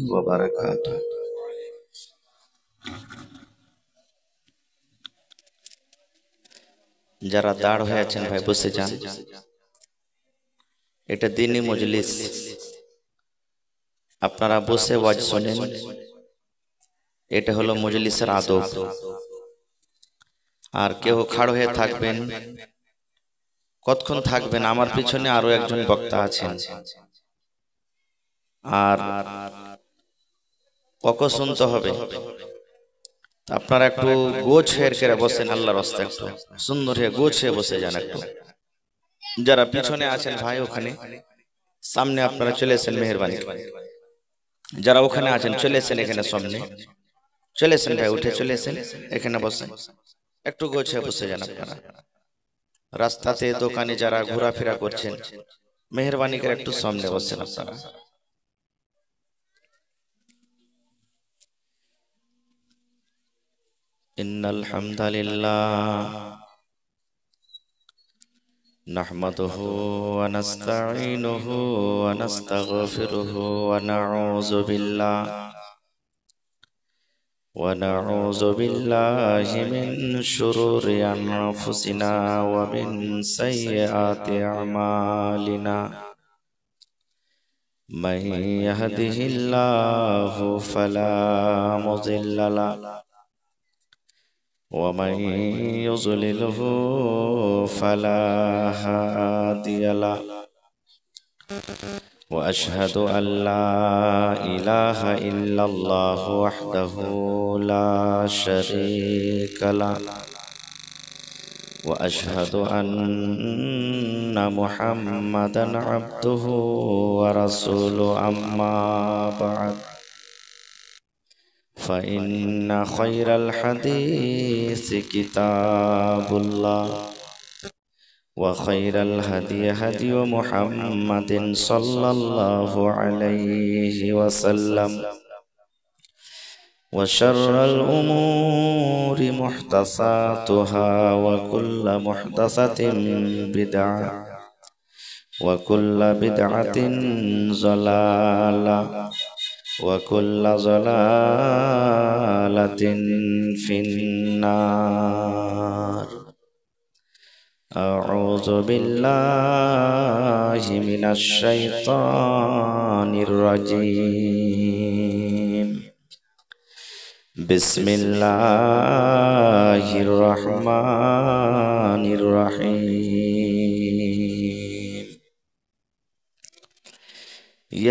ওয়া বারাকাতুহু। যারা দাঁড় হয়ে আছেন ভাই বসে যান। এটা দ্বীনি মজলিস, আপনারা বসে ওয়াজ শুনেন। এটা হলো মজলিসের আদব। আর কেউ খাড় হয়ে থাকবেন, কতক্ষণ থাকবেন? আমার পিছনে আরো একজন বক্তা আছেন, আর কখন শুনতে হবে। আপনারা একটু গোছ হয়ে বসেন, আল্লাহর রাস্তায় একটু সুন্দর হয়ে গোছ হয়ে বসে যান একটু। যারা পিছনে আছেন ভাই ওখানে, সামনে আপনারা চলে এসেন, মেহেরবানি। যারা ওখানে আছেন চলে এসেন এখানে, সামনে চলে এসেন ভাই, উঠে চলে এসেন এখানে বসেন, একটু গোছ হয়ে বসে যান আপনারা। রাস্তাতে দোকানে যারা ঘোরাফেরা করছেন, মেহেরবানি করে একটু সামনে বসেন আপনারা। ইন্নাল হামদালিল্লাহ নাহমাদুহু ওয়া নাস্তাঈনুহু ওয়া নাস্তাগফিরুহু ওয়া নাউযু বিল্লাহি মিন শুরুরি আনফুসিনা ওয়া মিন সাইয়্যাতি আমালিনা। মান ইয়াহদিহিল্লাহু ফালা মুযিল্লা লাহু ومن يضلله فلا هادي له وأشهد أن لا إله إلا الله وحده لا شريك له وأشهد أن محمدا عبده ورسوله أما بعد فإن خير الحديث كتاب الله وخير الهدي هدي محمد صلى الله عليه وسلم وشر الأمور محدثاتها وكل محدثة بدعة وكل بدعة ضلالة وكل ضلالة في النار. أعوذ بالله من الشيطان الرجيم. بسم الله الرحمن الرحيم.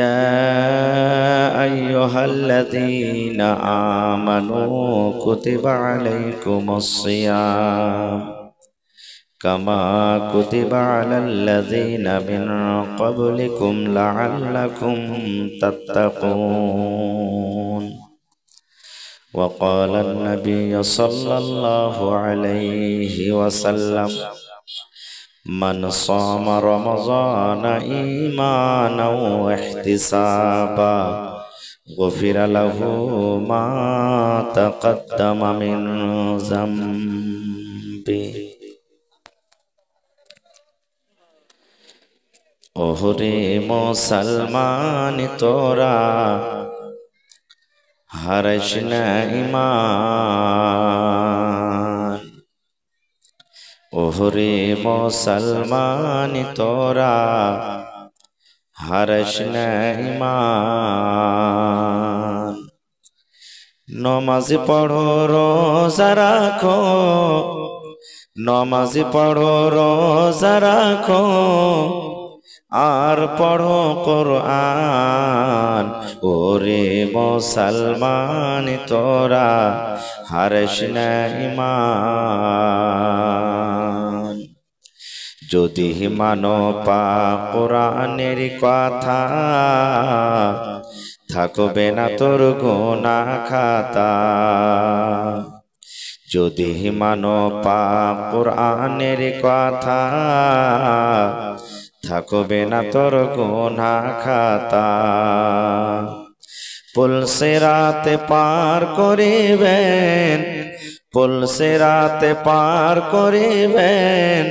يا أيها الذين آمنوا كتب عليكم الصيام كما كتب على الذين من قبلكم لعلكم تتقون. وقال النبي صلى الله عليه وسلم من صام رمضان إيمانا واحتسابا غفر له ما تقدم من ذنبه. ওহরে মুসলমান তোরা হারাইস না ঈমান, ওহরে মুসলমান তোরা হারাইস না ঈমান। নমাজ পড়ো রোজা রাখো, নমাজ পড়ো রোজা রাখো, আর পড়ো কোরআন। ওরে মুসলমান তোরা হারাইস না ঈমান। যদি মানো পাক কোরআনের কথা, থাকবে না তোর গুনাহ খাতা। যদি মানো পাক কোরআনের কথা, থাকবে না তোর গুনাহ খাতা। পুলসিরাতে পার করিবেন, পুলসিরাতে পার করিবেন,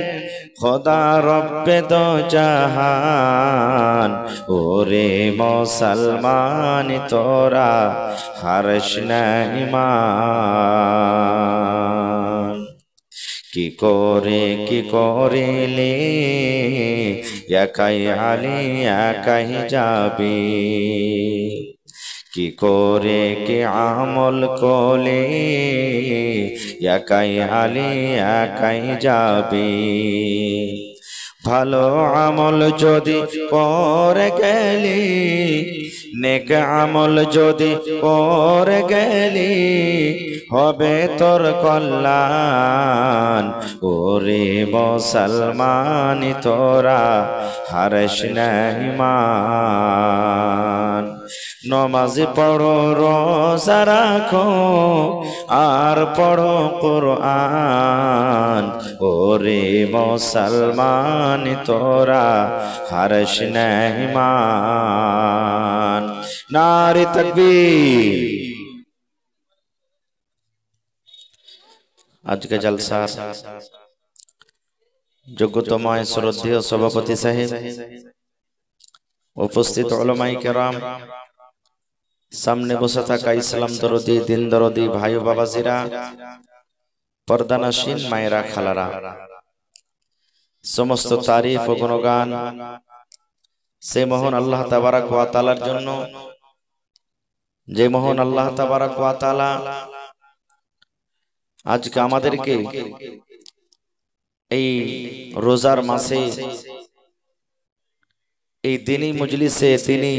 খোদা রব্বে দো জাহান, ওরে মুসলমান তোরা হারশ নাই মান। কি করিলে একাই আলী একাই যাবি, কি করে কি আমল করলে একাই আলী একাই যাবি। ভালো আমল যদি করে গেলি, নেক আমল যদি করে গেলি, হবে তোর কল্যাণ। ওরে মুসলমান তোরা হারশ নাই মান। নমাজ পড়ো রোজা রাখো আর পড়ো কুরআন, ওরে মুসলমান তোরা হারশ নাই মান। নারে তাকবীর। আজকে জলসার যোগ্যতম শ্রদ্ধেয় সভাপতি সাহেব, উপস্থিত উলামায়ে কেরাম, সামনে বসে থাকা ইসলাম দরদি দিন দরদি ভাই ও বাবাজিরা, পর্দানাসীন মায়েরা খালারা, সমস্ত তারিফ ও গুণগান সে মহান আল্লাহ তাবারক ওয়া তাআলার জন্য, যে মহান আল্লাহ তাবারক ওয়া তাআলা আজকে আমাদেরকে এই রোজার মাসে এই দিনী মজলিসে, তিনি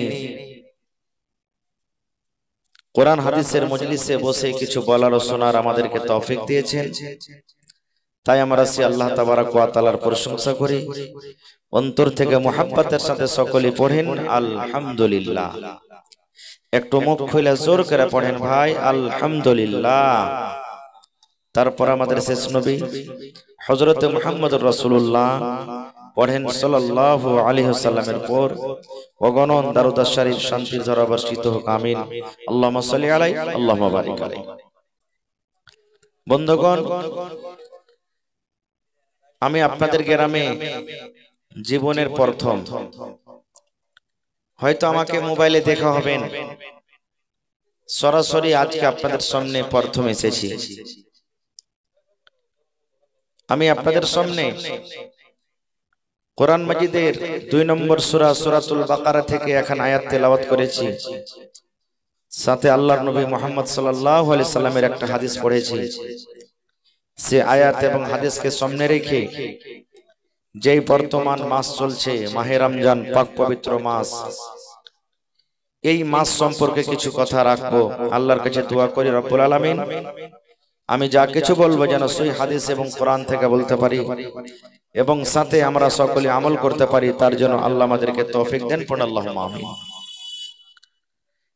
কোরআন হাদিসের মজলিসে বসে কিছু বলার ও শোনার আমাদেরকে তৌফিক দিয়েছেন। তাই আমরা সে আল্লাহ তাবারক ওয়া তাআলার প্রশংসা করি, অন্তর থেকে মুহাব্বতের সাথে সকলে পড়েন আলহামদুলিল্লাহ। একটু মুখ খুলে জোর করে পড়েন ভাই আলহামদুলিল্লাহ। তারপর আমাদের শেষ নবী হযরত মুহাম্মদুর রাসূলুল্লাহ পড়েন সাল্লাল্লাহু আলাইহি ওয়াসাল্লামের পর অগণন দারুদ শরীফ শান্তির ধারা বর্ষিত হোক, আমিন। আল্লাহুম্মা সাল্লি আলাইহি আল্লাহুম্মা বারিক আলাইহি। বন্ধুগণ, আমি আপনাদের গ্রামে জীবনের প্রথম, হয়তো আমাকে মোবাইলে দেখা হবেন, সরাসরি আজকে আপনাদের সামনে প্রথম এসেছি। আমি আপনাদের সামনে কোরআন মাজিদের 2 নম্বর সূরা সূরাতুল বাকারা থেকে এখন আয়াত তেলাওয়াত করেছি, সাথে আল্লাহর নবী মুহাম্মদ সাল্লাল্লাহু আলাইহি সাল্লামের একটা হাদিস পড়েছি। সে আয়াত এবং হাদিসকে সামনে রেখে যেই বর্তমান মাস চলছে মাহে রমজান, পাক পবিত্র মাস, এই মাস সম্পর্কে কিছু কথা রাখবো। আল্লাহর কাছে দোয়া করি রব্বুল আলামিন আমি যা কিছু বলবো যেন সহিহ হাদিস এবং কোরআন থেকে বলতে পারি এবং সাথে আমরা সকলে আমল করতে পারি, তার জন্য আল্লাহ আমাদেরকে তৌফিক দেন। পড়ুন আল্লাহুম্মা আমিন।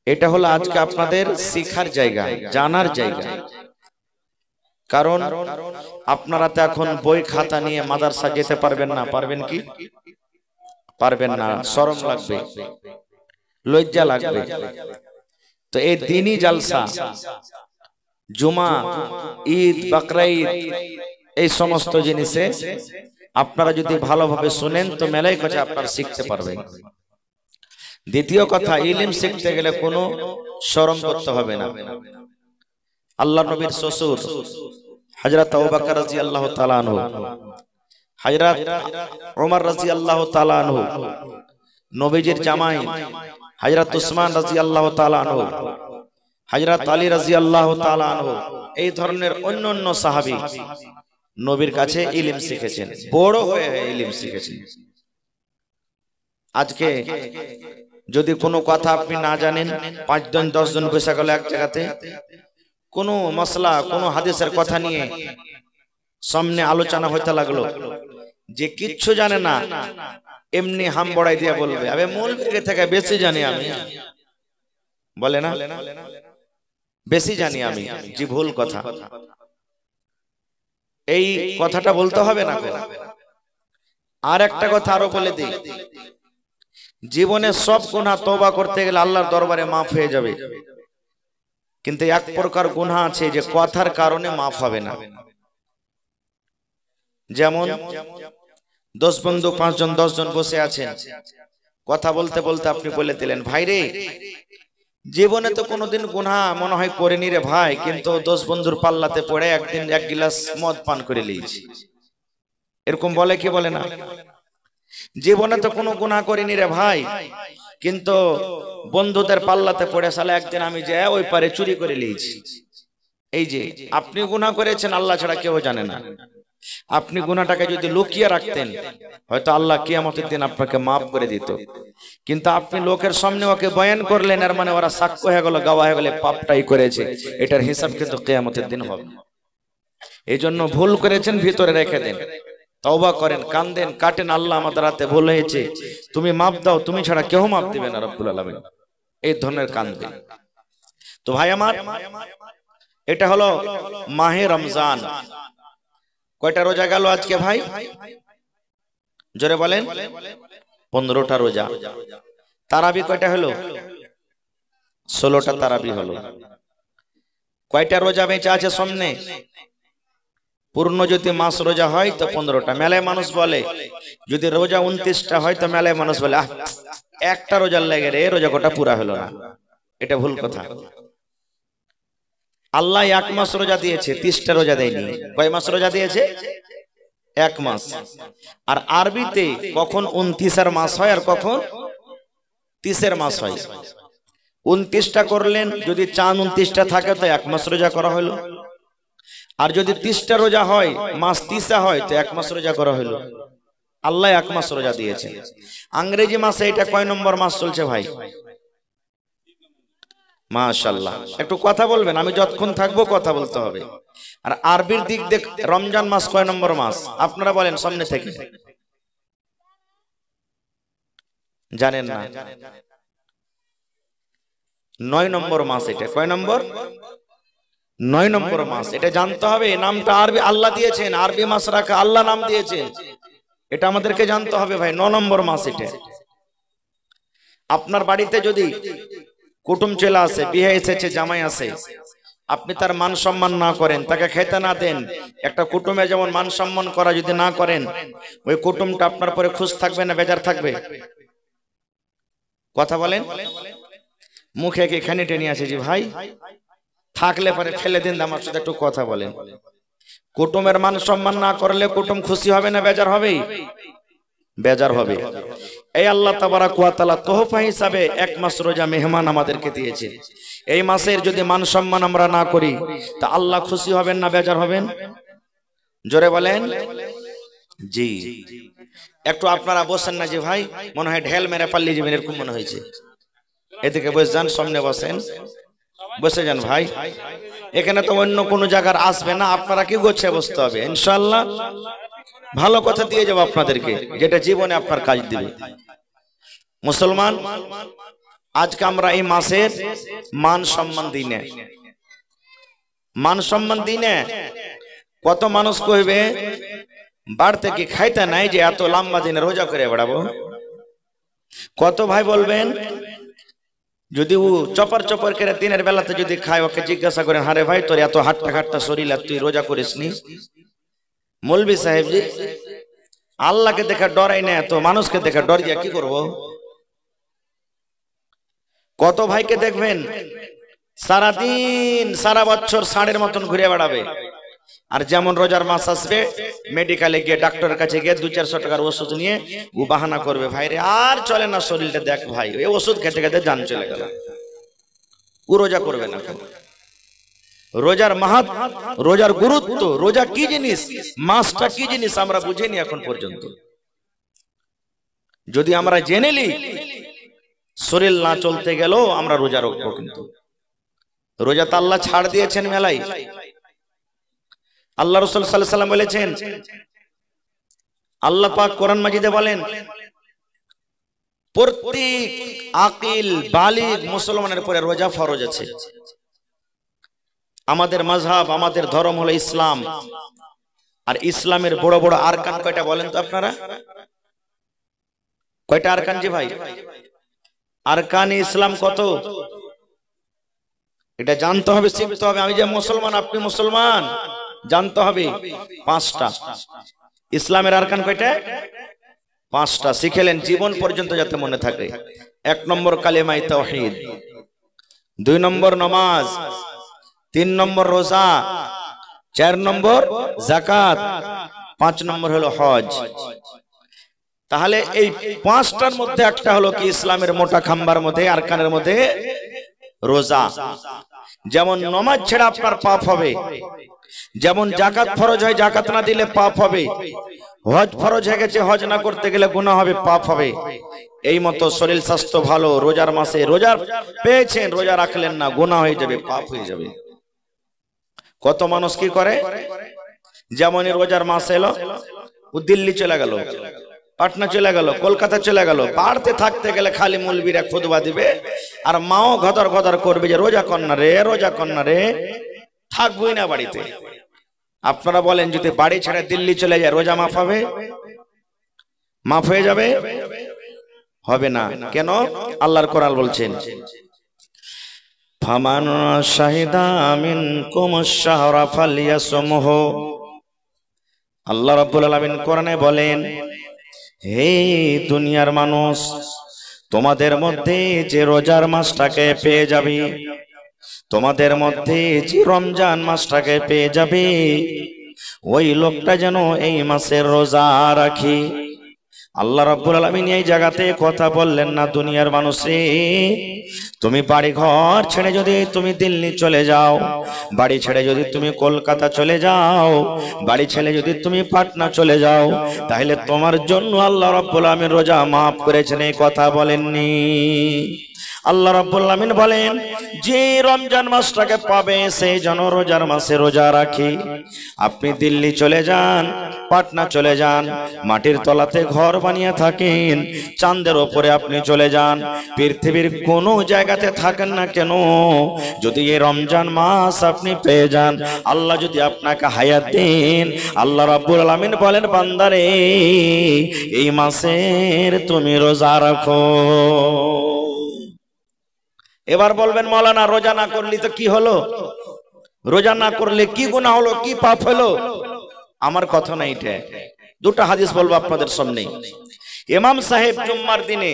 এটা হলো আজকে আপনাদের শিখার জায়গা, জানার জায়গা। কারণ আপনারা তো এখন বই খাতা নিয়ে মাদ্রাসা যেতে পারবেন না। পারবেন কি? পারবেন না। শরম লাগবে, লজ্জা লাগবে। তো এই দিনই জালসা, জুমা, ঈদ, বকরা ঈদ, এই সমস্ত জিনিসে আপনারা যদি ভালোভাবে শুনেন তো মেলাই কাছে আপনারা শিখতে পারবেন। দ্বিতীয় কথা, ইলম শিখতে গেলে কোনো শরম করতে হবে না। আল্লাহ নবীর শ্বশুর হযরত আবু বকর রাদিয়াল্লাহু তাআলা আনহু, হযরত ওমর রাদিয়াল্লাহু তাআলা আনহু, নবীজির জামাই হযরত উসমান রাদিয়াল্লাহু তাআলা আনহু, হযরত আলী রাদিয়াল্লাহু তাআলা আনহু, এই ধরনের অন্যান্য সাহাবী নবীর কাছে ইলম শিখেছেন, বড় হয়ে ইলম শিখেছেন। আজকে যদি কোনো কথা আপনি না জানেন, 5 জন 10 জন বসে গেল এক জায়গাতে, কোনো মাসলা, কোনো হাদিসের কথা নিয়ে সামনে আলোচনা হইতে লাগলো, যে কিচ্ছু জানে না এমনি হাম বড়াই দিয়ে বলবে আবে মৌলবী থেকে বেশি জানি আমি, বলে না বেশি জানি আমি, জি ভুল কথা। এই কথাটা বলতে হবে না। আর একটা কথা আরো বলে দিই, জীবনে সব গুনাহ তওবা করতে গেলে আল্লাহর দরবারে মাফ হয়ে যাবে, কিন্তু এক প্রকার গুনাহ আছে যে কথার কারণে মাফ হবে না। যেমন 10 বন্ধু 5 জন 10 জন বসে আছেন, কথা বলতে বলতে আপনি বলে দিলেন, ভাই রে জীবনে তো কোনোদিন গুনাহ মনে হয় করিনি রে ভাই, কিন্তু 10 বন্ধুর পাল্লাতে পড়ে একদিন 1 গ্লাস মদ পান করে নিয়েছি। এরকম বলে কি বলে না? জীবনে তো কোনো গুনাহ করিনি রে ভাই, কিন্তু বন্ধুদের পাল্লাতে পড়ে সালে একদিন আমি যে ওই পারে চুরি করে নিয়েছি। এই যে আপনি গুনাহ করেছেন, আল্লাহ ছাড়া কেউ জানে না। আপনি গুনাহটাকে যদি লুকিয়ে রাখতেন, হয়তো আল্লাহ কিয়ামতের দিন আপনাকে মাফ করে দিত। কিন্তু আপনি লোকের সামনে ওকে বয়ান করলেন, এর মানে ওরা সাক্ষ্য হয়ে গেল, গাওয়া হয়ে গেল পাপটাই করেছে। এটার হিসাব কিন্তু কিয়ামতের দিন হবে। এই জন্য ভুল করেছেন ভিতরে রেখে দেন, তওবা করেন, কান্দেন, কাটেন, আল্লাহ আমাদের হাতে ভুল হয়েছে, তুমি মাফ দাও, তুমি ছাড়া কেউ মাফ দিবে না রব্বুল আলামিন। এই ধরনের কান্দবেন। তো ভাই আমার, এটা হলো মাহে রমজান। কয়টা রোজা গেল আজকে ভাই? জোরে বলেন। 15টা রোজা। তারাবি কয়টা হলো? 16টা তারাবি হলো। কয়টা রোজা বেঁচে আছে সামনে? পূর্ণ যদি মাস রোজা হয় তো 15টা। মেলায় মানুষ বলে যদি রোজা 29টা হয় তো মেলায় মানুষ বলে একটা রোজার লেগে রে রোজা কোটা পুরা হলো না। এটা ভুল কথা। আল্লাহ 1 মাস রোজা দিয়েছে, 30টা রোজা দেয়নি। কয় মাস রোজা দিয়েছে? 1 মাস। আর আরবিতে কখন 29 মাস হয় আর কখন 30 মাস হয়। 29টা করলেন, যদি চাঁদ 29টা থাকে তো 1 মাস রোজা করা হলো। আর যদি 30টা রোজা হয়, মাস 30 হয়, তো 1 মাস রোজা করা হলো। আল্লাহ 1 মাস রোজা দিয়েছে। ইংরেজি মাসে এটা কয় নম্বর মাস চলছে ভাই? মাশাআল্লাহ। একটু কথা বলবেন, আমি যতক্ষণ থাকবো কথা বলতে হবে। আর আরবির দিক দেখ, রমজান মাস কয় নম্বর মাস আপনারা বলেন সামনে থেকে? জানেন না? 9 নম্বর মাস। এটা কয় নম্বর? 9 নম্বর মাস। এটা জানতে হবে। নামটা আরবি আল্লাহ দিয়েছেন, আরবি মাস রাখা আল্লাহ নাম দিয়েছেন, এটা আমাদেরকে জানতে হবে ভাই। 9 নম্বর মাস এটা। আপনার বাড়িতে যদি কুটুম চলে আসে, বিয়ে এসেছে, জামাই আছে, আপনি তার মান সম্মান না করেন, তাকে খেতে না দেন, একটা কুটুমে যেমন মান সম্মান করা যদি না করেন, ওই কুটুমটা আপনার পরে খুশ থাকবে না বেজার থাকবে? কথা বলেন। মুখে কি খানি টেনে আসে যে ভাই থাকলে পরে ফেলে দিন, আমার সাথে একটু কথা বলেন। কুটুমের মান সম্মান না করলে কুটুম খুশি হবে না বেজার হবে? বেজার হবে। এই আল্লাহ তাবারাক ওয়া তাআলা তোহফা হিসাবে 1 মাস রোজা মেহমান আমাদেরকে দিয়েছে। এই মাসের যদি মান সম্মান আমরা না করি তা আল্লাহ খুশি হবেন না বেজার হবেন? জোরে বলেন। জি। একটু আপনারা বসেন না যে ভাই, মনে হয় ঢেল মেরে পাল্লি যাবেন এরকম মনে হয়েছে। এদিকে বসে যান, সামনে বসেন, বসে যান ভাই। এখানে তো অন্য কোনো জায়গার আসবে না, আপনারা কি গোছে বসতে হবে ইনশাআল্লাহ। ভালো কথা দিয়ে যাবো আপনাদেরকে, যেটা জীবনে আপনার কাজ দিবে। মুসলমান, আজকে আমরা এই মাসের মান সম্মান দিনে, মান সম্মান দিনে কত মানুষ কইবে বাড়তে কি খাইতে নাই যে এত লম্বা দিনে রোজা করে বেড়াবো। কত ভাই বলবেন যদি ও চপার চপার করে দিনের বেলাতে যদি খায়, ওকে জিজ্ঞাসা করেন, হারে ভাই তোর এত হাট্টা খাট্টা শরীর আর তুই রোজা করিসনি? মৌলভী সাহেব জি, আল্লাহকে দেখে ডরাই না, তো মানুষকে দেখে ডর গিয়া কি করব? কত ভাইকে দেখবেন সারাদিন সারা বছর ষাঁড়ের মতন ঘুরে বেড়াবে, আর যেমন রোজার মাস আসবে মেডিকেলে গিয়ে ডাক্তারের কাছে গিয়ে 200-400 টাকার ওষুধ নিয়ে ও বাহানা করবে, ভাই রে আর চলে না শরীরটা, দেখ ভাই এই ওষুধ খেতে খেতে জান চলে গেল। ও রোজা করবে না। রোজার মাহাত, রোজার গুরুত্ব, রোজা কি জিনিস, মাসটা কি জিনিস আমরা বুঝিনি এখন পর্যন্ত। যদি আমরা জেনে নি, শরীর না চলতে গেলেও আমরা রোজা রাখবো। কিন্তু রোজা তো আল্লাহ ছাড় দিয়েছেন মেলাই। আল্লাহ রাসূল সাল্লাল্লাহু আলাইহি ওয়াসাল্লাম বলেছেন, আল্লাহ পাক কোরআন মাজিদে বলেন, প্রত্যেক আকিল বালিগ মুসলমানের উপরে রোজা ফরজ আছে। আমাদের মাযহাব, আমাদের ধর্ম হলো ইসলাম। আর ইসলামের বড় বড় আরকান কয়টা বলেন তো আপনারা? কয়টা আরকান জি ভাই? আরকান ইসলাম কত? এটা জানতে হবে, শিখতে হবে। আমি যে মুসলমান, আপনি মুসলমান, জানতে হবে 5টা। ইসলামের আরকান কয়টা? 5টা। শিখেলেন জীবন পর্যন্ত যাতে মনে থাকে। 1 নম্বর কালেমায়ে তাওহীদ, 2 নম্বর নামাজ, 3 নম্বর রোজা, 4 নম্বর যাকাত, 5 নম্বর হলো হজ। তাহলে এই 5টার মধ্যে একটা হলো কি ইসলামের মোটা খাম্বার মধ্যে আরকানের মধ্যে রোজা। যেমন নামাজ ছেড়ে আপনার পাপ হবে, যেমন যাকাত ফরজ হয় যাকাত না দিলে পাপ হবে, হজ ফরজ হয়ে গেছে হজ না করতে গেলে গুনাহ হবে, পাপ হবে। এই মতো শরীর স্বাস্থ্য ভালো, রোজার মাসে রোজা পেয়েছেন, রোজা রাখলেন না, গুনাহ হয়ে যাবে, পাপ হয়ে যাবে। কত মানুষ কি করে, যেমন রোজার মাস এলো, ও দিল্লি চলে গেল, পাটনা চলে গেল, কলকাতা চলে গেল, বাড়তে থাকতে গেলে খালি মুলবিরা খুতবা দিবে আর মাও ঘদর ঘদর করবে যে রোজা কর না রে, রোজা কর না রে, থাকবই না বাড়িতে। আপনারা বলেন যদি বাড়ি ছেড়ে দিল্লি চলে যায় রোজা মাফ হবে? মাফ হয়ে যাবে? হবে না। কেন? আল্লাহর কোরআন বলছেন ফামান শাহিদা মিনকুম আশ-শাহরা ফালইয়াসুমহু। আল্লাহ রাব্বুল আলামিন কোরআনে বলেন, হে দুনিয়ার মানুষ, তোমাদের মধ্যে যে রোজার মাসটাকে পেয়ে যাবে, তোমাদের মধ্যে যে রমজান মাসটাকে পেয়ে যাবে, ওই লোকটা যেন এই মাসের রোজা রাখে। আল্লাহ রাব্বুল আলামিন এই জায়গাতে কথা বললেন না দুনিয়ার মানুষে তুমি বাড়ি ঘর ছেড়ে যদি তুমি দিল্লি চলে যাও, বাড়ি ছেড়ে যদি তুমি কলকাতা চলে যাও, বাড়ি ছেড়ে যদি তুমি পাটনা চলে যাও, তাহলে তোমার জন্য আল্লাহ রাব্বুল আলামিন রোজা মাফ করেছেন, এই কথা বলেননি। আল্লাহ রাব্বুল আলামিন বলেন যে রমজান মাসটাকে পাবে সেই যেন রোজার মাসে রোজা রাখে। আপনি দিল্লি চলে যান, পাটনা চলে যান, মাটির তলাতে ঘর বানিয়ে থাকেন, চাঁদের ওপরে আপনি চলে যান, পৃথিবীর কোনো জায়গাতে থাকেন না কেন, যদি এই রমজান মাস আপনি পেয়ে যান, আল্লাহ যদি আপনাকে হায়াত দেন, আল্লাহ রাব্বুল আলামিন বলেন বান্দারে এই মাসের তুমি রোজা রাখো। এবার বলবেন মাওলানা রোজা না করলে তো কি হলো, রোজা না করলে কি গুনাহ হলো, কি পাপ হলো? আমার কথা না এটা, দুটো হাদিস বলবো আপনাদের সামনে। ইমাম সাহেব জুম্মার দিনে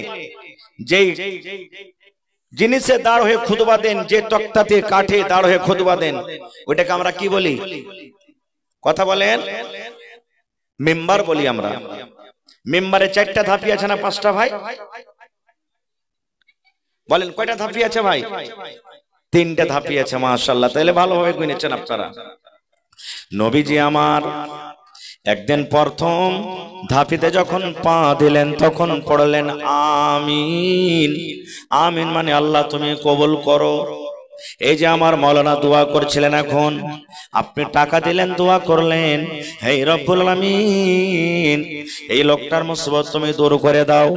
যেই জিনিসে দাঁড় হয়ে খুতবা দেন, যে তক্তাতে কাঠে দাঁড় হয়ে খুতবা দেন, ওইটাকে আমরা কি বলি? কথা বলেন। মিম্বার বলি আমরা। মিম্বারে 4টা ধাপি আছে না 5টা ভাই? বলেন কয়টা ধাপি আছে ভাই? 3টা ধাপি আছে, মাশাআল্লাহ। তাহলে ভালোভাবে গুনেছেন আপনারা। নবীজি আমার একদিন প্রথম ধাপিতে যখন পা দিলেন তখন পড়লেন আমিন। আমিন মানে আল্লাহ তুমি কবুল করো। এই যে আমার মাওলানা দোয়া করছিলেন, এখন আপনি টাকা দিলেন, দোয়া করলেন, হে রব্বুল আলামিন এই লোকটার মুসিবত তুমি দূর করে দাও,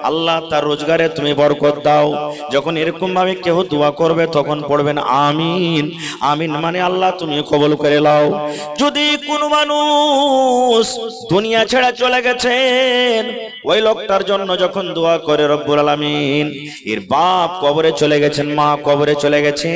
আল্লাহ তার রোজগারে তুমি বরকত দাও। যখন এরকম ভাবে কেউ দোয়া করবে তখন পড়বেন আমিন। আমিন মানে আল্লাহ তুমি কবুল করে নাও। যদি কোনো মানুষ দুনিয়া ছেড়ে চলে গেছেন, ওই লোকটার জন্য যখন দোয়া করে রব্বুল আলামিন, এর বাপ কবরে চলে গেছেন, মা কবরে চলে গেছেন,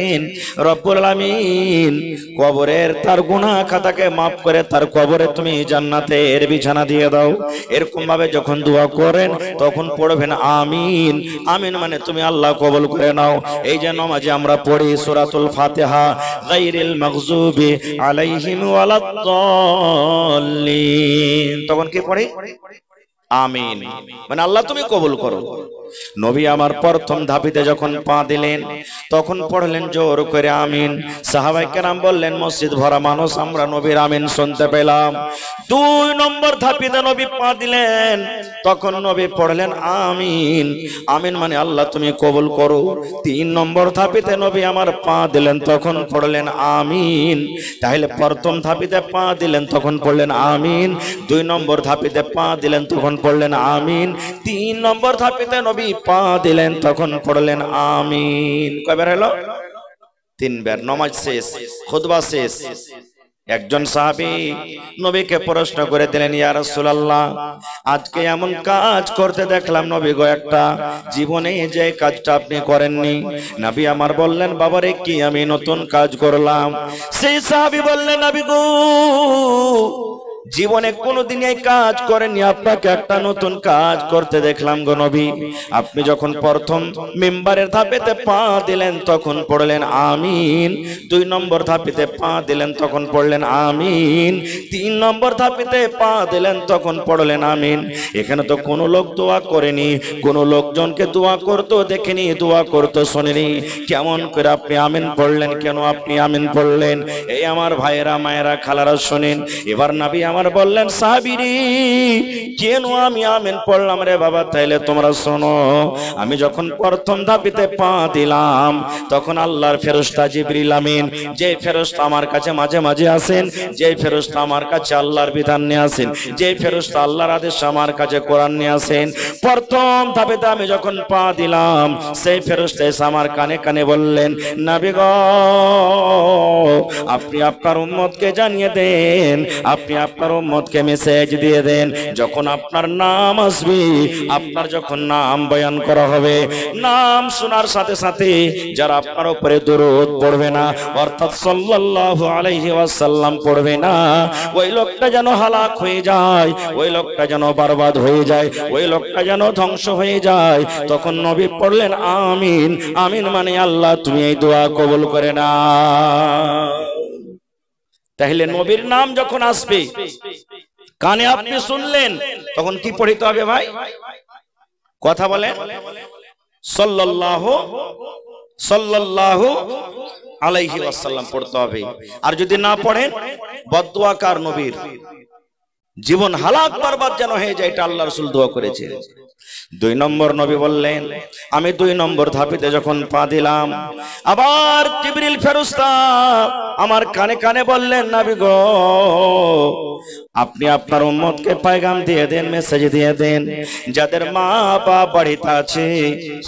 রব্বুল আলামিন কবরের তার গুনাহ খাতাকে maaf করে তার কবরে তুমি জান্নাতের বিছানা দিয়ে দাও। এরকম ভাবে যখন দোয়া করেন তখন পড়বেন আমিন। আমিন মানে তুমি আল্লাহ কবুল করে নাও। এই যে নামাজে আমরা পড়ি সূরাতুল ফাতিহা, গায়রিল মাগযুবি আলাইহিম ওয়ালাদ-দাল্লিন, তখন কি পড়ি? আমিন মানে আল্লাহ তুমি কবুল করো। নবী আমার প্রথম ধাপিতে যখন পা দিলেন তখন পড়লেন জোর করে আমিন। সাহাবায়ে কেরাম বললেন মসজিদ ভরা মানুষ, আমরা নবীর আমিন শুনতে পেলাম। 2 নম্বর ধাপিতে নবী পা দিলেন তখন নবী পড়লেন আমিন। আমিন মানে আল্লাহ তুমি কবুল করো। 3 নম্বর ধাপিতে নবী আমার পা দিলেন তখন পড়লেন আমিন। তাহলে প্রথম ধাপিতে পা দিলেন তখন পড়লেন আমিন, 2 নম্বর ধাপিতে পা দিলেন তখন পড়লেন আমিন, 3 নম্বর ধাপিতে নবী পা দিলেন তখন পড়লেন আমিন। কয়বার হলো? 3 বার। নামাজ শেষ, খুতবা শেষ। একজন সাহাবী নবীকে প্রশ্ন করে দিলেন, ইয়া রাসূলুল্লাহ আজকে এমন কাজ করতে দেখলাম নবী গো, একটা জীবনে যে কাজটা আপনি করেননি। নবী আমার বললেন, বাবারে কি আমি নতুন কাজ করলাম? সেই সাহাবী বললেন, নবী গো জীবনে কোনোদিন এই কাজ করেননি, আপনাকে একটা নতুন কাজ করতে দেখলাম গো নবী। আপনি যখন প্রথম মিম্বারের ধাপেতে পা দিলেন তখন পড়লেন আমিন, 2 নম্বর ধাপেতে পা দিলেন তখন পড়লেন আমিন, 3 নম্বর ধাপেতে পা দিলেন তখন পড়লেন আমিন। এখানে তো কোনো লোক দোয়া করেনি, কোনো লোকজনকে দোয়া করতো দেখিনি, দোয়া করতো শোনেনি। কেমন করে আপনি আমিন পড়লেন? কেন আপনি আমিন পড়লেন? এই আমার ভাইয়েরা মায়েরা খালারা শোনেন। এবার নবী আমার বললেন সাহাবীরে কেন আমি আমিন পড়লাম রে বাবা? তাইলে তোমরা শোনো, আমি যখন প্রথম ধাপেতে পা দিলাম তখন আল্লাহর ফেরেশতা জিবরিল আমিন, যে ফেরেশতা আমার কাছে মাঝে মাঝে আসেন, যে ফেরেশতা আমার কাছে আল্লাহর বিধান নিয়ে আসেন, যে ফেরেশতা আল্লাহর আদেশ আমার কাছে কোরআন নিয়ে আসেন, প্রথম ধাপেতে আমি যখন পা দিলাম সেই ফেরেশতা এসে আমার কানে কানে বললেন নবী গো আপনি আপনার উম্মতকে জানিয়ে দেন, আপনি আপনার উম্মতকে মেসেজ দিয়ে দেন, যখন আপনার নাম আসবে, আপনার যখন নাম বয়ান করা হবে, নাম শোনার সাথে সাথে যারা আপনার উপরে দরুদ পড়বে না অর্থাৎ সাল্লাল্লাহু আলাইহি ওয়াসাল্লাম পড়বে না, ওই লোকটা যেন হালাক হয়ে যায়, ওই লোকটা যেন বরবাদ হয়ে যায়, ওই লোকটা যেন ধ্বংস হয়ে যায়। তখন নবী পড়লেন আমিন। আমিন মানে আল্লাহ তুমি এই দোয়া কবুল করে না। তাহলে নবীর নাম যখন আসবে কানে আপনি শুনলেন তখন কি পড়তে হবে ভাই? কথা বলেন সাল্লাল্লাহু আলাইহি ওয়াসাল্লাম পড়তে হবে। আর যদি না পড়েন বদদুয়াকার নবীর জীবন হালাক বরবাদ যেন হয়ে যায়, এটা আল্লাহ রাসূল দোয়া করেছেন। 2 নম্বর নবী বললেন আমি 2 নম্বর ধাপেতে যখন পা দিলাম আবার জিবরিল ফেরেশতা আমার কানে কানে বললেন নবী গো আপনি আপনার উম্মতকে পয়গাম দিয়ে দেন, মেসেজ দিয়ে দেন, যাদের মা বাপ বাড়িতে আছে,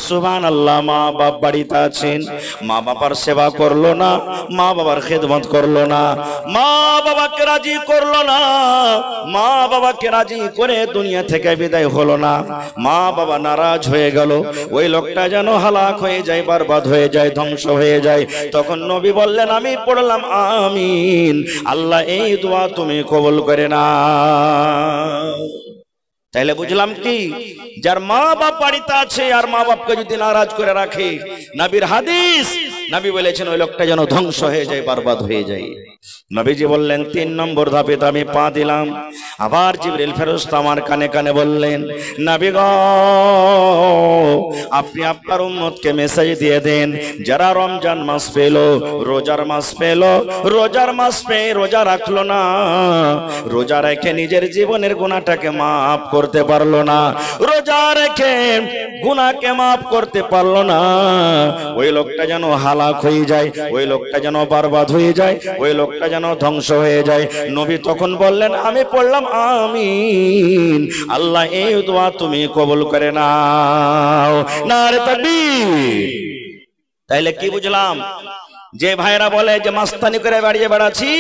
সুবহানাল্লাহ, মা বাপ বাড়িতে আছেন, মা বাবার সেবা করলো না, মা বাবার খেদমত করলো না, মা বাবাকে রাজি করলো না, মা বাবাকে রাজি করে দুনিয়া থেকে বিদায় হলো না, মা বাবা নারাজ হয়ে গেল, ওই লোকটা যেন হালাক হয়ে যায়, বরবাদ হয়ে যায়, ধ্বংস হয়ে যায়। তখন নবী বললেন আমি পড়লাম আমিন, আল্লাহ এই দোয়া তুমি কবুল করে না। তাইলে বুঝলাম কি, যার মা বাপ বাড়িতে আছে আর মা বাপকে যদি নারাজ করে রাখে, নবীর হাদিস, নবী বলেছেন ওই লোকটা যেন ধ্বংস হয়ে যায়, বরবাদ হয়ে যায়। নবীজি বললেন 3 নম্বর ধাপে আমি পা দিলাম, আবার জিবরিল ফেরেশতা আমার কানে কানে বললেন নবী গো আপনি আপনার উম্মতকে মেসেজ দিয়ে দেন, যারা রমজান মাস পেল, রোজার মাস পেল, রোজার মাস পেয়ে রোজা রাখলো না, রোজা রেখে নিজের জীবনের গুনাহটাকে মাফ করতে পারলো না, রোজা রেখে গুনাহকে মাফ করতে পারলো না, ওই লোকটা যেন হালাক হয়ে যায়, ওই লোকটা যেন বরবাদ হয়ে যায়, ওই লোকটা যেন ধ্বংস হয়ে যায়। নবী তখন বললেন আমি পড়লাম আমিন, আল্লাহ এই দোয়া তুমি কবুল করে নাও। নারে তাকবীর। তাইলে কি বুঝলাম? যে ভাইরা বলে যে মাস্তানি করে বাড়িয়ে বেড়াচ্ছি,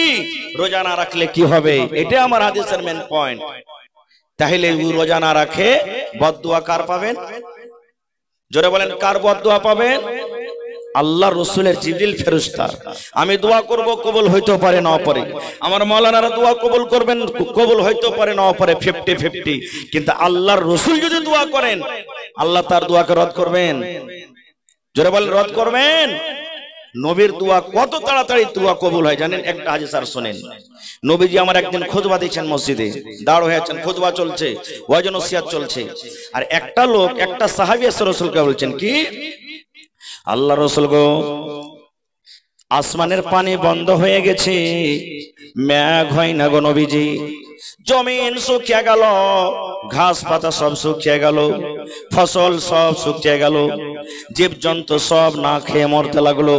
রোজা না রাখলে কি হবে, এটা আমার হাদিসের মেন পয়েন্ট। তাহলে রোজা না রাখে বদদুয়া কার পাবেন? জোরে বলেন কার বদদুয়া পাবেন? আল্লাহ রসুলের জিবরিল ফেরেশতা। আমি দোয়া করব কবুল হইতে পারে না পারে, আমার মাওলানারা দোয়া কবুল করবেন, কবুল হইতে পারে না পারে, 50-50। কিন্তু আল্লাহর রসুল যদি দোয়া করেন আল্লাহ তার দোয়াকে রদ করবেন? জোরে বলেন রদ করবেন? নবীর দোয়া কত তাড়াতাড়ি দোয়া কবুল হয় জানেন? একটা হাদিস আর শুনেন। নবীজি আমার একদিন খুতবা দিয়েছেন, মসজিদে দাঁড় হয়ে আছেন, খুতবা চলছে, ওয়াজ নসিহত চলছে, আর একটা লোক, একটা সাহাবী এসে রাসূলকে বলছেন কি, আল্লাহ রাসূল গো আসমানের পানি বন্ধ হয়ে গেছে, মেঘ হয় না গো নবীজি, জমিন শুকিয়ে গেল, ঘাস পাতা সব শুকিয়ে গেল, ফসল সব শুকিয়ে গেল, জীবজন্তু সব না খেয়ে মরতে লাগলো।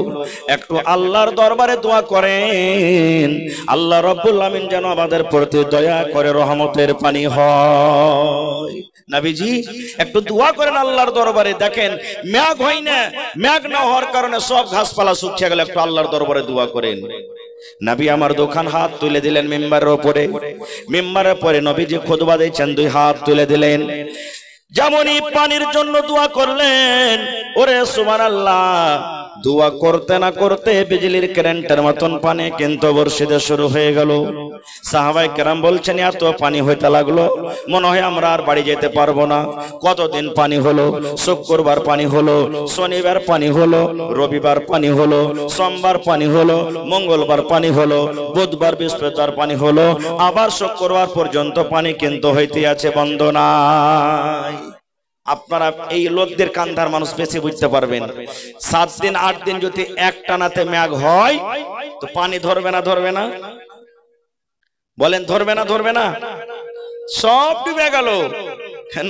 একটু আল্লাহর দরবারে দোয়া করেন, আল্লাহ রাব্বুল আমিন যেন আমাদের প্রতি দয়া করে রহমতের পানি হয়। নবীজি একটু দোয়া করেন আল্লাহর দরবারে, দেখেন মেঘ হয় না, মেঘ না হওয়ার কারণে সব ঘাসপালা শুকিয়ে গেল, একটু আল্লাহর দরবারে দোয়া করেন। নবী আমার দুখান হাত তুলে দিলেন মিম্বারের উপরে, মিম্বারের পরে নবীজি খুতবা দিয়েছেন, 2 হাত তুলে দিলেন, যেমনই পানির জন্য দোয়া করলেন, ওরে সুবহানাল্লাহ, দোয়া করতে না করতে বিজলির কারেন্টের মতন পানি কিন্তু বর্ষিতে শুরু হয়ে গেল। সাহাবায়ে কেরাম বলছেন এত পানি হইতে লাগলো, মনে হয় আমরা আর বাড়ি যেতে পারবো না। কতদিন পানি হলো? শুক্রবার পানি হলো, শনিবার পানি হলো, রবিবার পানি হলো, সোমবার পানি হলো, মঙ্গলবার পানি হলো, বুধবার বৃহস্পতিবার পানি হলো, আবার শুক্রবার পর্যন্ত পানি কিন্তু হইতে আছে, বন্ধ নাই। আপনারা এই লোকদের কান্ধার মানুষ বেশি বুঝতে পারবেন। 7 দিন 8 দিন যদি একটানাতে মেঘ হয় তো পানি ধরবে না? ধরবে না? বলেন ধরবে না? ধরবে না? সব ডুবে গেল।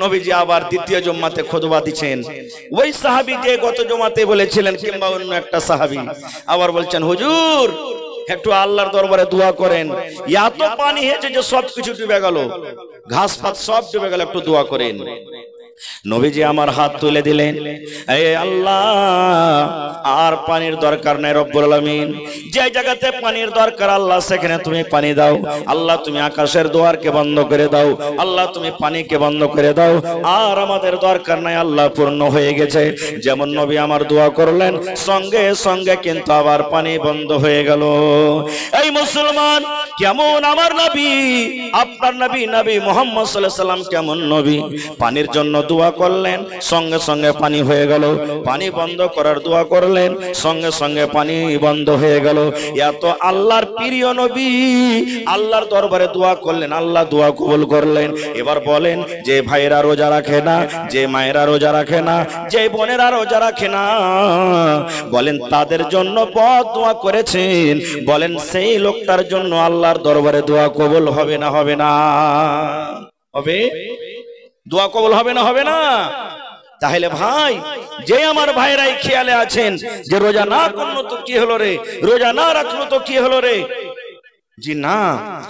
নবীজি আবার দ্বিতীয় জুম্মাতে খুতবা দিচ্ছেন। ওই সাহাবী যে গত জুমাতে বলেছিলেন, কিংবা অন্য একটা সাহাবী আবার বলছেন, হুজুর একটু আল্লাহর দরবারে দোয়া করেন, এত পানি হয়েছে যে সবকিছু ডুবে গেল, ঘাস পাত সব ডুবে গেল, একটু দোয়া করেন। নবীজি আমার হাত তুলে দিলেন, এ আল্লাহ আর পানির দরকার নাই রব্বুল আলামিন, যে জায়গাতে পানির দরকার আল্লাহ সেখানে তুমি পানি দাও। আল্লাহ তুমি আকাশের দুয়ারকে বন্ধ করে দাও, আল্লাহ তুমি পানিকে বন্ধ করে দাও, আর আমাদের দরকার নাই আল্লাহ, পূর্ণ হয়ে গেছে। যেমন নবী আমার দোয়া করলেন, সঙ্গে সঙ্গে কিন্তু আবার পানি বন্ধ হয়ে গেল। এই মুসলমান, কেমন আমার নবী, আপনার নবী নবী মুহাম্মদ সাল্লাল্লাহু আলাইহি সাল্লাম কেমন নবী, পানির জন্য দোয়া করলেন, সঙ্গে সঙ্গে পানি হয়ে গেল। পানি বন্ধ করার দোয়া করলেন, সঙ্গে সঙ্গে পানি বন্ধ হয়ে গেল। এত আল্লাহর প্রিয় নবী আল্লাহর দরবারে দোয়া করলেন, আল্লাহ দোয়া কবুল করলেন। এবার বলেন, যে ভাইরা রোজা রাখে না, যে মায়েরা রোজা রাখে না, যে বোনেরা রোজা রাখে না, বলেন তাদের জন্য বদদোয়া করেছেন, বলেন সেই লোকটার জন্য আল্লাহর দরবারে দোয়া কবুল হবে না? হবে না? হবে? দোয়া কবুল হবে না? হবে না? তাহলে ভাই, যে আমার ভাইরাই খেয়ালে আছেন যে রোজা না করলো তো কি হলো রে, রোজা না রাখলো তো কি হলো রে, জি না,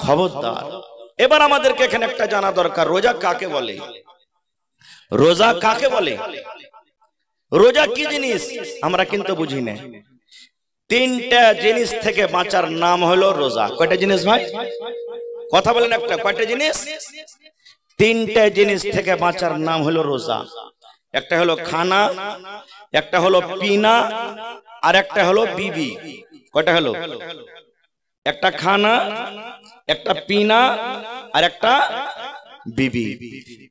খবরদার। এবার আমাদেরকে এখানে একটা জানা দরকার, রোজা কাকে বলে? রোজা কাকে বলে? রোজা কি জিনিস আমরা কিন্তু বুঝি না। 3টা জিনিস থেকে বাঁচার নাম হলো রোজা। কয়টা জিনিস ভাই? কথা বলেন একটা, কয়টা জিনিস? 3টা জিনিস থেকে বাঁচার নাম হলো রোজা। একটা হলো খানা, একটা হলো পিনা, আর একটা হলো বিবি। কয়টা হলো? একটা খানা, একটা পিনা, আর একটা বিবি।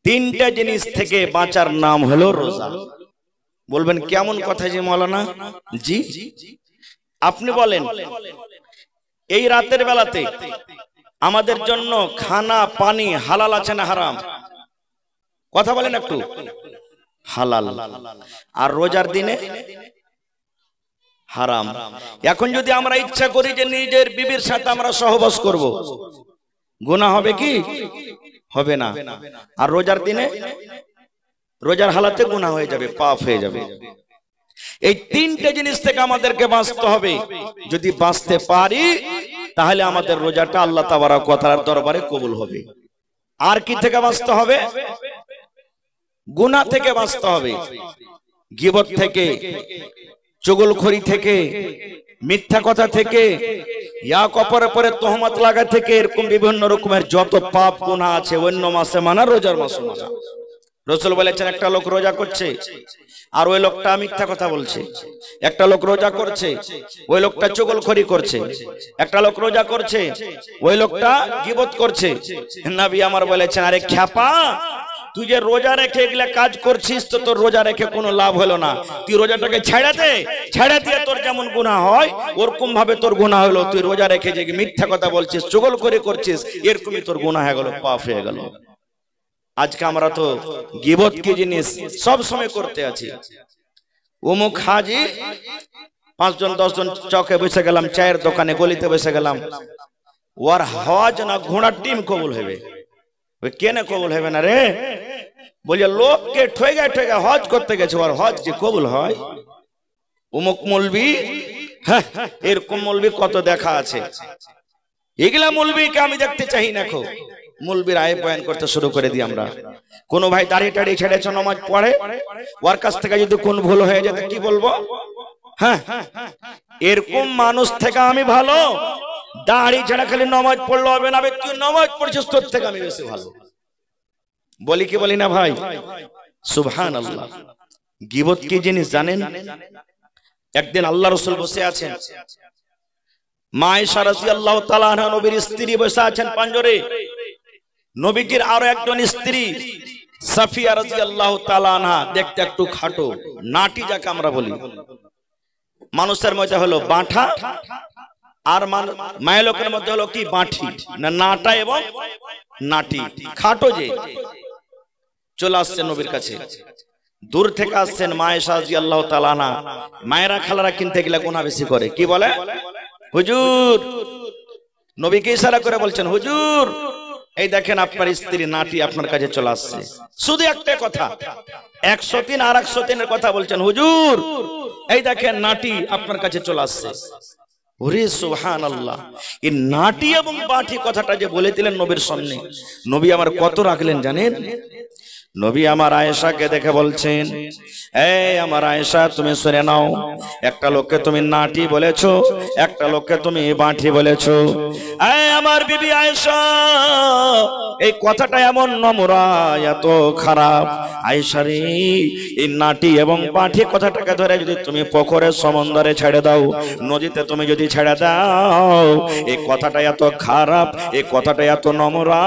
3টা জিনিস থেকে বাঁচার নাম হলো রোজা। বলবেন কেমন কথা যে মৌলানা? জি, আপনি বলেন, এই রাতের বেলাতে আমাদের জন্য খানা পানি হালাল আছে না হারাম? কথা বলেন একটু। হালাল। আর রোজার দিনে হারাম। এখন যদি আমরা ইচ্ছা করি যে নিজের বিবির সাথে আমরা সহবাস করব, গুনাহ হবে কি? হবে না। আর রোজার দিনে, রোজার হালাতে গুনাহ হয়ে যাবে, পাপ হয়ে যাবে। এই 3টে জিনিস থেকে আমাদেরকে বাঁচতে হবে। যদি বাঁচতে পারি তাহলে আমাদের রোজাটা আল্লাহ তাবারক ওয়া তাআলার দরবারে কবুল হবে। আর কি থেকে বাঁচতে হবে? গুনাহ থেকে বাঁচতে হবে। গীবত থেকে, চুগলখড়ি থেকে, মিথ্যা কথা থেকে, এক অপরের পরে তহমত লাগা থেকে, এরকম বিভিন্ন রকমের যত পাপ গুনাহ আছে অন্য মাসে মানা, রোজার মাসে মানা। রাসূল বলেছেন, একটা লোক রোজা করছে আর ওই লোকটা মিথ্যা কথা বলছে। একটা লোক রোজা করছে, ওই লোকটা চুগলখড়ি করছে। একটা লোক রোজা করছে, ওই লোকটা গীবত করছে। নবী আমার বলেছেন, আরে খ্যাপা, তুই যে রোজা রেখে এগুলা কাজ করছিস তো তোর রোজা রেখে কোনো লাভ হলো না। তুই রোজাটাকে ছেড়ে দে, ছেড়ে দিয়ে তোর যেমন গুনাহ হয় ওরকম ভাবে তোর গুনাহ হলো। তুই রোজা রেখে যে মিথ্যা কথা বলছিস, চুগলখড়ি করছিস, এরকমই তোর গুনাহ হয়ে গেল, পাপ হয়ে গেল। আজকে আমরা তো গীবত কি জিনিস সব সময় করতে আছি। অমুক হাজি 5 জন 10 জন চকে বসে গেলাম, চায়ের দোকানে, গলিতে বসে গেলাম, ওর হজ না ঘোড়ার ডিম কবুল হবে? কেনে কবুল হবে না রে? বলে লোককে ঠেগা ঠেগা হজ করতে গেছে, ওর হজ যে কবুল হয়? অমুক মৌলবি, হ্যাঁ এরকম মৌলবি কত দেখা আছে। এগুলা মৌলবিকে আমি দেখতে চাই না। খো মৌলবীর আয় বয়ান করতে শুরু করে দিই আমরা। কোন ভাই দাঁড়িয়ে টাড়িয়ে ছেড়েছে, নামাজ পড়ে, ওর কাছ থেকে যদি কোন ভুল হয়ে যেত কি বলবো? হ্যাঁ, এরকম মানুষ থেকে আমি ভালো। দাড়ি ছেড়া খালি নামাজ পড়লে হবে না, তুই নামাজ পড়ছিস তোর থেকে আমি বেশি ভালো। বলি কি বলি না ভাই? সুবহানাল্লাহ। গীবত কি জিনিস জানেন? একদিন আল্লাহ রাসূল বসে আছেন, মা আয়েশা রাদিয়াল্লাহু তাআলা আনহা নবীর স্ত্রী বসে আছেন পাঞ্জরে। নবীজির আরো একজন স্ত্রী সাফিয়া রাদিয়াল্লাহু তাআলা আনহা, দেখতে একটু খাটো, নাটি যাকে আমরা বলি। মানুষের মধ্যে হলো বাঁঠা, আর মায়ের লোকের মধ্যে হলো কি বাঁঠি, না নাটা এবং নাটি। খাটো যে চলে আসছেন নবীর কাছে, দূর থেকে আসছেন মা আয়েশা রাদিয়াল্লাহু তাআলা আনহা। মায়েরা খালারা কিনতে গেলে গুনাহ বেশি করে, কি বলে? হুজুর, নবীকে ইশারা করে বলছেন, হুজুর এই দেখেন আপনার স্ত্রী নাটি আপনার কাছে চলে আসছে। শুধু একটা কথা, 103 আর 103 কথা বলছেন, হুজুর এই দেখেন নাটি আপনার কাছে চলে আসছে। ওরে সুবহানাল্লাহ, এই নাটি এবং বাটি কথাটা যে বলে দিলেন নবীর সামনে, নবী আমার কত রাখলেন জানেন? নবী আমার আয়েশাকে দেখে বলছেন, এই আমার আয়েশা তুমি শুনে নাও, একটা লোককে তুমি নাটি বলেছো, একটা লোককে তুমি বাঁঠি বলেছো। এই আমার বিবি আয়েশা, এই কথাটা এমন নোংরা, এত খারাপ। আয়েশা রে, এই নাটি এবং বাঁঠি কথাটাকে ধরে যদি তুমি পুকুরে সমুদ্রে ছেড়ে দাও, নদীতে তুমি যদি ছেড়ে দাও, এই কথাটা এত খারাপ, এই কথাটা এত নোংরা,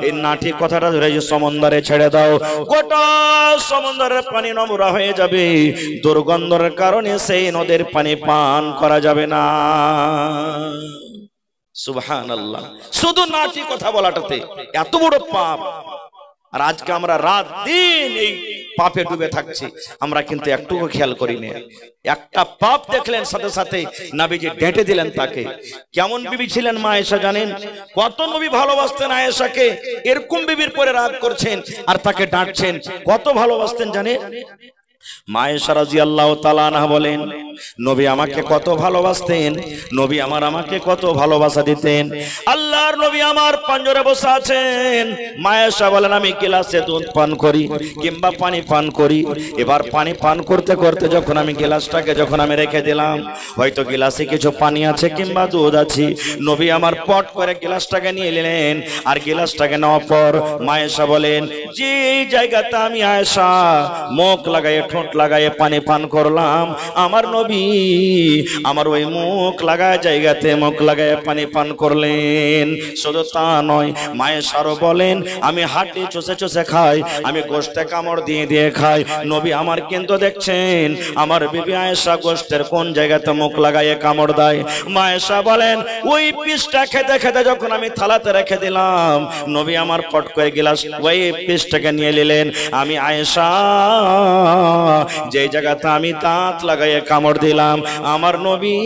এই নাটি কথাটা ধরে যে সমুদ্রে ছেড়ে দাও, গোটা সমুদ্রের পানি নোংরা হয়ে যাবে, দুর্গন্ধের কারণে সেই নদীর পানি পান করা যাবে না। সুবহানাল্লাহ, শুধু নাটি কথা বলাটাতে এত বড় পাপ। আর আজকে আমরা রাত দিন এই পাপে ডুবে থাকছি, আমরা কিন্তু একটুকু খেয়াল করি না। একটা পাপ দেখলেন সাথে সাথে নবীজি ডেটে দিলেন তাকে। কেমন বিবি ছিলেন মা আয়েশা জানেন? কত নবী ভালোবাসতেন আয়েশাকে, এরকম বিবির পরে রাগ করছেন আর তাকে ডাঁটছেন। কত ভালোবাসতেন জানেন? মা আয়েশা রাদিয়াল্লাহু তাআলা আনহা বলেন, নবী আমাকে কত ভালোবাসতেন, নবী আমাকে কত ভালোবাসা দিতেন। আল্লাহর নবী আমার পাঞ্জরে বসে আছেন, মা আয়েশা বলেন আমি গ্লাসে দুধ পান করি কিংবা পানি পান করি। এবার পানি পান করতে করতে যখন আমি গ্লাসটাকে যখন আমি রেখে দিলাম, হয়তো গ্লাসে কিছু পানি আছে কিংবা দুধ আছে, নবী আমার পট করে গ্লাসটাকে নিয়ে নিলেন। আর গ্লাসটাকে নেওয়ার পর মা আয়েশা বলেন, যে জায়গাতে আমি আয়েশা মুখ লাগায়ে ঠোঁট লাগায়ে পানি পান করলাম, আমার নবী আমার ওই মুখ লাগায় জায়গাতে মুখ লাগায় পানি পান করলেন। শুধু তা নয়, মা আয়েশাও বলেন আমি হাড্ডি চষে চষে খাই, আমি গোশতে কামড় দিয়ে দিয়ে খাই। নবী আমার কিন্তু দেখছেন আমার বিবি আয়েশা গোশতের কোন জায়গাতে মুখ লাগায় কামড় দেয়। মা আয়েশা বলেন ওই পিসটা খেতে খেতে যখন আমি থালাতে রেখে দিলাম, নবী আমার পট করে গ্লাস ওই পিসটাকে নিয়ে নিলেন। আমি আয়েশা যে জায়গাতে আমি দাঁত লাগাইয়ে কামড় দিলাম, আমার নবী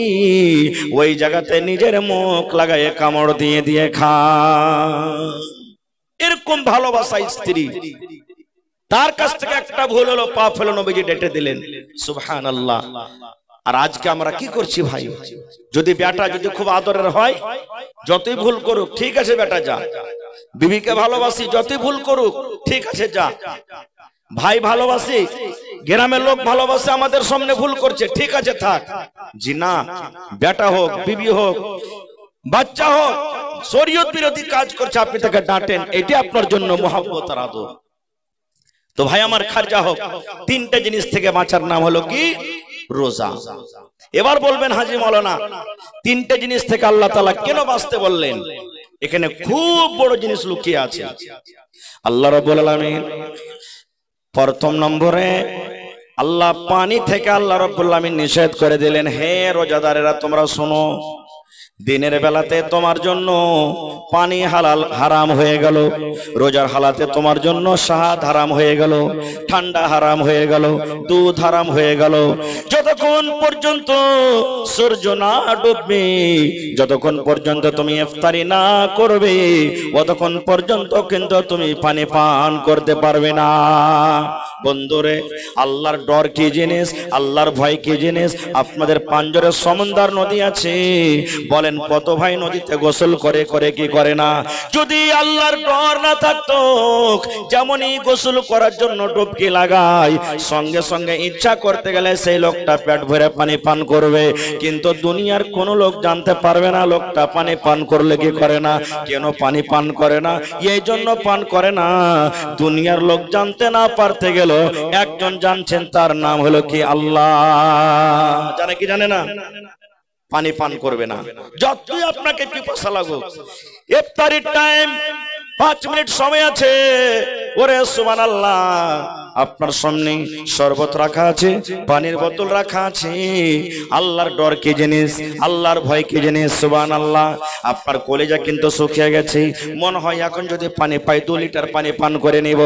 ওই জায়গাতে নিজের মুখ লাগাইয়ে কামড় দিয়ে দিয়ে খান। এরকম ভালোবাসা স্ত্রী, তার কাছ থেকে একটা ভুল হলো, পাপ হলো, নবীজি ডেটে দিলেন। সুবহানাল্লাহ। আর আজকে আমরা কি করছি ভাই? যদি বেটা যদি খুব আদরের হয়, যতই ভুল করুক ঠিক আছে বেটা যা, বিবিকে ভালোবাসি যতই ভুল করুক ঠিক আছে যা, ভাই ভালোবাসি, গ্রামের লোক ভালোবাসে, আমাদের সামনে ভুল করছে ঠিক আছে থাক। জি না, বেটা হোক, বিবি হোক, বাচ্চা হোক, শরীয়ত বিরোধী কাজ করছে, আপনি তাকে ডাঁটেন, এটি আপনার জন্য মহব্বত আর আদর। তো ভাই আমার খারজা হোক, তিনটা জিনিস থেকে বাঁচার নাম হলো কি? রোজা। এবার বলবেন হাজী মাওলানা তিনটা জিনিস থেকে আল্লাহ তাআলা কেন বাঁচতে বললেন? এখানে খুব বড় জিনিস লুকিয়ে আছে। আল্লাহ রাব্বুল আলামিন প্রথম নম্বরে আল্লাহ পানি থেকে আল্লাহ রাব্বুল আলামিন নিষেধ করে দিলেন, হে রোজাদারেরা তোমরা শোনো, দিনের বেলাতে তোমার জন্য পানি হালাল হারাম হয়ে গেল, রোজার হালাতে তোমার জন্য শাহাদ হারাম হয়ে গেল, ঠান্ডা হারাম হয়ে গেল, দুধ হারাম হয়ে গেল। যতক্ষণ পর্যন্ত সূর্য না ডুববে, যতক্ষণ পর্যন্ত তুমি ইফতারি না করবে, ততক্ষণ পর্যন্ত কিন্তু তুমি পানি পান করতে পারবে না। বন্ধুরে, আল্লাহর ডর কি জিনিস, আল্লাহর ভয় কি জিনিস? আপনাদের পাঞ্জরে সমুদ্র নদী আছে, বলেন কত ভাই নদীতে গোসল করে করে কি করে না? যদি আল্লাহর ডর না থাকতো, যেমনই গোসল করার জন্য ডুবকি লাগায়, সঙ্গে সঙ্গে ইচ্ছা করতে গেলে সেই লোকটা পেট ভরে পানি পান করবে, কিন্তু দুনিয়ার কোনো লোক জানতে পারবে না লোকটা পানি পান করলে কি করে না। কেন পানি পান করে না? এই জন্য পান করে না, দুনিয়ার লোক জানতে না পারতে গেল একজন জানছেন, তার নাম হলো কি? আল্লাহ। জানে কি জানে না? পানি পান করবে না। যতই আপনাকে পিপাসা লাগুক, ইফতারির টাইম 5 মিনিট সময় আছে, ওরে সুবহানাল্লাহ, আপনার সামনে শরবত রাখা আছে, পানির বোতল রাখা আছে। আল্লাহর ডর কি জিনিস, আল্লাহর ভয় কি জিনিস, সুবহানাল্লাহ। আপনার কলিজা কিন্তু শুকিয়ে গেছে, মনে হয় এখন যদি পানি পাই 2 লিটার পানি পান করে নিব।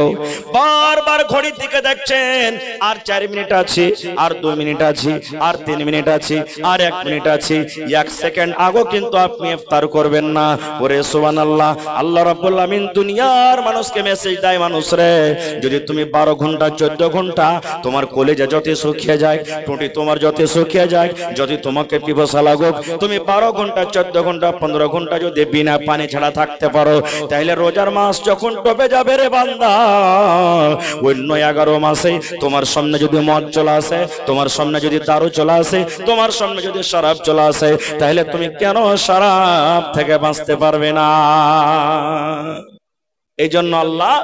বারবার ঘড়ির দিকে দেখছেন, আর 4 মিনিট আছে, আর 2 মিনিট আছে, আর 3 মিনিট আছে, আর 1 মিনিট আছে, 1 সেকেন্ড আগেও কিন্তু আপনি ইফতার করবেন না। ওরে সুবহানাল্লাহ, আল্লাহ রাব্বুল আমিন দুনিয়ার মানুষকে মেসেজ দেয়, মানুষ রে, যদি তুমি 12 ঘন্টা 14 ঘন্টা তোমার কলিজা যত শুকিয়ে যায়, টুটি তোমার যত শুকিয়ে যায়, যদি তোমাকে পিপাসা লাগুক, তুমি 12 ঘন্টা 14 ঘন্টা 15 ঘন্টা যদি বিনা পানি ছাড়া থাকতে পারো, তাহলে রোজার মাস যখন ডুবে যাবে রে বান্দা, অন্য 11 মাসে তোমার সামনে যদি মদ চলে আসে, তোমার সামনে যদি দারু চলে আসে, তোমার সামনে যদি শরাব চলে আসে, তাহলে তুমি কেন শরাব থেকে বাঁচতে পারবে না? এই জন্য আল্লাহ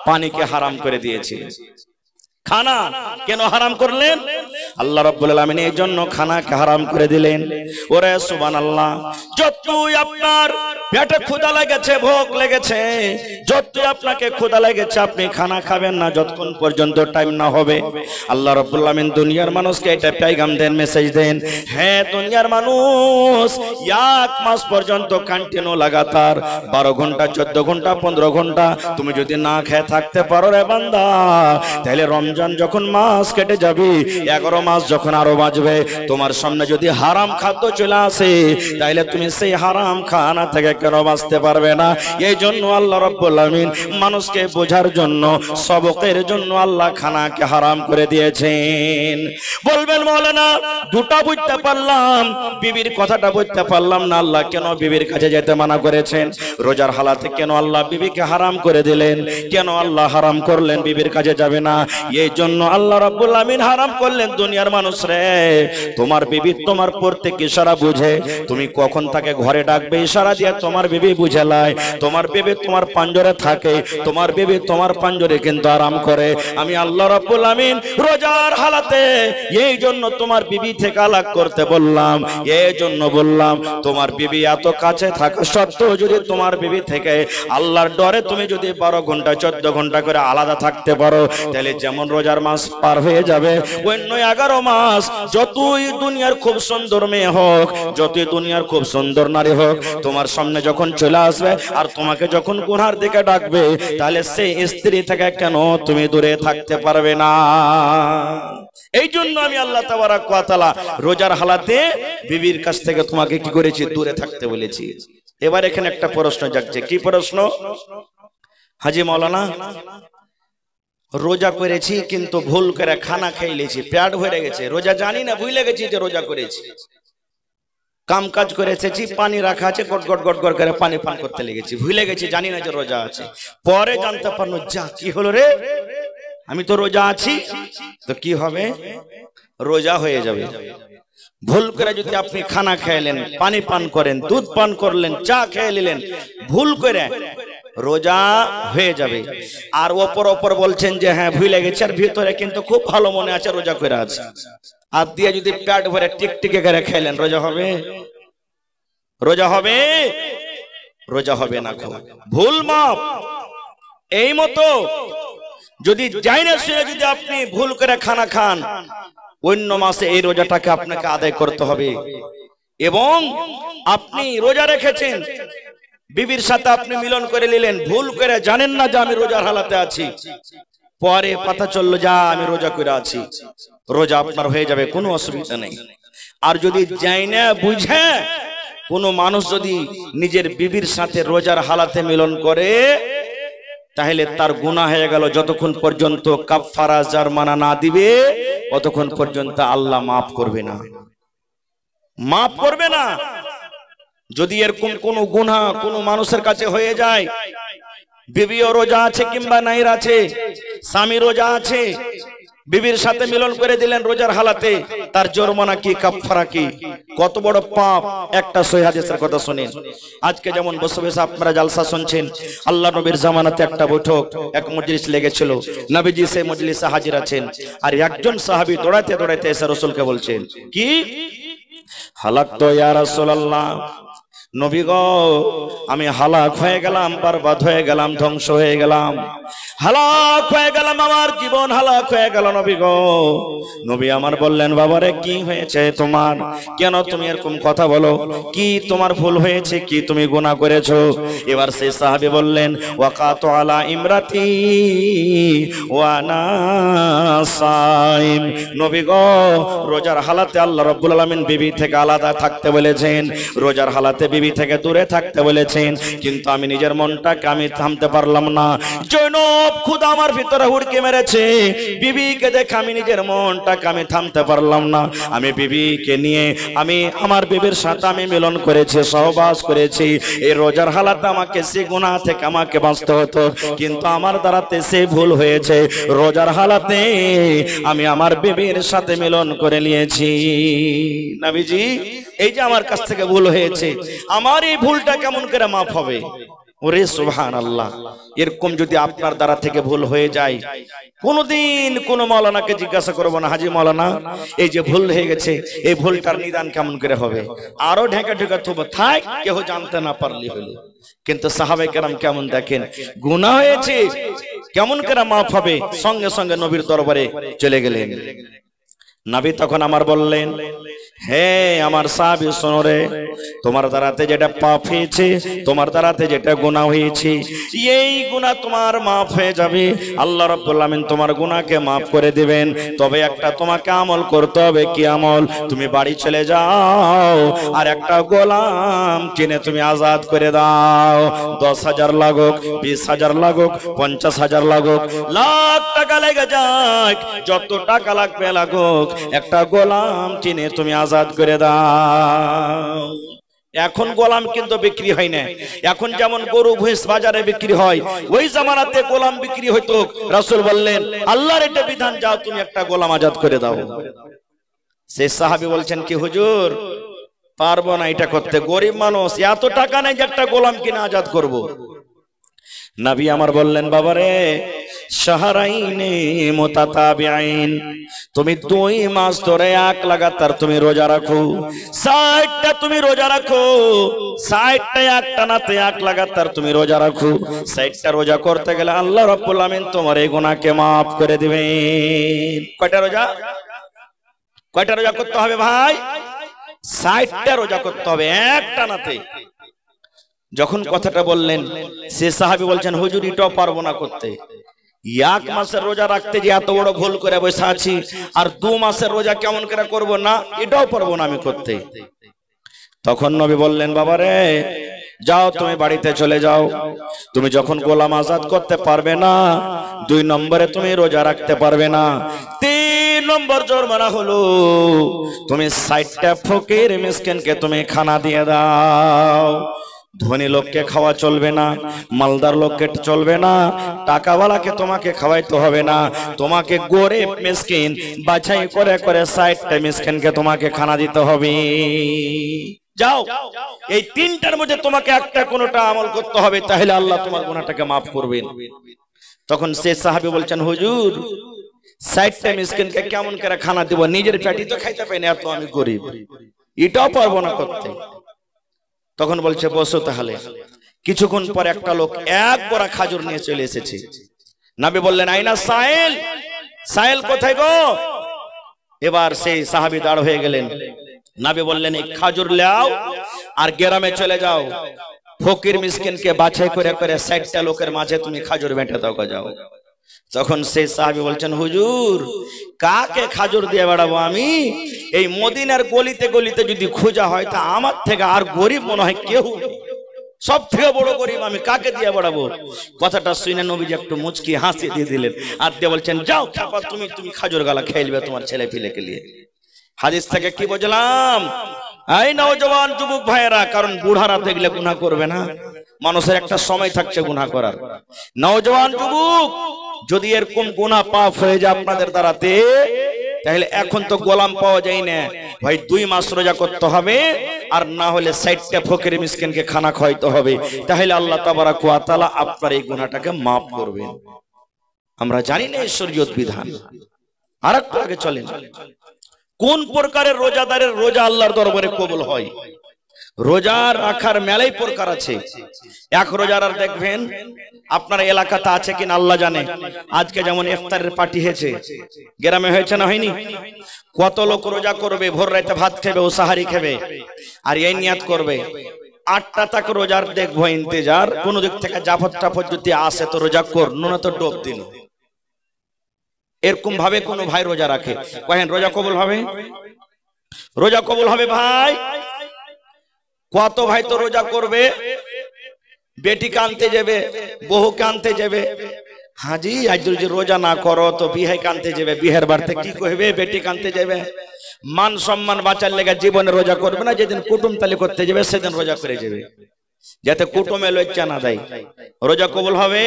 পানিকে হারাম করে দিয়েছে। খানা কেন হারাম করলেন? আল্লাহ রাব্বুল আলামিন এই জন্য খানাকে হারাম করে দিলেন। ওরে সুবহানাল্লাহ, যতই আপনার পেটে ক্ষুধা লেগেছে, ভোগ লেগেছে, যতই আপনাকে ক্ষুধা লেগেছে, আপনি খানা খাবেন না যতক্ষণ পর্যন্ত টাইম না হবে। আল্লাহ রাব্বুল আলামিন দুনিয়ার মানুষকে এটা পেগাম দেন, মেসেজ দেন, হ্যাঁ দুনিয়ার মানুষ 1 মাস পর্যন্ত কন্টিনিউ লাগাতার 12 ঘন্টা 14 ঘন্টা 15 ঘন্টা তুমি যদি না খেয়ে থাকতে পারো রে বান্দা, তাহলে রমজান যখন মাস কেটে যাবে, 11 মাস যখন আরো বাঁচবে, তোমার সামনে যদি হারাম খাদ্য চলে আসে, তাহলে তুমি সেই হারাম খানা থেকে কেন বাঁচতে পারবে না? এই জন্য আল্লাহ রাব্বুল আমিন মানুষকে বোঝার জন্য, সবকের জন্য আল্লাহ খানাকে হারাম করে দিয়েছেন। বলবেন মাওলানা, দুটা বুঝতে পারলাম, বিবির কথাটা বুঝতে পারলাম না, আল্লাহ কেন বিবির কাছে যেতে মানা করেছেন? রোজার হালাতে কেন আল্লাহ বিবিকে হারাম করে দিলেন? কেন আল্লাহ হারাম করলেন বিবির কাছে যাবে না? এই জন্য আল্লাহ রাব্বুল আমিন হারাম করলেন। দুনিয়ার মানুষ রে, তোমার বিবি তোমার প্রত্যেক ইশারা বুঝে, তুমি কখন তাকে ঘরে ডাকবে ইশারা দিয়ে তোমার বিবি বুঝে লাই। তোমার বিবি তোমার পাঞ্জরে থাকে, তোমার বিবি তোমার পাঞ্জরে কিন্তু আরাম করে। আমি আল্লাহ রাব্বুল আমিন রোজার হালাতে এই জন্য তোমার বিবি থেকে আলাদা করতে বললাম। এই জন্য বললাম, তোমার বিবি এত কাছে থাকা সত্ত্বেও যদি তোমার বিবি থেকে আল্লাহর ডরে তুমি যদি 12 ঘন্টা 14 ঘন্টা করে আলাদা থাকতে পারো, তাহলে যেমন রোজার মাস পার হয়ে যাবে, অন্য 11 মাস যতই দুনিয়ার খুব সুন্দর মেয়ে হোক, যতই দুনিয়ার খুব সুন্দর নারী হোক, তোমার সামনে যখন চলে আসবে আর তোমাকে যখন গুনার দিকে ডাকবে, তাহলে সেই স্ত্রী থেকে কেন তুমি দূরে থাকতে পারবে না? এই জন্য আমি আল্লাহ তাবারাক ওয়া তাআলা রোজার হালাতে বিবির কাছ থেকে তোমাকে কি করেছি? দূরে থাকতে বলেছি। এবার এখানে একটা প্রশ্ন জাগছে। কি প্রশ্ন? হাজী মাওলানা, রোজা করেছি কিন্তু ভুল করে খানা খেয়ে নিয়েছি, পেট ভরে গেছে, রোজা জানি না, ভুলে গেছি যে রোজা করেছি, কাম কাজ করেছি, পানি রাখা আছে, গট গট গট গট করে পানি পান করতে লেগেছি, ভুলে গেছি, জানি না যে রোজা আছে। পরে জানতে পারলো, যা কি হলো রে, আমি তো রোজা আছি। তো কি হবে? রোজা হয়ে যাবে। ভুল করে যদি আপনি খানা খেলেন, পানি পান করেন, দুধ পান করলেন, চা খেয়ে নিলেন, ভুল করে রোজা হয়ে যাবে। আর ওপর বলছেন যে হ্যাঁ ভুলে গেছে, আর ভিতরে কিন্তু খুব ভালো মনে আছে রোজা করে আছে। আর দিয়ে যদি পেট ভরে টিকটিকে করে খেলেন, রোজা হবে? রোজা হবে? রোজা হবে না। ভুল মাপ। এই মতো যদি যাই না শুনে যদি আপনি ভুল করে খানা খান, অন্য মাসে এই রোজাটাকে আপনাকে আদায় করতে হবে। এবং আপনি রোজা রেখেছেন, বিবির সাথে আপনি মিলন করে নিলেন, ভুল করে, জানেন না যে আমি রোজার হালাতে আছি, পরে পাতা চললো যা আমি রোজা করে আছি, রোজা আপনার হয়ে যাবে, কোনো অসুবিধা নেই। আর যদি যাই না বুঝে কোনো মানুষ যদি নিজের বিবির সাথে রোজার হালাতে মিলন করে, তাহলে তার গুনাহ হয়ে গেল। যতক্ষণ পর্যন্ত কাফারা জারমানা না দিবে, ততক্ষণ পর্যন্ত আল্লাহ মাফ করবে না, মাফ করবে না। যদি এরকম কোন গুনাহ কোন মানুষের কাছে হয়ে যায়, বিবিও রোজা আছে কিংবা নাইর আছে, স্বামী রোজা আছে, বিবির সাথে মিলন করে দিলেন রোজার হালাতে, তার জরিমানা কি, কাফারা কি, কত বড় পাপ। একটা সহিহ হাদিসের কথা শুনেন। আজকে যেমন বসে বসে আপনারা জালসা শুনছেন, আল্লাহ নবীর জামানাতে একটা বৈঠক, এক মজলিস লেগেছিল, নবীজি সেই মজলিসে হাজির আছেন, আর একজন সাহাবী দৌড়াইতে দৌড়াইতে এসে রাসূলকে বলছেন, কি হালাক তো ইয়া রাসূলুল্লাহ, নবী গো আমি হালাক হয়ে গেলাম, বরবাদ হয়ে গেলাম, ধ্বংস হয়ে গেলাম, হালাক হয়ে গেলাম, আমার জীবন হালাক হয়ে গেল নবী গো। নবী আমার বললেন, বাবারে কি হয়েছে তোমার, কেন তুমি এরকম কথা বলো, কি তোমার ভুল হয়েছে, কি তুমি গুনাহ করেছো? এবার সেই সাহাবী বললেন, ওয়াকাতু আলা ইমরাতি ওয়া আনা সাইম, নবী গো রোজার হালাতে আল্লাহ রাব্বুল আলামিন বিবি থেকে আলাদা থাকতে বলেছেন, রোজার হালাতে বিবি থেকে দূরে থাকতে বলেছেন, কিন্তু আমি নিজের মনটাকে আমি থামতে পারলাম না। জৈনব খুদা আমার ভিতরে হুড়কে মেরেছে, বিবিকে দেখে আমি নিজের মনটাকে আমি থামতে পারলাম না। আমি বিবিকে নিয়ে আমি আমার বিবির সাথে আমি মিলন করেছি, সহবাস করেছি। এই রোজার হালাতে আমাকে সে গুনাহ থেকে আমাকে বাঁচতে হতো, কিন্তু আমার দ্বারাতে সে ভুল হয়েছে, রোজার হালাতে আমি আমার বিবির সাথে মিলন করে নিয়েছি। নবীজি এই যে আমার কাছ থেকে ভুল হয়েছে, আমার এই ভুলটা কেমন করে মাফ হবে? ওরে সুবহানাল্লাহ, এরকম যদি আপনার দ্বারা থেকে ভুল হয়ে যায়, কোনদিন কোন মাওলানাকে জিজ্ঞাসা করবো না, হাজি মাওলানা এই যে ভুল হয়ে গেছে, এই ভুলটার নিদান কেমন করে হবে? আরো ঢেকা ঢেকা থব থাক, কেউ জানতে না পারলি হলো। কিন্তু সাহাবায়ে কেরাম কেমন দেখেন, গুনাহ হয়েছে কেমন করে মাফ হবে? সঙ্গে সঙ্গে নবীর দরবারে চলে গেলেন। নবী তখন আমার বললেন, হে আমার সাহাবী শোনো রে, তোমার দ্বারাতে যেটা পাপ হয়েছে, তোমার দ্বারাতে যেটা গুনাহ হয়েছে, এই গুনাহ তোমার মাফ হয়ে যাবে, আল্লাহ রাব্বুল আলামিন তোমার গুনাহকে মাফ করে দিবেন। তবে একটা তোমাকে আমল করতে হবে। কি আমল? তুমি বাড়ি চলে যাও আর একটা গোলাম কিনে তুমি আজাদ করে দাও। 10,000 লাগুক, 20,000 লাগুক, 50,000 লাগুক, লাখ টাকা লেগে যাক, যত টাকা লাগবে লাগুক, একটা গোলাম কিনে তুমি আজাদ করে দাও। এখন গোলাম কিন্তু বিক্রি হয় না, এখন যেমন গরু ভৈঁস বাজারে বিক্রি হয়, ওই জামানাতে গোলাম বিক্রি হইতো। রাসূল বললেন, আল্লাহর এটা বিধান, যাও তুমি একটা গোলাম আজাদ করে দাও। সেই সাহাবী বলছেন, কি হুজুর পারবো না এটা করতে, গরিব মানুষ, এত টাকা নেই যে একটা গোলাম কিনে আজাদ করব। নবী আমার বললেন, বাবারে শাহরাইনে মুতাতাবিআইন, তুমি 2 মাস ধরে এক লাগাতার তুমি রোজা রাখো, 60টা তুমি রোজা রাখো, 60টা এক টানাতে এক লাগাতার তুমি রোজা রাখো। 60টা রোজা করতে গেলে আল্লাহ রাব্বুল আমিন তোমার এই গুনাহকে maaf করে দিবেন। কয়টা রোজা করতে হবে ভাই? 60টা রোজা করতে হবে এক টানাতে। যখন কথাটা বললেন, সে সাহাবী বলছেন, হুজুর এটাও পারবো না করতে, 1 মাসের রোজা রাখতে যে এত বড় ভুল করে বসে আছি, আর 2 মাসের রোজা কেমন করে করব, না এটাও পারবো না আমি করতে। তখন নবী বললেন, বাবারে যাও তুমি বাড়িতে চলে যাও, তুমি যখন গোলাম আজাদ করতে পারবে না, 2 নম্বরে তুমি রোজা রাখতে পারবে না, 3 নম্বর জরিমানা হলো তুমি 60টা ফকির মিসকিনকে তুমি খানা দিয়ে দাও। ধনী লোককে খাওয়া চলবে না, মালদার লোককে চলবে না, টাকাওয়ালাকে তোমাকে খাওয়াইতে হবে না, তোমাকে গরিব মিসকিন বাছাই করে করে 60টা মিসকিনকে তোমাকে খানা দিতে হবে। যাও, এই 3টার মধ্যে তোমাকে একটা কোনটা আমল করতে হবে, তাহলে আল্লাহ তোমার গুনাহটাকে maaf করবেন। তখন সে সাহাবী বলছেন, হুজুর 60টা মিসকিনকে কেমন করে খানা দেব, নিজের পেটই তো খাইতে পাই না, এত আমি গরিব, এটাও পারবো না করতে। তখন বলছে, বসো তাহলে। কিছুক্ষণ পর একটা লোক এক বড়া খাজুর নিয়ে চলে এসেছে। নবী বললেন, আইনা সাইল, সাইল কোথায় গো? এবার সেই সাহাবী দাঁড় হয়ে গেলেন। নবী বললেন, এই খাজুর লাও আর গ্রামে চলে যাও, ফকির মিসকিনকে বাছাই করে করে 60টা লোকের মাঝে তুমি খাজুর বেঁটে দাও, যাও। তখন সেই সাহাবী বলছেন, হুজুর কাকে খাজুর দিয়ে বেড়াবো আমি? এই মদিনার গলিতে গলিতে যদি খোঁজা হয় তা আমার থেকে আর গরিব মনে হয় কেউ নেই, সব থেকে বড় গরিব আমি, কাকে দিয়ে বেড়াবো? কথাটা শুনে নবীজি একটু মুচকি হাসি দিয়ে দিলেন, আর দিয়ে বলছেন, যাও তুমি তুমি খাজুর গালা খেলবে তোমার ছেলে পিলেকে নিয়ে। হাদিস থেকে কি বুঝলাম? এই নওজওয়ান যুবক ভাইয়েরা, কারণ বুড়ারা দেখলে গুনাহ করবে না, মানুষের একটা সময় থাকছে গুনাহ করার। নওজওয়ান যুবক, যদি এরকম গুনাহ পাপ হয়ে যায় আপনাদের দ্বারাতে, তাহলে এখন তো গোলাম পাওয়া যায় না ভাই, 2 মাস রোজা করতে হবে, আর না হলে 60টা ফকির মিসকিনকে খানা খাওয়াইতে হবে, তাহলে আল্লাহ তাবারাক ওয়া তাআলা আপনার এই গুনাহটাকে maaf করবেন। আমরা জানি না শরীয়ত বিধান। আরেকটু আগে চলেন, কোন প্রকারের রোজাদারের রোজা আল্লাহর দরবারে কবুল হয়? রোজা রাখার মেলাই প্রকার আছে। এক রোজাদার দেখবেন আপনার এলাকাতে আছে কিনা আল্লাহ জানে। আজকে যেমন ইফতারের পার্টি হয়েছে, গ্রামে হয়েছে না হয়নি? কত লোক রোজা করবে, ভোর রাতে ভাত খাবে ও সাহারি খাবে, আর এই নিয়াত করবে 8টা তাক রোজার দেখবো ইন্তজার, কোন দিক থেকে জাফর টাফর যদি আসে তো রোজা কর, না তো ডোব দিল। এরকম ভাবে কোন ভাই রোজা রাখে, কহেন রোজা কবুল হবে? রোজা কবুল হবে ভাই? কত ভাই তো রোজা করবে, বেটি কানতে যাবে, বহু কানতে যাবে, হাজি আজ যদি রোজা না করো তো বিহে কানতে যাবে, বিহের বাড়িতে কি কইবে, বেটি কানতে যাবে। মান সম্মান বাঁচার লেগে জীবনে রোজা করবে না, যেদিন কুটুম তালি করতে যাবে সেদিন রোজা করে যাবে, যাতে কুটুমে লজ্জা না দেয়। রোজা কবুল হবে?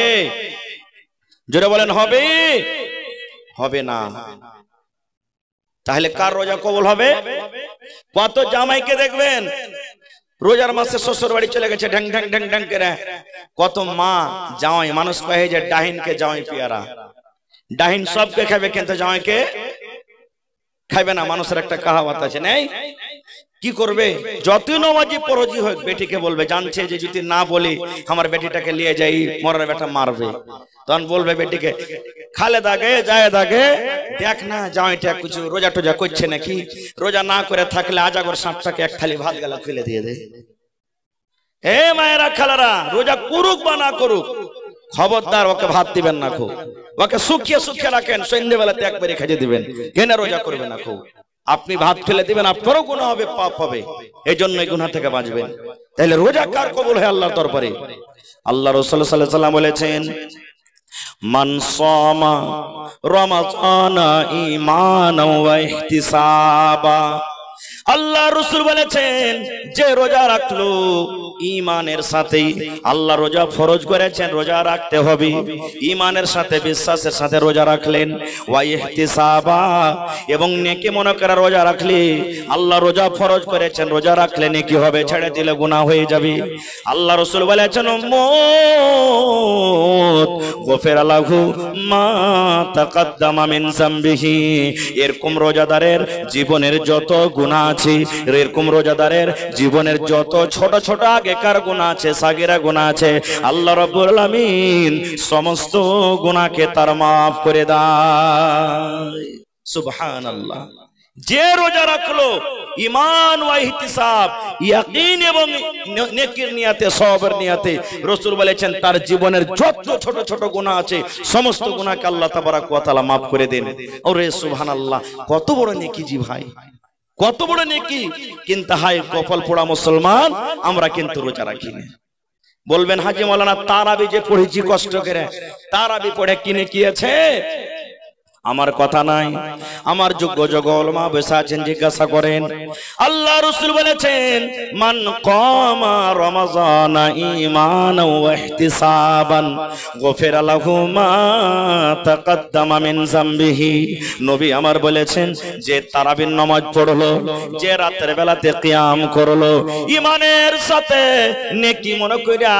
জোরে বলেন হবে? হবে না। তাহলে কার রোজা কবুল হবে? কত জামাইকে দেখবেন রোজার মাসে শ্বশুর বাড়ি চলে গেছে ঢ্যাং ঢ্যাং ঢ্যাং ঢ্যাং করে। কত মা জামাই, মানুষ কহে যে ডাহিনকে জামাই পিয়ারা, ডাহিন সবকে খাবে কিন্তু জামাইকে খাইবে না। মানুষের একটা কাহাওয়াত আছে, নেই? কি করবে? যতই নমাজি পরজি হোক বেটিকে বলবে, জানছে যে যদি না বলি আমার বেটিটাকে নিয়ে যাই মরার বেটা মারবে, তখন বলবে বেটিকে খালে দাগে যায় দাগে, দেখ না জামাইটা কিছু রোজা টোজা করছে নাকি, রোজা না করে থাকলে আজাগর সাপটাকে এক থালি ভাত গালা ফেলে দিয়ে দে। এ মায়েরা খালারা, রোজা করুক বা না করুক খবরদার ওকে ভাত দিবেন না, খুব ওকে শুকিয়ে শুকিয়ে রাখেন, সন্ধ্যেবেলাতে একবারে খেয়ে দিবেন, কেন রোজা করবে না। খুব আপনি ভাত ফেলে দিবেন, আপনারও গুনাহ হবে, পাপ হবে, এই জন্য এই গুনাহ থেকে বাঁচবেন। তাহলে রোজা কার কবুল হয় আল্লাহর দরবারে? আল্লাহ রাসূল সাল্লাল্লাহু আলাইহি ওয়াসাল্লাম বলেছেন, মান সামা রমাযানা ঈমানাও ওয়া ইহতিসাবা। আল্লাহ রাসূল বলেছেন, যে রোজা রাখলো ঈমানের সাথে, আল্লাহ রোজা ফরজ করেছেন রোজা রাখতে হবে, ঈমানের সাথে বিশ্বাসের সাথে রোজা রাখলেন, ওয়া ইহতিসাবা, এবং নেকি মনে করে রোজা রাখলে, আল্লাহ রোজা ফরজ করেছেন রোজা রাখলে নেকি হবে, ছেড়ে দিলে গুনাহ হয়ে যাবে। আল্লাহ রাসূল বলেছেন, উম্মত গফিরা লাহু মা তাকাদ্দামা মিন যামবিহি। এরকম রোজাদারের জীবনের যত গুনাহ আছে, এরকম রোজাদারের জীবনের যত ছোট ছোট আগেকার গুনাহ আছে, সাগিরা গুনাহ আছে, আল্লাহ রাব্বুল আলামিন সমস্ত গুনাহকে তার maaf করে দেয়। সুবহানাল্লাহ। যে রোজা রাখলো ঈমান ওয়া ইহতিসাব, ইয়াকিন এবং নেকির নিয়াতে, সওয়াবের নিয়াতে, রাসূল বলেছেন তার জীবনের যত ছোট ছোট গুনাহ আছে সমস্ত গুনাহকে আল্লাহ তাবারাক ওয়া তাআলা maaf করে দেন। ওরে সুবহানাল্লাহ, কত বড় নেকি জি ভাই, কত বড় নেকি। কিন্তু হাই কপাল পোড়া মুসলমান, আমরা কিন্তু রোজা রাখি না। বলবেন হাজি মাওলানা তারাবি যে পড়েছি কষ্ট করে, তারাবি পড়ে কিনে কি আছে? আমার কথা নাই, আমার যোগ্য যোগ্য উলামা বসে আছেন, জিজ্ঞাসা করেন। আল্লাহ রাসূল বলেছেন, মান কামা রমাযানা ঈমানাও ওয়া ইহতিসাবান গফিরা লাহু মা তাকাদ্দামা মিন যামবিহি। নবী আমার বলেছেন, যে তারাবির নামাজ পড়লো, যে রাতের বেলাতে কিয়াম করলো ঈমানের সাথে, নেকি মনে কইরা,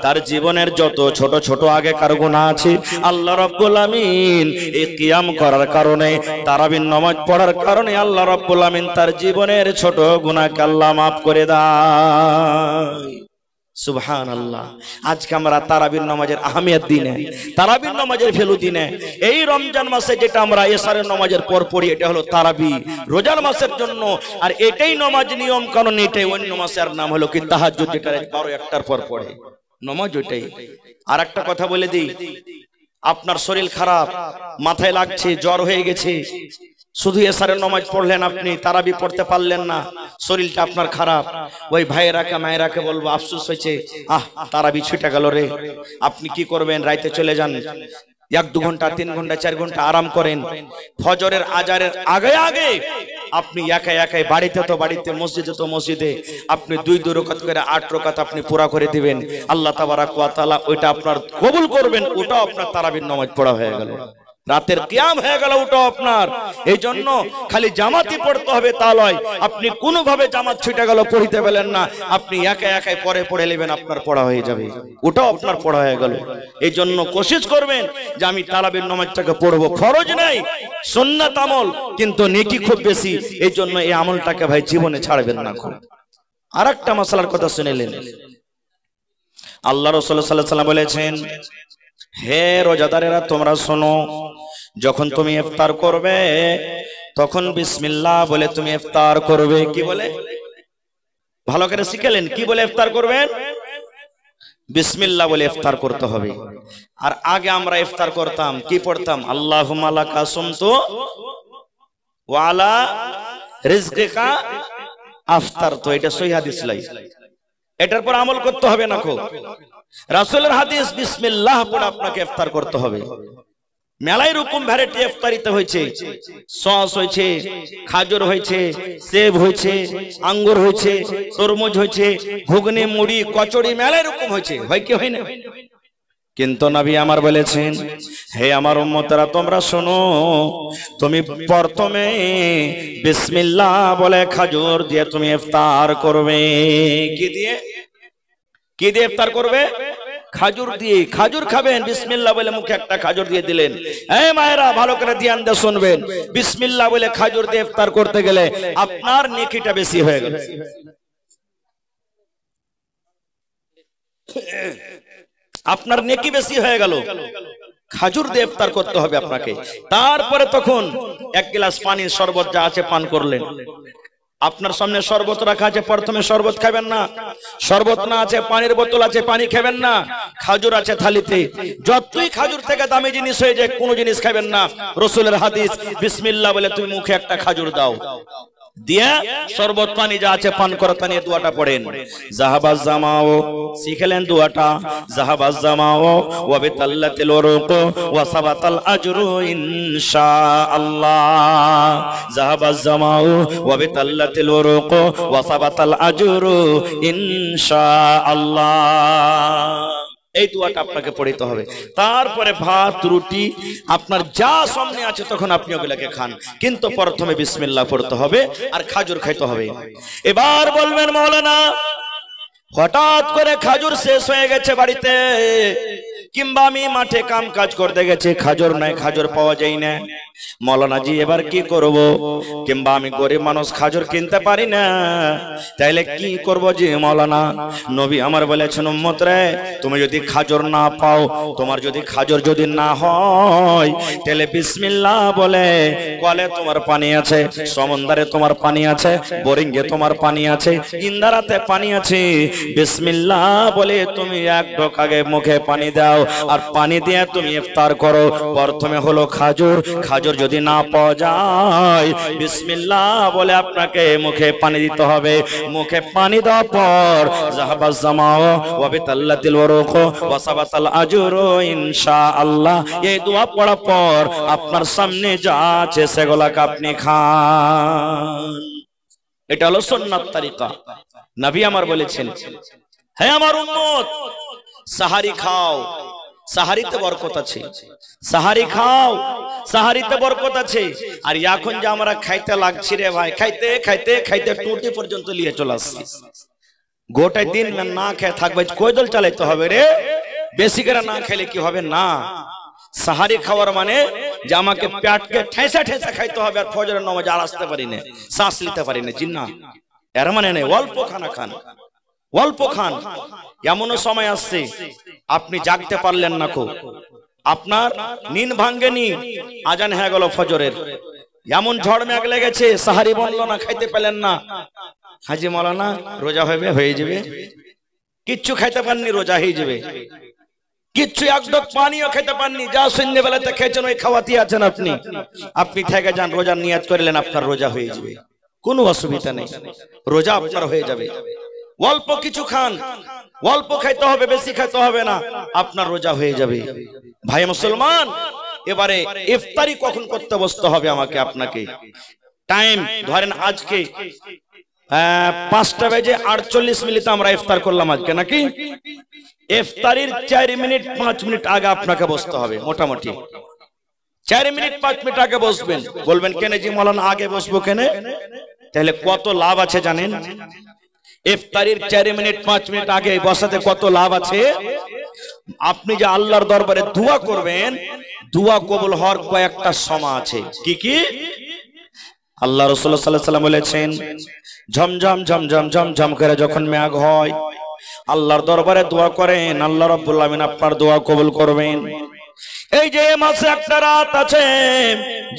তার জীবনের যত ছোট ছোট আগেকার গুনাহ আছে আল্লাহ রাব্বুল আমিন এই কিয়াম করার কারণে, তারাবির নামাজ পড়ার কারণে আল্লাহ রাব্বুল আমিন তার জীবনের ছোট গুনাহকে আল্লাহ maaf করে দেয়। সুবহানাল্লাহ। আজকে আমরা তারাবির নামাজের আহমিয়ত দিনে, তারাবির নামাজের ভ্যালু দিনে, এই রমজান মাসে যেটা আমরা এশারের নামাজের পর পড়ি এটা হলো তারাবি, রোজার মাসের জন্য। আর এটাই নামাজ নিয়ম কানুন, এটাই অন্য মাসের নাম হলো কি তাহাজ্জুদ, যেটা 12-1টার পর পড়ে নামাজ ওইটাই। আর একটা কথা বলে দিই, আপনার শরীর খারাপ, মাথায় লাগছে, জ্বর হয়ে গেছে, শুধু এশারের নামাজ পড়লেন, আপনি তারাবি পড়তে পারলেন না, শরীরটা আপনার খারাপ, ওই ভাইয়েরাকে মায়েরাকে বলবো আফসোস হয়েছে, তারাবি ছুটে গেল রে। আপনি কি করবেন? রাইতে চলে যান, 1-2 ঘন্টা 3 ঘন্টা 4 ঘন্টা আরাম করেন, ফজরের আজানের আগে আগে আপনি একাই একাই, বাড়িতে তো বাড়িতে, মসজিদে তো মসজিদে, আপনি 2 রাকাত করে 8 রাকাত আপনি পুরা করে দিবেন। আল্লাহ তাবারাক ওয়া তাআলা ওইটা আপনার কবুল করবেন, ওটা আপনার তারাবির নামাজ পড়া হয়ে গেল। রাতের কিয়াম হয়ে গেল ওটা আপনার। এই জন্য খালি জামাতই পড়তে হবে তা নয়, আপনি কোনোভাবে জামাত ছুটে গেল পড়িতে পেলেন না, আপনি একা একাই পড়ে নেবেন, আপনার পড়া হয়ে যাবে, ওটাও আপনার পড়া হয়ে গেল। এই জন্য কোশিশ করবেন যে আমি তারাবির নামাজটাকে পড়বো। ফরজ নাই, সুন্নাত আমল, কিন্তু নেকি খুব বেশি। এই জন্য এই আমলটাকে ভাই জীবনে ছাড়বেন না। খুব আর একটা মশলার কথা শুনেলেন, আল্লাহ রাসূল সাল্লাল্লাহু আলাইহি ওয়াসাল্লাম বলেছেন, হে রোজাদারেরা তোমরা শোনো, যখন তুমি ইফতার করবে তখন বিসমিল্লাহ বলে তুমি ইফতার করবে। কি বলে? ভালো করে শিখেলেন, কি বলে ইফতার করবেন? বিসমিল্লাহ বলে ইফতার করতে হবে। আর আগে আমরা ইফতার করতাম, কি পড়তাম? আল্লাহুম্মা লাকা সুমতু ওয়া আলা রিজকিকা আফতারতু। এটা সহিহ হাদিস লাই, এটার পর আমল করতে হবে না। কো রাসূলের হাদিস, বিসমিল্লাহ পড়ে আপনাকে ইফতার করতে হবে। মেলাই রকম ভ্যারাইটি ইফতারিতে হয়েছে, সস হয়েছে, খাজুর হয়েছে, সেব হয়েছে, আঙ্গুর হয়েছে, তরমুজ হয়েছে, ঘুগনি, মুড়ি, কচুরি, মেলাই রকম হয়েছে। হয় কি হয় না? কিন্তু নবী আমার বলেছেন, হে আমার উম্মতরা তোমরা শোনো, তুমি প্রথমে বিসমিল্লাহ বলে খাজুর দিয়ে তুমি ইফতার করবে। কি দিয়ে? কি দিয়ে ইফতার করবে? খাজুর দিয়ে। খাজুর খাবেন, বিসমিল্লাহ বলে মুখে একটা খাজুর দিয়ে দিলেন। এই মায়েরা ভালো করে ধ্যান দিয়ে শুনবেন, বিসমিল্লাহ বলে খাজুর দিয়ে ইফতার করতে গেলে আপনার নেকিটা বেশি হয়ে গেল। আপনার নেকি বেশি হয়ে গেল। খাজুর দিয়ে ইফতার করতে হবে আপনাকে। তারপরে তখন এক গ্লাস পানির শরবত যা আছে পান করলেন। আপনার সামনে শরবত রাখা আছে, প্রথমে শরবত খাবেন না। শরবত না আছে, পানির বোতল আছে, পানি খাবেন না। খাজুর আছে থালিতে, যতই খাজুর থেকে দামি জিনিস হয়ে যায় কোনো জিনিস খাবেন না। রাসূলের হাদিস, বিসমিল্লাহ বলে তুমি মুখে একটা খাজুর দাও, দিয়া শরবত পানি যা আছে পান করো। তা নিয়ে দোয়াটা পড়েন, জাহাবাজ জামাও, শিখলেন দোয়াটা, জাহাবাজ জামাও ওয়া বিতাল্লাতিল উরুক ওয়া সাবাতাল আজরু ইনশাআল্লাহ। জাহাবাজ জামাও ওয়া বিতাল্লাতিল উরুক ওয়া সাবাতাল আজরু ইনশাআল্লাহ। এই দোয়াটা আপনাকে পড়তে হবে। তারপরে ভাত রুটি আপনার যা সামনে আছে তখন আপনি ওগুলাকে খান, কিন্তু প্রথমে বিসমিল্লাহ পড়তে হবে আর খাজুর খাইতে হবে। এবার বলবেন, মাওলানা হঠাৎ করে খাজুর শেষ হয়ে গেছে বাড়িতে, কিংবা আমি মাঠে কাম কাজ করতে গেছি, খাজুর নাই, খাজুর পাওয়া যায় না, মাওলানা জি এবার কি করব? কিংবা আমি গরিব মানুষ, খাজুর কিনতে পারি না, তাইলে কি করব জি মাওলানা? নবী আমার বলেছেন, উম্মত রে, তুমি যদি খাজুর না পাও, তোমার যদি খাজুর যদি না হয়, তাহলে বিসমিল্লাহ বলে, কলে তোমার পানি আছে, সমুদ্রে তোমার পানি আছে, বোরিংয়ে তোমার পানি আছে, ইন্দারাতে পানি আছে, বিসমিল্লাহ বলে তুমি এক ঢোক আগে মুখে পানি দাও, আর পানি দিয়ে তুমি ইফতার করো। প্রথমে হলো খাজুর, খাজুর যদি না পাওয়া যায়, বিসমিল্লাহ বলে আপনাকে মুখে পানি দিতে হবে। মুখে পানি দেওয়ার পর জাহাবাজ জামাও ওয়া বিতাল্লাতিল উরুক ওয়া সাবাতাল আজরু ইনশাআল্লাহ, এই দোয়া পড়ার পর আপনার সামনে যা আছে সেগুলোকে আপনি খান। এটা হলো সুন্নাত তরিকা। নবী আমার বলেছেন, হে আমার উম্মত, সাহারি খাও, সাহারিতে বরকত আছে, সাহারি খাও, সাহারিতে বরকত আছে। আর এখন যে আমরা খাইতে লাগছি রে ভাই, খাইতে খাইতে খাইতে টুটি পর্যন্ত নিয়ে চলে আসছি। গোটা দিন না খেয়ে থাকবে, কয়দল চালাইতে হবে রে? বেশি করে না খেলে কি হবে? না, সাহারি খাওয়ার মানে যে আমাকে পেটকে ঠেসা ঠেসা খাইতে হবে, আর ফজরের নামাজে আর আসতে পারি না, শ্বাস নিতে পারি না, জিন্না, এর মানে নেই। অল্প খানা খান, অল্প খান। এমনও সময় আসছে আপনি জাগতে পারলেন না, কো আপনার নিন ভাঙ্গেনি, আজান হয়ে গেল ফজরের, এমন ঝড় মেঘ লেগেছে, সাহারি বললো না, খাইতে পেলেন না, হাজি মাওলানা রোজা হয়ে যাবে, কিচ্ছু খাইতে পাননি, রোজা হয়ে যাবে, কিচ্ছু এক ঢোক পানিও খেতে পাননি, যা সন্ধ্যেবেলাতে খেয়েছেন ওই খাওয়াতে আছেন আপনি, আপনি থেকে যান, রোজার নিয়াত করলেন, আপনার রোজা হয়ে যাবে, কোনো অসুবিধা নেই, রোজা আপনার হয়ে যাবে। অল্প কিছু খান, অল্প খাইতে হবে, বেশি খাইতে হবে না, আপনার রোজা হয়ে যাবে। ভাই মুসলমান, এবারে ইফতারি কখন করতে বসতে হবে আমাকে আপনাকে? টাইম ধরেন আজকে 5টা বেজে 48 মিনিটে আমরা ইফতার করলাম আজকে, নাকি? ইফতারির 4 মিনিট 5 মিনিট আগে আপনাকে বসতে হবে, মোটামুটি 4 মিনিট 5 মিনিট আগে বসবেন। বলবেন কেন জি মৌলানা আগে বসবো কেন? তাহলে কত লাভ আছে জানেন? ইফতারির 4 মিনিট 5 মিনিট আগে বসাতে কত লাভ আছে। আপনি যে আল্লাহর দরবারে দোয়া করবেন, দোয়া কবুল হওয়ার কয়েকটা সময় আছে। কি কি? আল্লাহ রাসূলুল্লাহ সাল্লাল্লাহু আলাইহি ওয়াসাল্লাম বলেছেন, ঝমঝম ঝমঝম ঝমঝম করে যখন মেঘ হয়, আল্লাহর দরবারে দোয়া করেন, আল্লাহ রাব্বুল আমিন আপনার দোয়া কবুল করবেন। এই যে মাসে একটা রাত আছে,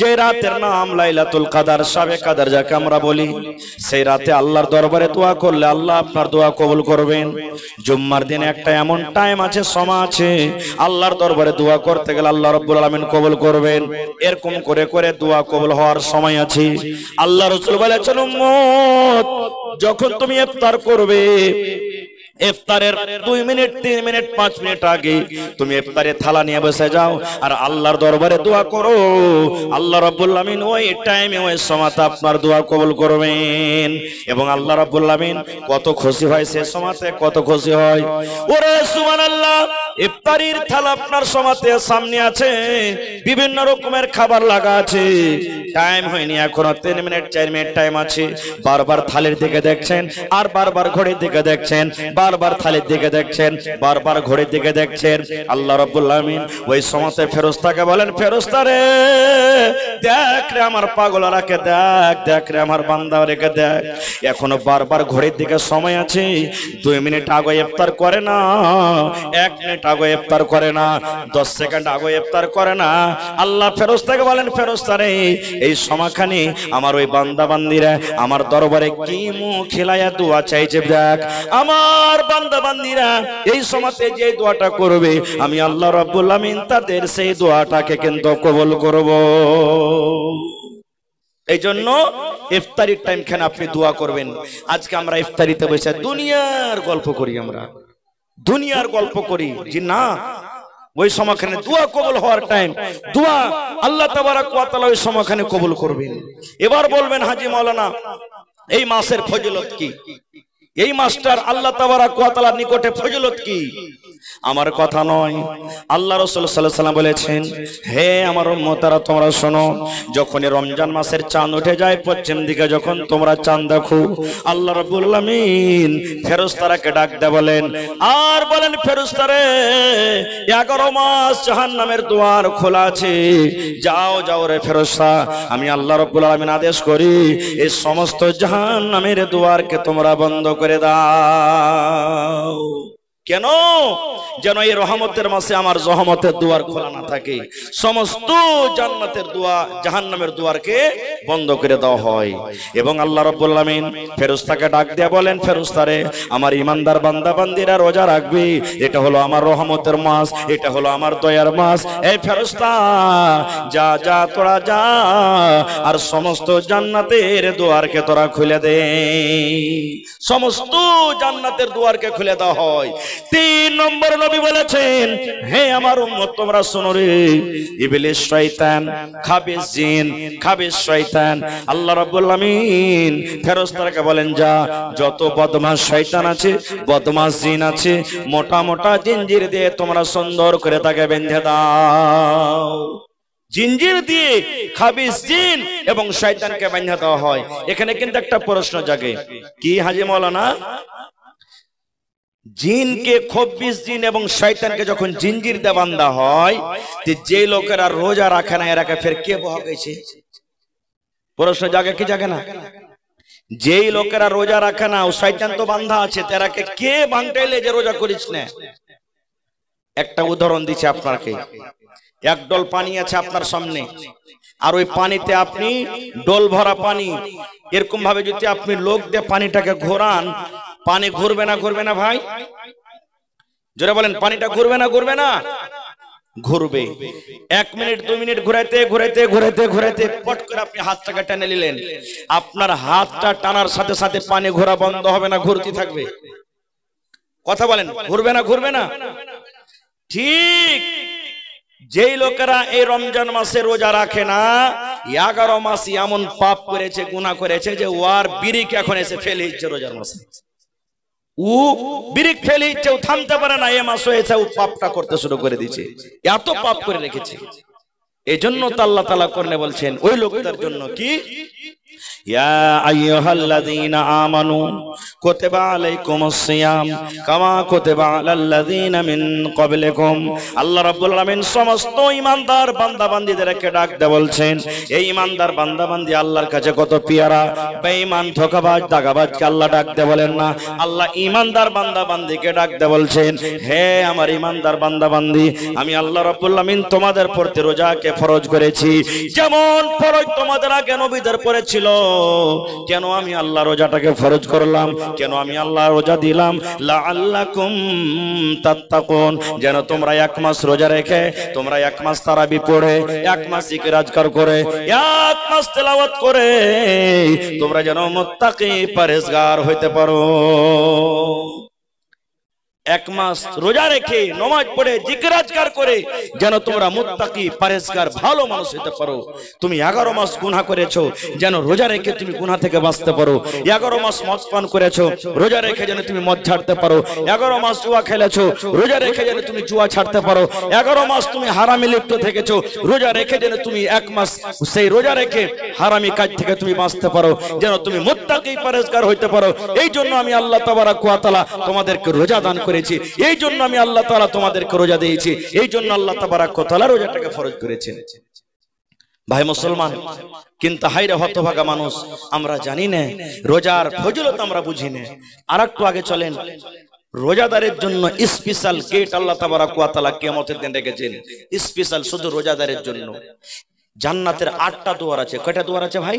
যে রাতের নাম লাইলাতুল কদর, শাবে কদর যাকে আমরা বলি, সেই রাতে আল্লাহর দরবারে দোয়া করলে আল্লাহ আপনার দোয়া কবুল করবেন। জুম্মার দিনে একটা এমন টাইম আছে, সময় আছে, আল্লাহর দরবারে দোয়া করতে গেলে আল্লাহ রাব্বুল আলামিন কবুল করবেন। এরকম করে করে দোয়া কবুল হওয়ার সময় আছে। আল্লাহ রাসূল বলেছেন, উম্মত যখন তুমি ইফতার করবে, ইফতারের 2 মিনিট 3 মিনিট 5 মিনিট আগে তুমি ইফতারের থালা নিয়ে বসে যাও আর আল্লাহর দরবারে দোয়া করো। আল্লাহ রাব্বুল আমিন ওই টাইমে ওই সময়তে আপনার দোয়া কবুল করবেন। এবং আল্লাহ রাব্বুল আমিন কত খুশি হয়, সে সময়তে কত খুশি হয়। ওরে সুবহানাল্লাহ, ইফতারির থালা আপনার সময়তে সামনে আছে, বিভিন্ন রকমের খাবার লাগা আছে, টাইম হয়নি এখনো, 3 মিনিট 4 মিনিট টাইম আছে। বারবার থালির দিকে দেখছেন আর বারবার ঘড়ির দিকে দেখছেন, বারবার থালির দিকে দেখছেন, বারবার ঘড়ির দিকে দেখছেন। আল্লাহ রাব্বুল আমিন ওই সময়তে ফেরেশতাকে বলেন, ফেরেশতা রে দেখ রে আমার পাগলারাকে, দেখ দেখ রে আমার বান্দাদেরকে দেখ, এখনো বারবার ঘড়ির দিকে সময় আছে, 2 মিনিট আগে ইফতার করে না, 1 মিনিট আগে ইফতার করে না, 10 সেকেন্ড আগে ইফতার করে না। আল্লাহ ফেরেশতাকে বলেন, ফেরেশতা রে এই সময়খানে আমার ওই বান্দা বান্দিরা আমার দরবারে কি মুখ খিলায়া দোয়া চাইছে, দেখ আমার বান্দা বান্দিরা এই সময়তে যে দোয়াটা করবে আমি আল্লাহ রাব্বুল আমিন তাদের সেই দোয়াটাকে কিন্তু কবুল করব। এই জন্য ইফতারির টাইম খানে আপনি দোয়া করবেন। আজকে আমরা ইফতারিতে বসে দুনিয়ার গল্প করি, আমরা দুনিয়ার গল্প করি যে না, ওই সময়খানে দোয়া কবুল হওয়ার টাইম, দোয়া আল্লাহ তাবারক ওয়া তাআলা ওই সময়খানে কবুল করবেন। এবার বলবেন হাজী মাওলানা এই মাসের ফজিলত কি, এই মাসটার আল্লাহ তাবারক ওয়া তাআলার নিকটে ফজিলত কি? আমার কথা নয়, আল্লাহ রাসূল সাল্লাল্লাহু আলাইহি ওয়াসাল্লাম বলেছেন, হে আমার উম্মতরা তোমরা শোনো, যখন রমজান মাসের চাঁদ উঠে যায় পশ্চিম দিকে, যখন তোমরা চাঁদ দেখো, আল্লাহ রাব্বুল আলামিন ফেরেশতাকে ডাক দেয় বলেন, আর বলেন ফেরেশতারে 11 মাস জাহান্নামের দুয়ার খোলা আছে, যাও যাও রে ফেরেশতা, আমি আল্লাহ রাব্বুল আলামিন আদেশ করি এই সমস্ত জাহান্নামের দুয়ারকে তোমরা বন্ধ করে দাও। কেন? যেন এই রহমতের মাসে আমার রহমতের দুয়ার খোলা না থাকে, সমস্ত জান্নাতের দুয়ার জাহান্নামের দুয়ারকে বন্ধ করে দেওয়া হয়। এবং আল্লাহ রাব্বুল আমিন ফেরেশতাকে ডাক দিয়ে বলেন, ফেরেশতারে আমার ইমানদার বান্দা বান্দিরা রোজা রাখবে, এটা হলো আমার রহমতের মাস, এটা হলো আমার দয়ার মাস। এই ফেরেশতা যা যা তোরা যা আর সমস্ত জান্নাতের দুয়ারকে তোরা খুলে দে, সমস্ত জান্নাতের দুয়ারকে খুলে দেওয়া হয়। 3 নম্বর নবী বলেছেন, হে আমার উম্মত তোমরা শোনো রে, ইবলিস শয়তান, খাবিস জিন, খাবিস শয়তান, আল্লাহ রাব্বুল আমিন ফেরেশতাকে বলেন, যা যত বদমাশ শয়তান আছে, বদমাশ জিন আছে, মোটা মোটা জিঞ্জির দিয়ে তোমরা সুন্দর করে তাকে বেঁধে দাও। জিঞ্জির দিয়ে খাবিস জিন এবং শয়তানকে বেঁধে দেওয়া হয়। এখানে কিন্তু একটা প্রশ্ন জাগে, কি হাজী মাওলানা, জিনকে 24 জিন এবং শয়তানকে যখন জিঞ্জির দিয়ে বাঁধা হয়, যে লোকেরা রোজা রাখে না এরাকে ফের কে বহাইছে? প্রশ্ন জাগে কি জাগে না? যেই লোকেরা রোজা রাখে না, ও শয়তান তো বাঁধা আছে, তারাকে কে বাঁধটাইলে যে রোজা করিস না? একটা উদাহরণ দিচ্ছি আপনাকে। এক ডোল পানি আছে আপনার সামনে, আর ওই পানিতে আপনি ডোল ভরা পানি, এরকম ভাবে যদি আপনি লোক দিয়ে পানিটাকে ঘোরান, পানি ঘুরবে না ঘুরবে না ভাই? জোরে বলেন, পানিটা ঘুরবে না ঘুরবে না? ঘুরবে। 1 মিনিট 2 মিনিট ঘুরাইতে ঘুরাইতে ঘুরাইতে ঘুরাইতে পট করে আপনি হাতটাকে টেনে নিলেন, আপনার হাতটা টানার সাথে সাথে পানি ঘোরা বন্ধ হবে না ঘুরতে থাকবে? কথা বলেন, ঘুরবে না ঘুরবে না? ঠিক যেই লোকেরা এই রমজান মাসে রোজা রাখে না, 11 মাস এমন পাপ করেছে, গুনাহ করেছে যে ওয়ার বিরিক এখন এসে ফেলে দিচ্ছে রোজার মাসে। ও বিরিক ফেলে দিচ্ছে, ও থামতে পারে না, এই মাস হয়েছে ও পাপটা করতে শুরু করে দিয়েছে, এত পাপ করে রেখেছে। এজন্য তো আল্লাহ তাআলা কোরআনে বলছেন ওই লোকটার জন্য কি, ইয়া আইয়ুহাল্লাযীনা আমানু কুতিবা আলাইকুমুস সিয়াম কামা কুতিবা আলাল্লাযীনা মিন ক্বাবলিকুম। আল্লাহ রাব্বুল আলামিন সমস্ত ঈমানদার বান্দা-বান্দীদেরকে ডাক দিয়ে বলছেন, এই ঈমানদার বান্দা-বান্দী আল্লাহর কাছে কত পিয়ারা। বেঈমান, ধোঁকাবাজ, দাগাবাজকে আল্লাহ ডাক দিয়ে বলেন না, আল্লাহ ঈমানদার বান্দা-বান্দীকে ডাক দিয়ে বলছেন, হে আমার ঈমানদার বান্দা-বান্দী, আমি আল্লাহ রাব্বুল আলামিন তোমাদের প্রতি রোজাকে ফরজ করেছি, যেমন ফরজ তোমাদের আগে নবীদের পরে ছিল। কেন আমি আল্লাহ রোজাটাকে ফরজ করলাম, কেন আমি আল্লাহ রোজা দিলাম? লাআল্লাকুম তাত্তাকুন, যেন তোমরা এক মাস রোজা রেখে, তোমরা এক মাস তারাবি পড়ে, এক মাস জিকির আজকার করে, এক মাস তেলাওয়াত করে তোমরা যেন মুত্তাকি পরহেজগার হইতে পারো। এক মাস রোজা রেখে, নামাজ পড়ে, জিকির আজকার করে যেন তোমরা মুত্তাকি পরহেজগার ভালো মানুষ হতে পারো। তুমি 11 মাস গুনাহ করেছো, যেন রোজা রেখে তুমি গুনাহ থেকে বাঁচতে পারো। 11 মাস মদ পান করেছো, রোজা রেখে যেন তুমি মদ ছাড়তে পারো। 11 মাস জুয়া খেলেছো, রোজা রেখে যেন তুমি জুয়া ছাড়তে পারো। 11 মাস তুমি হারামি লিপ্ত থেকেছো, রোজা রেখে যেন তুমি এক মাস সেই রোজা রেখে হারামি কাজ থেকে তুমি বাঁচতে পারো, যেন তুমি মুত্তাকি পরহেজগার হইতে পারো। এই জন্য আমি আল্লাহ তাবারাক ওয়া তাআলা তোমাদেরকে রোজা দান করেছি, এই জন্য আমি আল্লাহ তাআলা তোমাদেরকে রোজা দিয়েছি, এই জন্য আল্লাহ তাবারাক ওয়া তাআলা রোজাটাকে ফরজ করেছেন। ভাই মুসলমান, কিন্তু হায়রে হতভাগা মানুষ, আমরা জানি না রোজার ফজিলত, আমরা বুঝি না। আরেকটু আগে চলেন, রোজাদারের জন্য স্পেশাল গেট আল্লাহ তাবারাক ওয়া তাআলা কিয়ামতের দিন রেখেছেন, স্পেশাল শুধু রোজাদারের জন্য। জান্নাতের 8টা দুয়ার আছে। কয়টা দুয়ার আছে ভাই?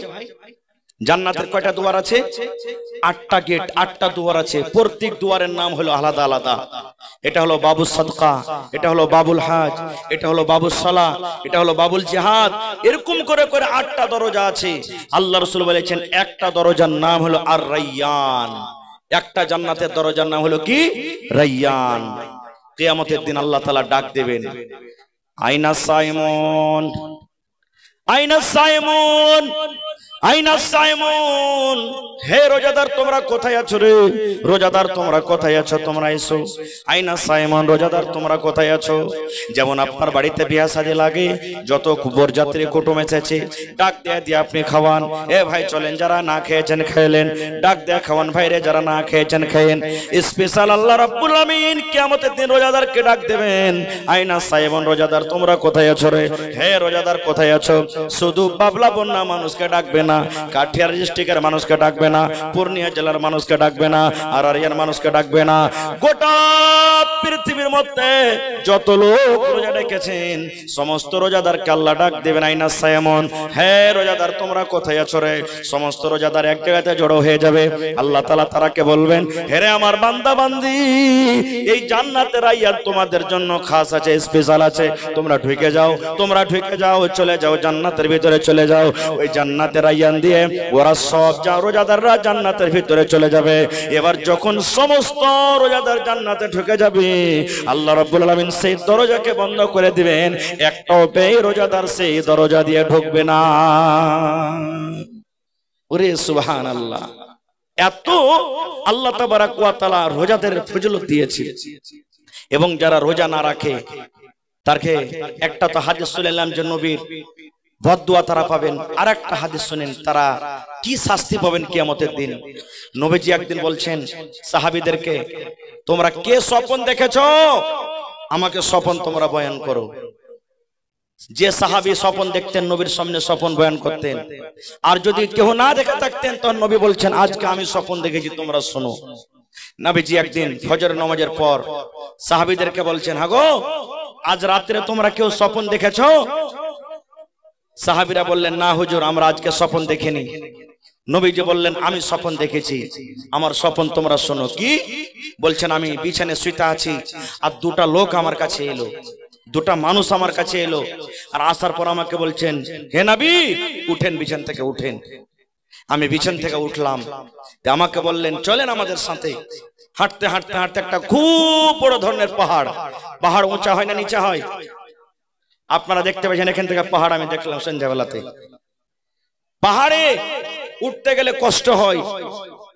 জান্নাতের কয়টা দুয়ার আছে? 8টা গেট, 8টা দুয়ার আছে। প্রত্যেক দুয়ারের নাম হলো আলাদা আলাদা। এটা হলো বাবুল সাদকা, এটা হলো বাবুল হজ, এটা হলো বাবুল সালাহ, এটা হলো বাবুল জিহাদ। এরকম করে করে 8টা দরজা আছে। আল্লাহ রাসূল বলেছেন একটা দরজার নাম হলো আর রায়্যান, একটা জান্নাতের দরজার নাম হলো কি? রায়্যান। কিয়ামতের দিন আল্লাহ তাআলা ডাক দেবেন, আইনা সাইমন, আইনা সাইমন, আইনা সাইমন, হে রোজাদার তোমরা কোথায় আছো রে? রোজাদার তোমরা কোথায় আছো? তোমরা এসো। আইনা সাইমন, রোজাদার তোমরা কোথায় আছো? যেমন আপনার বাড়িতে বিয়া শাদী লাগে, যত বরযাত্রী কুটুম এসেছে, ডাক দেয়া দিয়ে আপনি খাওয়ান। এ ভাই চলেন, যারা না খেয়েছেন খেলেন, ডাক দেয়া খাওয়ান। ভাইরে যারা না খেয়েছেন খেয়েন। স্পেশাল আল্লাহ রাব্বুল আমিন কিয়ামতের দিন রোজাদারকে ডাক দেবেন, আইনা সাইমন, রোজাদার তোমরা কোথায় আছো রে? হে রোজাদার কোথায় আছো? শুধু বাবলা বন্যা মানুষকে ডাকবে না, কাঠিয়ার ডিস্ট্রিক্টের মানুষকে ডাকবে না, পূর্ণিয়া জেলার মানুষকে ডাকবে না, আরারিয়ার মানুষকে ডাকবে না। গোটা পৃথিবীর মধ্যে যত লোক রোজা রেখেছেন সমস্ত রোজাদারকে আল্লাহ ডাক দেবেন, আইনা সাইমন, হে রোজাদার তোমরা কোথায় আছো রে? সমস্ত রোজাদার এক জায়গাতে জড়ো হয়ে যাবে। আল্লাহ তাআলা তারাকে বলবেন, হে রে আমার বান্দা বান্দি, এই জান্নাতের রায়্যান তোমাদের জন্য খাস আছে, স্পেশাল আছে। তোমরা ঢুকে যাও, তোমরা ঢুকে যাও, চলে যাও জান্নাতের ভিতরে চলে যাও। ওই জান্নাতের রায়্যান দিয়ে ওরা সব রোজাদাররা জান্নাতের ভিতরে চলে যাবে। এবার যখন সমস্ত রোজাদার জান্নাতে ঢুকে যাবে, আল্লাহ রাব্বুল আলামিন সেই দরজাকে বন্ধ করে দিবেন, একটাও বেঈ রোজাদার সেই দরজা দিয়ে ঢুকবে না। ওরে সুবহানাল্লাহ, এত আল্লাহ তাবারাক ওয়া তাআলা রোজাদের ফজিলত দিয়েছে। এবং যারা রোজা না রাখে তাকে একটা তো হাদিস শুনলাম যে নবীর বদদুয়া তারা পাবেন, আর একটা হাদিস শুনেন তারা কি শাস্তি পাবেন কিয়ামতের দিন। নবীজি একদিন বলছেন সাহাবীদেরকে, তোমরা কে স্বপ্ন দেখেছো? আমাকে স্বপ্ন তোমরা বয়ান করো। যে সাহাবী স্বপ্ন দেখতেন নবীর সামনে স্বপ্ন বয়ান করতেন, আর যদি কেউ না দেখে থাকতেন তখন নবী বলছেন, আজকে আমি স্বপ্ন দেখেছি, তোমরা শোনো। নবীজি একদিন ফজর নামাজের পর সাহাবীদেরকে বলছেন, হাগো আজ রাত্রে তোমরা কেউ স্বপ্ন দেখেছো? সাহাবীরা বললেন, না হুজুর, আমরা আজকে স্বপ্ন দেখিনি। নবীজি বললেন, আমি স্বপ্ন দেখেছি, আমার স্বপ্ন তোমরা শোনো। কি বলছেন? আমি বিছানায় শুইতে আছি, আর দুটা লোক আমার কাছে এলো, দুটা মানুষ আমার কাছে এলো, আর আসার পর আমাকে বলছেন, হে নবী উঠেন, বিছানা থেকে উঠেন। আমি বিছানা থেকে উঠলাম, আমাকে বললেন, চলেন আমাদের সাথে। হাঁটতে হাঁটতে হাঁটতে একটা খুব বড় ধরনের পাহাড়, পাহাড় উঁচা হয় না নিচা হয়? আপনারা দেখতে পাচ্ছেন এখান থেকে পাহাড় আমি দেখলাম সন্ধ্যাবেলাতে। পাহাড়ে উঠতে গেলে কষ্ট হয়।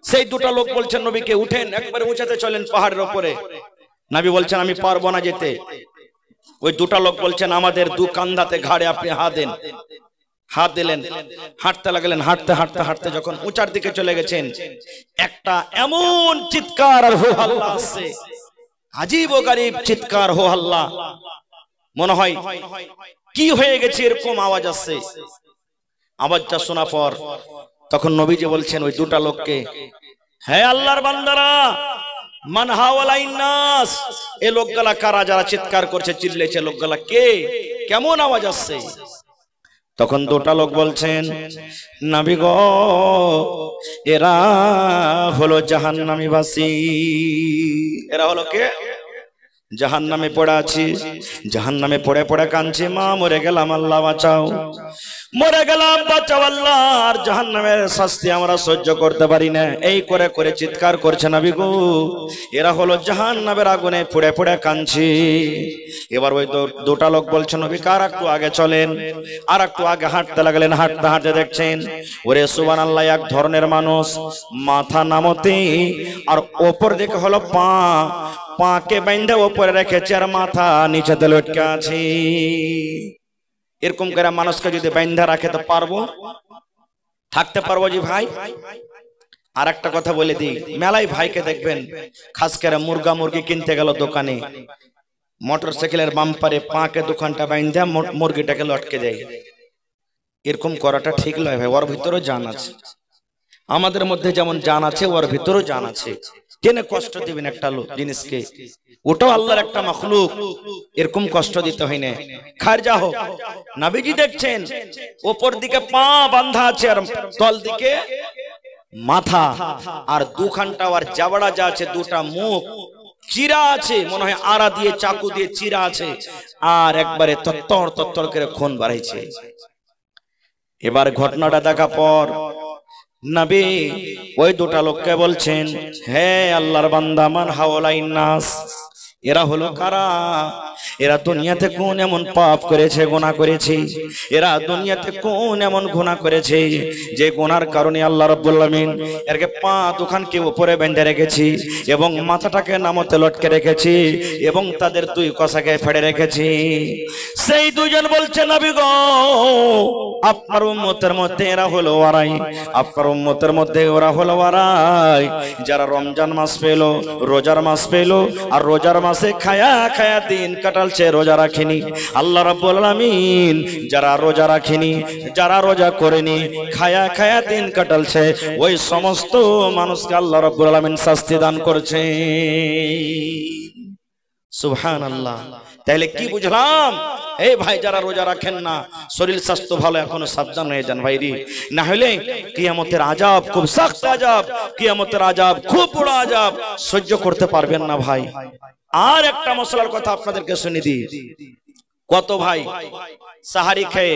সেই দুটো লোক বলছেন নবীকে, উঠেন, একবারে উঁচাতে চলেন পাহাড়ের উপরে। নবী বলছেন, আমি পারবো না যেতে। ওই দুটা লোক বলছেন আমাদের দু কান্ধাতে ঘাড়ে আপনি হাত দেন। হাত দিলেন, হাঁটতে লাগলেন। হাঁটতে হাঁটতে হাঁটতে যখন উঁচার দিকে চলে গেছেন, একটা এমন চিৎকার আর হো হাল্লা আসছে, আজীব ও গরীব চিৎকার হো হাল্লা, মনে হয় কি হয়ে গেছে এরকম আওয়াজ আসছে। আওয়াজটা শোনা পর তখন নবীজি বলছেন ওই দুটা লোককে, হে আল্লাহর বান্দারা, মান হাওয়ালাইন নাস, এই লোকগুলা কারা যারা চিৎকার করছে, চিল্লাইছে, লোকগুলা কে, কেমন আওয়াজ আসছে? তখন দুটা লোক বলছেন, নবী গো, এরা হলো জাহান্নামীবাসী। এরা হলো কে? জাহান্নামে পড়ে আছি, জাহান্নামে পড়ে পড়ে কাঁদছি, মা মরে গেলাম, আল্লাহ বাঁচাও, মরে গেলাম, বাঁচাও আল্লাহ, আর জাহান্নামের শাস্তি আমরা সহ্য করতে পারি না, এই করে করে চিৎকার করছে নবী গো। এরা হলো জাহান্নামের আগুনে পড়ে পড়ে কাঁদছি। এবার ওই দুটা লোক বলছে, নবী কার একটু আগে চলেন। আর একটু আগে হাঁটতে লাগলেন। হাঁটতে হাঁটতে দেখছেন, ওরে সুবহানাল্লাহ, এক ধরনের মানুষ মাথা নামতে আর ওপর দিকে হলো পা, পাকে বাইন্ধে ওপরে রেখেছে আর মাথা নিচেতে লটকে আছে। এরকম করে মানুষকে যদি বাইন্ধা রাখে তো পারবো, থাকতে পারবো জি ভাই? আর একটা কথা বলে দিই, মেলায় ভাইকে দেখবেন খাস করে মুরগা মুরগি কিনতে গেল দোকানে, মোটরসাইকেলের বাম্পারে পাকে দোকানটা বাইন্ধা মুরগিটাকে লটকে দেয়। এরকম করাটা ঠিক নয় ভাই, ওর ভিতরেও জান আছে। আমাদের মধ্যে যেমন জান আছে, ওর ভিতরেও জান আছে। কেন কষ্ট দিবেন একটা জিনিসকে? ওটাও আল্লাহর একটা মাখলুক, এরকম কষ্ট দিতে হয় না। খারজা হোক, নবীজি দেখছেন উপর দিকে পা বাঁধা আছে আর তল দিকে মাথা, আর দুখানটা আর জাবড়া যা আছে, দুটা মুখ চিরা আছে, মনে হয় আড়া দিয়ে চাকু দিয়ে চিরা আছে, আর একবারে তত্তর তত্তর করে খুন বাড়াইছে। এবার ঘটনাটা দেখা পর নবী ওই দুটা লোককে বলছেন, হে আল্লাহর বান্দা, মান হাওলাইন নাস, এরা হলো কারা? এরা দুনিয়াতে কোন এমন পাপ করেছে, গুনাহ করেছে? এরা দুনিয়াতে কোন এমন গুনাহ করেছে যে গুনার কারণে আল্লাহ রাব্বুল আলামিন এরকে পা দুখানকে উপরে বেঁধে রেখেছি এবং মাথাটাকে নামতে লটকে রেখেছি এবং তাদের দুই কসাকে ফেড়ে রেখেছি? সেই দুজন বলছে, নবী গো, আপনার উম্মতের মধ্যে এরা হলো ওরাই, আপনার উম্মতের মধ্যে ওরা হলো ওরাই যারা রমজান মাস পেল, রোজার মাস পেল, আর রোজার মাসে খায়া খায়া দিন কাটালছে, রোজা রাখেনি। আল্লাহ রাব্বুল আলামিন যারা রোজা রাখেনি, যারা রোজা করেনি, খায়া খায়া দিন কাটালছে, ওই সমস্ত মানুষকে আল্লাহ রাব্বুল আলামিন শাস্তি দান করছে। সুবহানাল্লাহ। তাহলে কি বুঝলাম? এই ভাই, যারা রোজা রাখেন না, শরীর স্বাস্থ্য ভালো, এখনো সাবধান হয়ে যান ভাইরি, না হলে কিয়ামতের আযাব খুব সখত আযাব, কিয়ামতের আযাব খুব বড় আযাব, সহ্য করতে পারবেন না ভাই। আর একটা মশলার কথা আপনাদেরকে শুনি দিই। কত ভাই সাহারি খেয়ে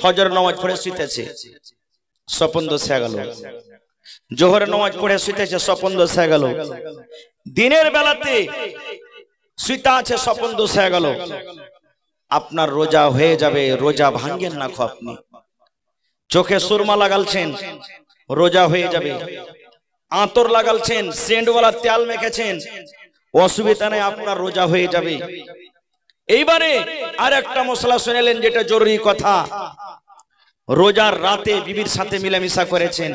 ফজর নামাজ পড়ে শুইতেছে, স্বপন দোষ হয়ে গেল, জোহরের নামাজ পড়ে শুইতেছে, স্বপন দোষ হয়ে গেল, দিনের বেলাতে শুইতে আছে, স্বপন দোষ হয়ে গেল। আপনার রোজা হয়ে যাবে, রোজা ভাঙ্গেন না খো। আপনি চোখে সুরমা লাগালছেন, রোজা হয়ে যাবে। আতর লাগালছেন, সেন্টওয়ালা তেল মেখেছেন, অসুবিধা নেই, আপনার রোজা হয়ে যাবে। এইবারে আর একটা মশলা শুনেলেন, যেটা জরুরি কথা, রোজার রাতে বিবির সাথে মিলামিশা করেছেন,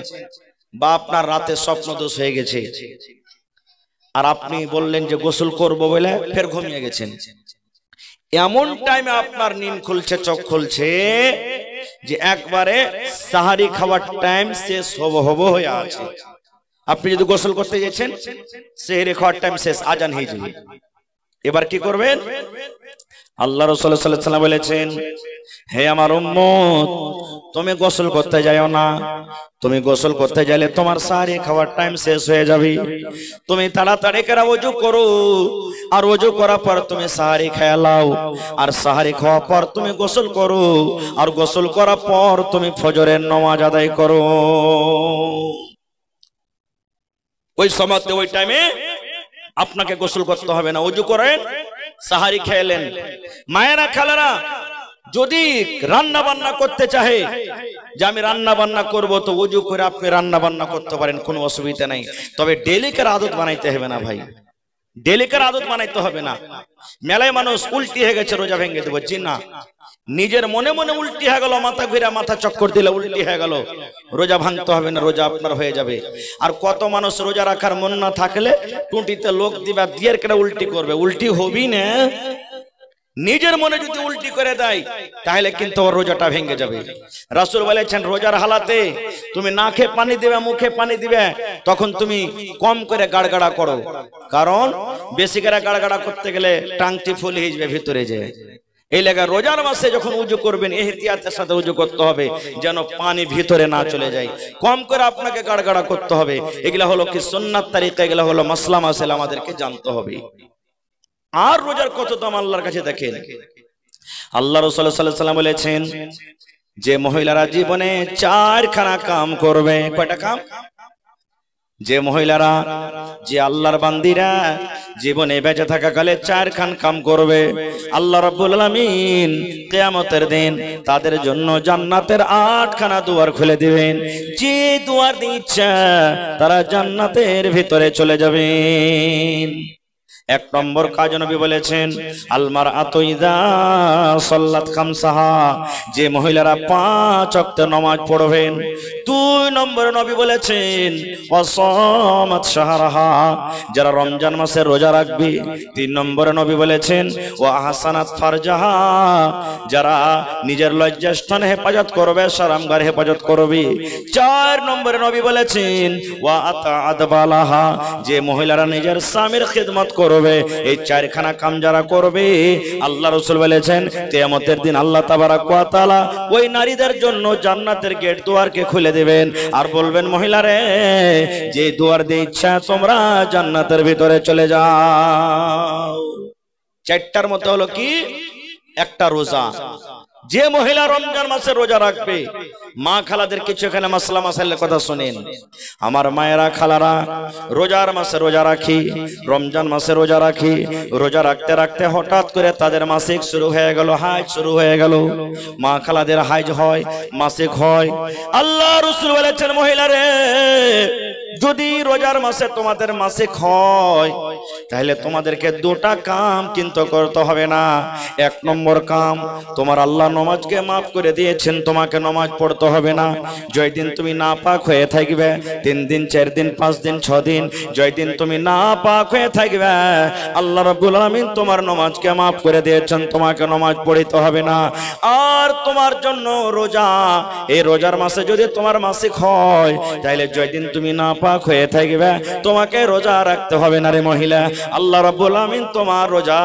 বা আপনার রাতে স্বপ্ন দোষ হয়ে গেছে, আর আপনি বললেন যে গোসল করব বলে ফের ঘুমিয়ে গেছেন। এমন টাইমে আপনার নিন খুলছে, চোখ খুলছে যে একবারে সাহারি খাওয়ার টাইম শেষ হবো হয়ে আছে। আপনি যদি গোসল করতে গেছেন, সেহরি খাওয়ার টাইম শেষ, আজান হয়ে যাবে। এবার কি করবেন? আল্লাহ রাসূল সাল্লাল্লাহু আলাইহি ওয়াসাল্লাম বলেছেন, হে আমার উম্মত, তুমি গোসল করতে যাও না। তুমি গোসল করতে গেলে তোমার সাহারি খাওয়ার টাইম শেষ হয়ে যাবে। তুমি তাড়াতাড়ি করে ওযু করো, আর ওযু করার পর তুমি সাহারি খেয়ে নাও, আর সাহারি খাওয়ার পর তুমি গোসল করো, আর গোসল করার পর তুমি ফজরের নামাজ আদায় করো। ওই সময়তে, ওই টাইমে আপনাকে গোসল করতে হবে না, ওযু করেন, সাহারি খেলেন। মায়েরা, খালারা, যদি রান্না বান্না করতে চাহে যে আমি রান্না বান্না করবো, তো ওযু করে আপনি রান্না বান্না করতে পারেন, কোনো অসুবিধা নাই। তবে ডেলিকার আদত বানাইতে হবে না ভাই। ডেলিকার আদত বানাইতে হবে না। মেলায় মানুষ উল্টি হয়ে গেছে রোজা ভেঙে দেবো, জি না, নিজের মনে মনে উল্টি হয়ে গেল, মাথা ঘুরে মাথা চক্কর দিলে উল্টি হয়ে গেল, রোজা ভাঙতে হবে না, রোজা আপনার হয়ে যাবে। আর কত মানুষ রোজা রাখার মন না থাকলে টুটিতে লোক দিবা দিয়ে কেটে উল্টি করবে, উল্টি হবি না। নিজের মনে যদি উল্টি করে দেয় তাহলে কিন্তু ওর রোজাটা ভেঙে যাবে। রাসূল বলেছেন রোজার হালাতে তুমি নাকে পানি দিবে, মুখে পানি দিবে, তখন তুমি কম করে গাড়গাড়া করো, কারণ বেশি করে গাড়গাড়া করতে গেলে টাংটি ফুল হয়ে যাবে ভিতরে যায়। এই লাগা রোজার মাসে যখন উজু করবেন এহতিয়াতের সাথে উজু করতে হবে, যেন পানি ভিতরে না চলে যায়। কম করে আপনাকে গাড়গাড়া করতে হবে। এগুলা হলো কি সুন্নাত তরিকা, এগুলা হলো মাসলা মাসাইল আমাদেরকে জানতে হবে। আর রোজার কত দাম আল্লাহর কাছে দেখেন। আল্লাহ রাসূল সাল্লাল্লাহু আলাইহি ওয়াসাল্লাম বলেছেন যে মহিলারা জীবনে 4খানা কাম করবে। কয়টা কাম? যে মহিলারা, যে আল্লাহর বান্দিরা জীবনে বেঁচে থাকাকালে 4খান কাম করবে, আল্লাহ রাব্বুল আলামিন কিয়ামতের দিন তাদের জন্য জান্নাতের 8খানা দুয়ার খুলে দিবেন। যে দুয়ার দিয়ে ইচ্ছা তারা জান্নাতের ভিতরে চলে যাবেন। 1 নম্বর কাজ নবী বলেছেন আল মারআতু ইযা সাল্লাত খামসাহা, যে মহিলারা 5 ওয়াক্ত নামাজ পড়বেন। 2 নম্বর নবী বলেছেন ওয়াসামাত শাহরাহা, যারা রমজান মাসে রোজা রাখবে। 3 নম্বরে নবী বলেছেন ওয়া আহসানাত ফারজাহা, যারা নিজের লজ্জাস্থান হেফাজত করবে, শরমগার হেফাজত করবে। 4 নম্বরে নবী বলেছেন ওয়া আতাআত বালাহা, যে মহিলারা নিজের স্বামীর খিদমত করবে। এই 4খানা কাম যারা করবে, আল্লাহ রাসূল বলেছেন কিয়ামতের দিন আল্লাহ তাবারাক ওয়া তাআলা ওই নারীদের জন্য জান্নাতের গেট দুয়ারকে খুলে দিবেন, আর বলবেন মহিলারে যে দুয়ার দিয়ে ইচ্ছা তোমরা জান্নাতের ভিতরে চলে যাও। 4টার মধ্যে হলো কি? একটা রোজা। যে মহিলা রমজান মাসে রোজা রাখবে, মা খালাদের কিছু এখানে মাসলা মাসাইলের কথা শুনেন। আমার মায়েরা খালারা রোজার মাসে রোজা রাখি, রমজান মাসে রোজা রাখি, রোজা রাখতে রাখতে হঠাৎ করে তাদের মাসিক শুরু হয়ে গেল, হাইজ শুরু হয়ে গেল। মা খালাদের হাইজ হয়, মাসিক হয়। আল্লাহ রাসূল বলেছেন মহিলারে যদি রোজার মাসে তোমাদের মাসিক হয় তাহলে তোমাদেরকে 2টা কাম কিন্তু করতে হবে না। 1 নম্বর কাম, তোমার আল্লাহ নামাজকে মাফ করে দিয়েছেন, তোমাকে নামাজ পড়তে হবে না। যেই দিন তুমি নাপাক হয়ে থাকবে, 3 দিন 4 দিন 5 দিন 6 দিন, যেই দিন তুমি নাপাক হয়ে থাকবে আল্লাহ রাব্বুল আলামিন তোমার নামাজকে মাফ করে দিয়েছেন, তোমাকে নামাজ পড়তে হবে না। আর তোমার জন্য রোজা, এই রোজার মাসে যদি তোমার মাসিক হয় তাহলে যেই দিন তুমি নাপাক হয়ে থাকবে তোমাকে রোজা রাখতে হবে না রে মহিলা। আল্লাহ রাব্বুল আলামিন তোমার রোজা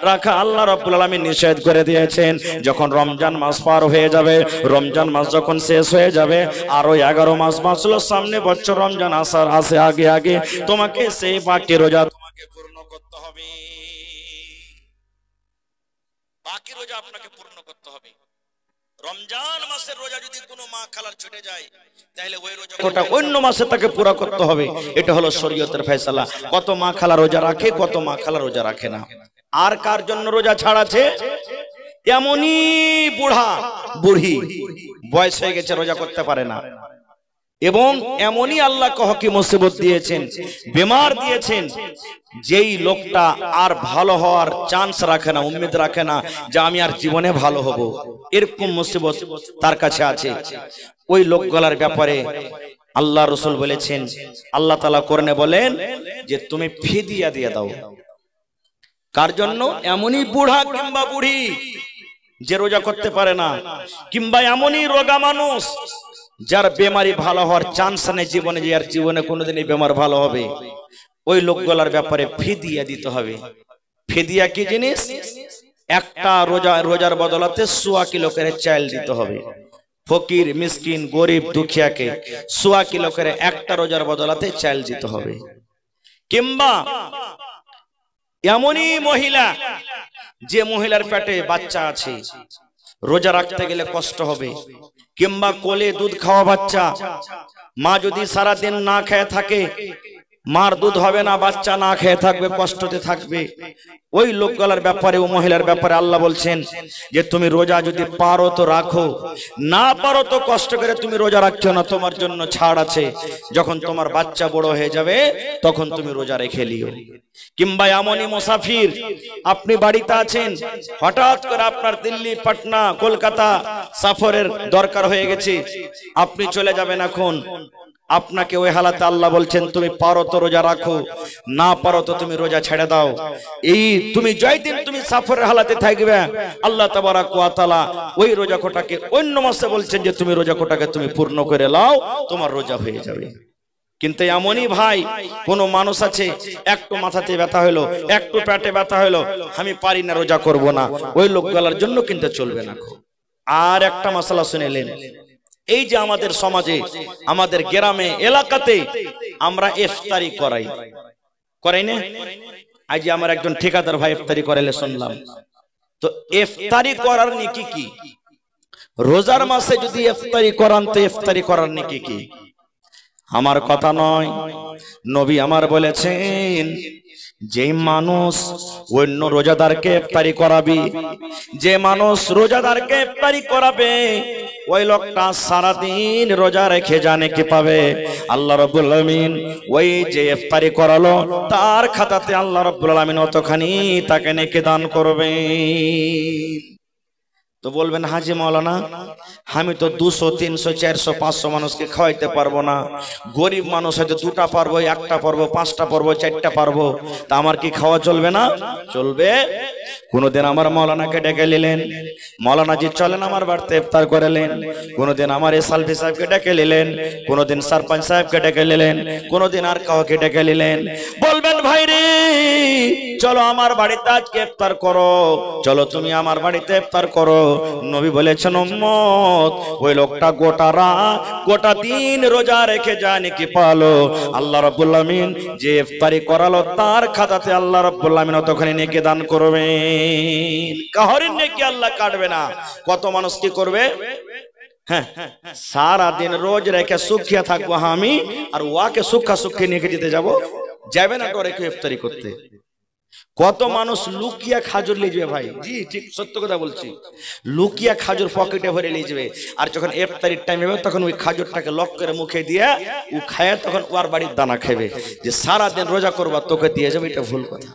রাখা আল্লাহ রাব্বুল আলামিন নিষেধ করে দিয়েছেন। যখন রমজান মাস পার হয়ে যাবে, রমজান মাস যখন শেষ হয়ে যাবে, আরো 11 মাস বাঁচলো সামনে, বছর রমজান আসার আসে আগে আগে তোমাকে সেই বাকি রোজা তোমাকে পূর্ণ করতে হবে। বাকি রোজা আপনাকে পূর্ণ করতে হবে। রমজান মাসের রোজা যদি কোনো মা খালার ছুটে যায় তাহলে ওই রোজাটা অন্য মাসে তাকে পুরো করতে হবে। এটা হলো শরীয়তের ফয়সালা। কত মা খালা রোজা রাখে, কত মা খালা রোজা রাখে না। আর কার জন্য রোজা ছাড় আছে? এমনই বুড়া বুড়ি বয়স হয়ে গেছে, রোজা করতে পারে না, এবং এমনই আল্লাহকে হকি মুসিবত দিয়েছেন, বেমার দিয়েছেন, যেই লোকটা আর ভালো হওয়ার চান্স রাখে না, উম্মীদ রাখে না যে আমি আর জীবনে ভালো হব, এরকম মুসিবত তার কাছে আছে। ওই লোকগুলার ব্যাপারে আল্লাহ রাসূল বলেছেন, আল্লাহ তাআলা কোরআনে বলেন যে তুমি ফিদিয়া দিয়ে দাও। কার জন্য? এমনই বুড়া কিংবা বুড়ি যে রোজা করতে পারে না, কিংবা এমনই রোগা মানুষ যার বেমারি ভালো হওয়ার চান্স নেই জীবনে, যে আর জীবনে কোনোদিনই বেমার ভালো হবে, ওই লোকগুলার ব্যাপারে ফিদিয়া দিতে হবে। ফিদিয়া কি জিনিস? একটা রোজার বদলাতে 100 কিলো করে চাল দিতে হবে। ফকির, মিসকিন, গরিব, দুঃখিয়াকে 100 কিলো করে একটা রোজার বদলাতে চাল দিতে হবে। কিংবা এমনই মহিলা যে মহিলার পেটে বাচ্চা আছে, রোজা রাখতে গেলে কষ্ট হবে, কিংবা কোলে দুধ খাওয়া বাচ্চা, মা যদি সারা দিন না খেয়ে থাকে, মার দুধ হবে না, বাচ্চা না খেয়ে থাকবে, কষ্টতে থাকবে। ওই লোকগুলোর ব্যাপারে, ও মহিলার ব্যাপারে আল্লাহ বলছেন যে তুমি রোজা যদি পারো তো রাখো, না পারো তো কষ্ট করে তুমি রোজা রাখছো না, তোমার জন্য ছাড় আছে। যখন তোমার বাচ্চা বড় হয়ে যাবে তখন তুমি রোজা রেখে লিও। কিংবা এমনই মুসাফির, আপনি বাড়িতে আছেন, হঠাৎ করে আপনার দিল্লি, পাটনা, কলকাতা সফরের দরকার হয়ে গেছে, আপনি চলে যাবেন এখন। আপনাকে ওই হালাতে আল্লাহ বলছেন তুমি পারো তো রোজা রাখো, না পারো তো তুমি রোজা ছেড়ে দাও। এই তুমি জয় দিন তুমি সফরের হালাতে থাকবে, আল্লাহ তাবারাক ওয়া তাআলা ওই রোজা কোটাকে অন্য মাসে বলছেন যে তুমি রোজা কোটাকে তুমি পূর্ণ করে নাও, তোমার রোজা হয়ে যাবে। কিন্তু এমনই ভাই, কোন মানুষ আছে একটু মাথাতে ব্যথা হলো, একটু পেটে ব্যথা হলো, আমি পারি না, রোজা করব না, ওই লোকগুলোর জন্য কিন্তু চলবে না। আর একটা মাসালা শুনেলেন, এই যে আমাদের সমাজে, আমাদের গ্রামে, এলাকাতে আমরা ইফতারি করাই না? আজ আমার একজন ঠিকাদার ভাই ইফতারি করাইলে শুনলাম। তো ইফতারি করার নেকি কি? রোজার মাসে যদি ইফতারি করান তো ইফতারি করার নেকি কি? আমার কথা নয়, নবী আমার বলেছেন যে মানুষ অন্য রোজাদারকে ইফতারি করাবি, যে মানুষ রোজাদারকে ইফতারি করাবে, ওই লোকটা সারা দিন রোজা রেখে জানে কি পাবে? আল্লাহ রাব্বুল আলামিন ওই যে ইফতারি করালো তার খাতাতে আল্লাহ রাব্বুল আলামিন অতখানি তাকে নেকি দান করবে। তো বলবেন হাজি মাওলানা আমি তো 200, 300, 400, 500 মানুষকে খাওয়াইতে পারবো না, গরিব মানুষ হয়তো 2টা পারবো, 1টা পারবো, 5টা পারবো, 4টা পারবো, তা আমার কি খাওয়া চলবে না? চলবে। কোনদিন আমার মাওলানাকে ডেকে নিলেন, মাওলানা জি চলেন আমার বাড়িতে ইফতার করালেন। কোনদিন আমার এসআলভি সাহেবকে ডেকে নিলেন, কোনদিন সরপঞ্চ সাহেবকে ডেকে নিলেন, কোনদিন আর কাউকে ডেকে নিলেন। বলবেন ভাই রে চলো আমার বাড়িতে আজকে ইফতার করো, চলো তুমি আমার বাড়িতে ইফতার করো। নবী বলেছেন উম্মত ওই লোকটা গোটা দিন রোজা রেখে যায় নাকি পালো, আল্লাহ রাব্বুল আলামিন যে ইফতারি করালো তার খাতাতে আল্লাহ রাব্বুল আলামিন ততখানি নেকি দান করবেন। কাহরিন নেকি আল্লাহ কাটবে না। কত মানুষ কি করবে? হ্যাঁ, সারা দিন রোজ রেখে সুখিয়া থাকবো আমি, আর ওয়াকে সুখা সুখে নিয়ে যেতে যাবে না ডরে কেউ ইফতারি করতে। কত মানুষ লুকিয়া খাজুর লিয়ে যাবে ভাই, জি ঠিক সত্য কথা বলছি, লুকিয়া খাজুর পকেটে ভরে নিয়ে যাবে, আর যখন ইফতারির টাইম হবে তখন ওই খাজুরটাকে লক করে মুখে দিয়ে ও খায়, তখন ওর বাড়ির দানা খাবে, যে সারা দিন রোজা করবা তোকে দিয়ে যাবে। এটা ভুল কথা,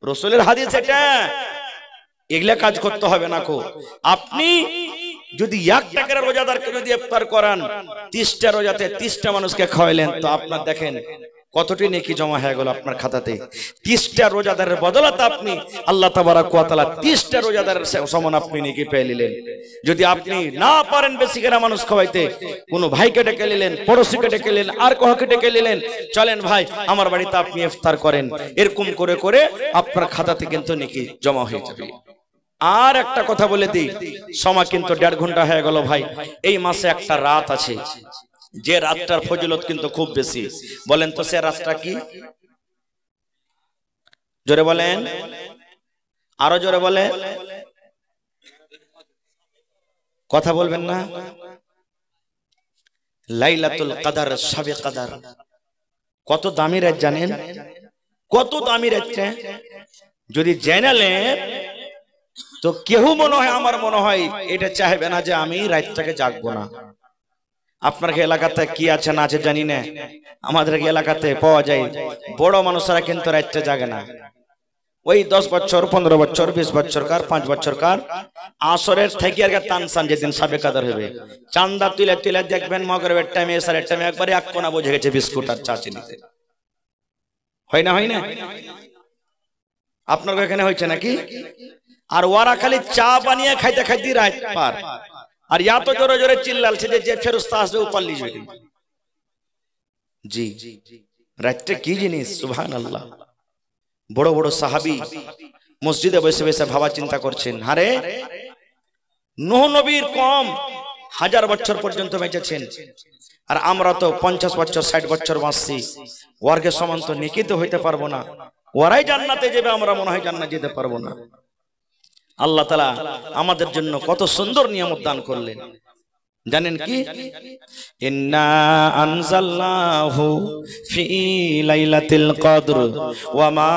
রাসূলের হাদিস এটা। এগুলা কাজ করতে হবে না কো। আপনি যদি 1 টাকার রোজাদারকে যদি ইফতার করান, 30টা রোজাতে 30টা মানুষকে খাওয়াইলেন, তো আপনার দেখেন কতটি নেকি জমা হয়ে গেল আপনার খাতাতে। 30টা রোজাদারের বদলাতে আপনি আল্লাহ তাবারাক ওয়া তাআলা 30টা রোজাদারের সমান আপনি নেকি পেয়ে নিলেন। যদি আপনি না পারেন বেশি করে মানুষ খাওয়াইতে, কোনো ভাইকে ডেকে নিলেন, পড়োশিকে ডেকে নিলেন, আর কাউকে ডেকে নিলেন, চলেন ভাই আমার বাড়িতে আপনি ইফতার করেন, এরকম করে করে আপনার খাতাতে কিন্তু নেকি জমা হয়ে যাবে। আর একটা কথা বলে দিই, সময় কিন্তু 1.5 ঘন্টা হয়ে গেল ভাই। এই মাসে একটা রাত আছে, যে রাতটার ফজিলত কিন্তু খুব বেশি। বলেন তো সে রাতটা কি? জোরে বলেন, আরো জোরে বলে, কথা বলবেন না। লাইলাতুল কদর, শবে কদর কত দামি রাত জানেন? কত দামি রাত, যদি জেনেলেন তো কেউ মনে হয়, আমার মনে হয় এটা চাইবে না যে আমি রাতটাকে জাগবো না। আপনার এলাকাতে কি আছে না আছে জানি না, আমাদের এলাকাতে পাওয়া যায় বড় মানুষরা কিন্তু রাতটা জাগে না। ওই 10 বছর, 15 বছর, 20 বছর কার, 5 বছর কার, আসরের থেকে আর টানসান যেদিন সাবে কাদার হবে, চান্দা তুলে তুলে দেখবেন মগরিবের টাইমে, এশারের টাইমে একবারে এক কোনা বুঝে গেছে বিস্কুট আর চা চিনিতে। হয় না? হয় না? আপনার এখানে হয়েছে নাকি? আর ওরা খালি চা বানিয়ে খাইতে খাইতে রাত পার, আর এত জোরে জোরে চিল্লালছে যে ফেরেশতা আসবে উপর লিজবে। জি, রাতটা কি জিনিস, সুবহানাল্লাহ। বড় বড় সাহাবী মসজিদে বসে বসে ভাবা চিন্তা করছেন, আরে নূহ নবীর কম 1000 বছর পর্যন্ত বেঁচেছেন, আর আমরা তো 50 বছর 60 বছর বাঁচছি, ওরকে সমান তো নেকি তো হইতে পারবো না। ওরাই জান্নাতে যাবে, আমরা মনে হয় জান্নাতে যেতে পারবো না। আল্লাহ তাআলা আমাদের জন্য কত সুন্দর নিয়ামত দান করলেন। জানেন কি? ইন্না আনজালনাহু ফি লাইলাতুল কদর ওয়া মা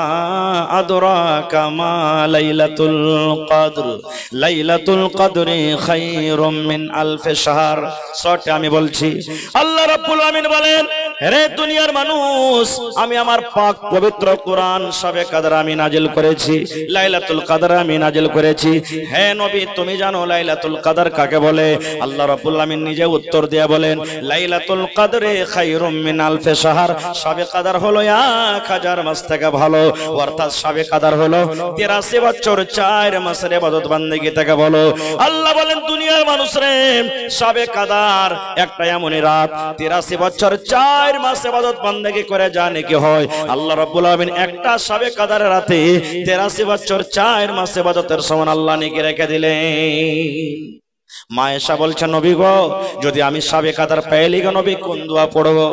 আদরাকা মা লাইলাতুল কদর লাইলাতুল কদরি খায়রুম মিন আলফি শাহর। শর্টে আমি বলছি, আল্লাহ রাব্বুল আমিন বলেন, হে দুনিয়ার মানুষ, আমি আমার পাক পবিত্র কোরআন শবে কদর আমি নাজিল করেছি, লাইলাতুল কদর আমি নাজিল করেছি। হে নবী, তুমি জানো লাইলাতুল কদর কাকে বলে? আল্লাহ রাব্বুল আমিন নিজে উত্তর দিয়ে বলেন, লাইলাতুল কদরে খায়রুম মিন আলফি শাহর। শবে কদর হলো 1000 মাস থেকে ভালো, অর্থাৎ শবে কদর হলো 83 বছর 4 মাসের ইবাদত বান্দেগি থেকে ভালো। আল্লাহ বলেন, দুনিয়ার মানুষ রে, শবে কদর একটা এমনই রাত 83 বছর 4 মাস ইবাদত বান্দেগি করে জানে কি হয়? আল্লাহ রাব্বুল আমিন একটা শবে কদরের রাতে 83 বছর 4 মাস ইবাদতের সমান আল্লাহ নেকি রেখে দিলেন। মায়েশা বলছেন, নবী গো, যদি আমি শবে কদর পেলি গো নবী, কোন দোয়া পড়বো?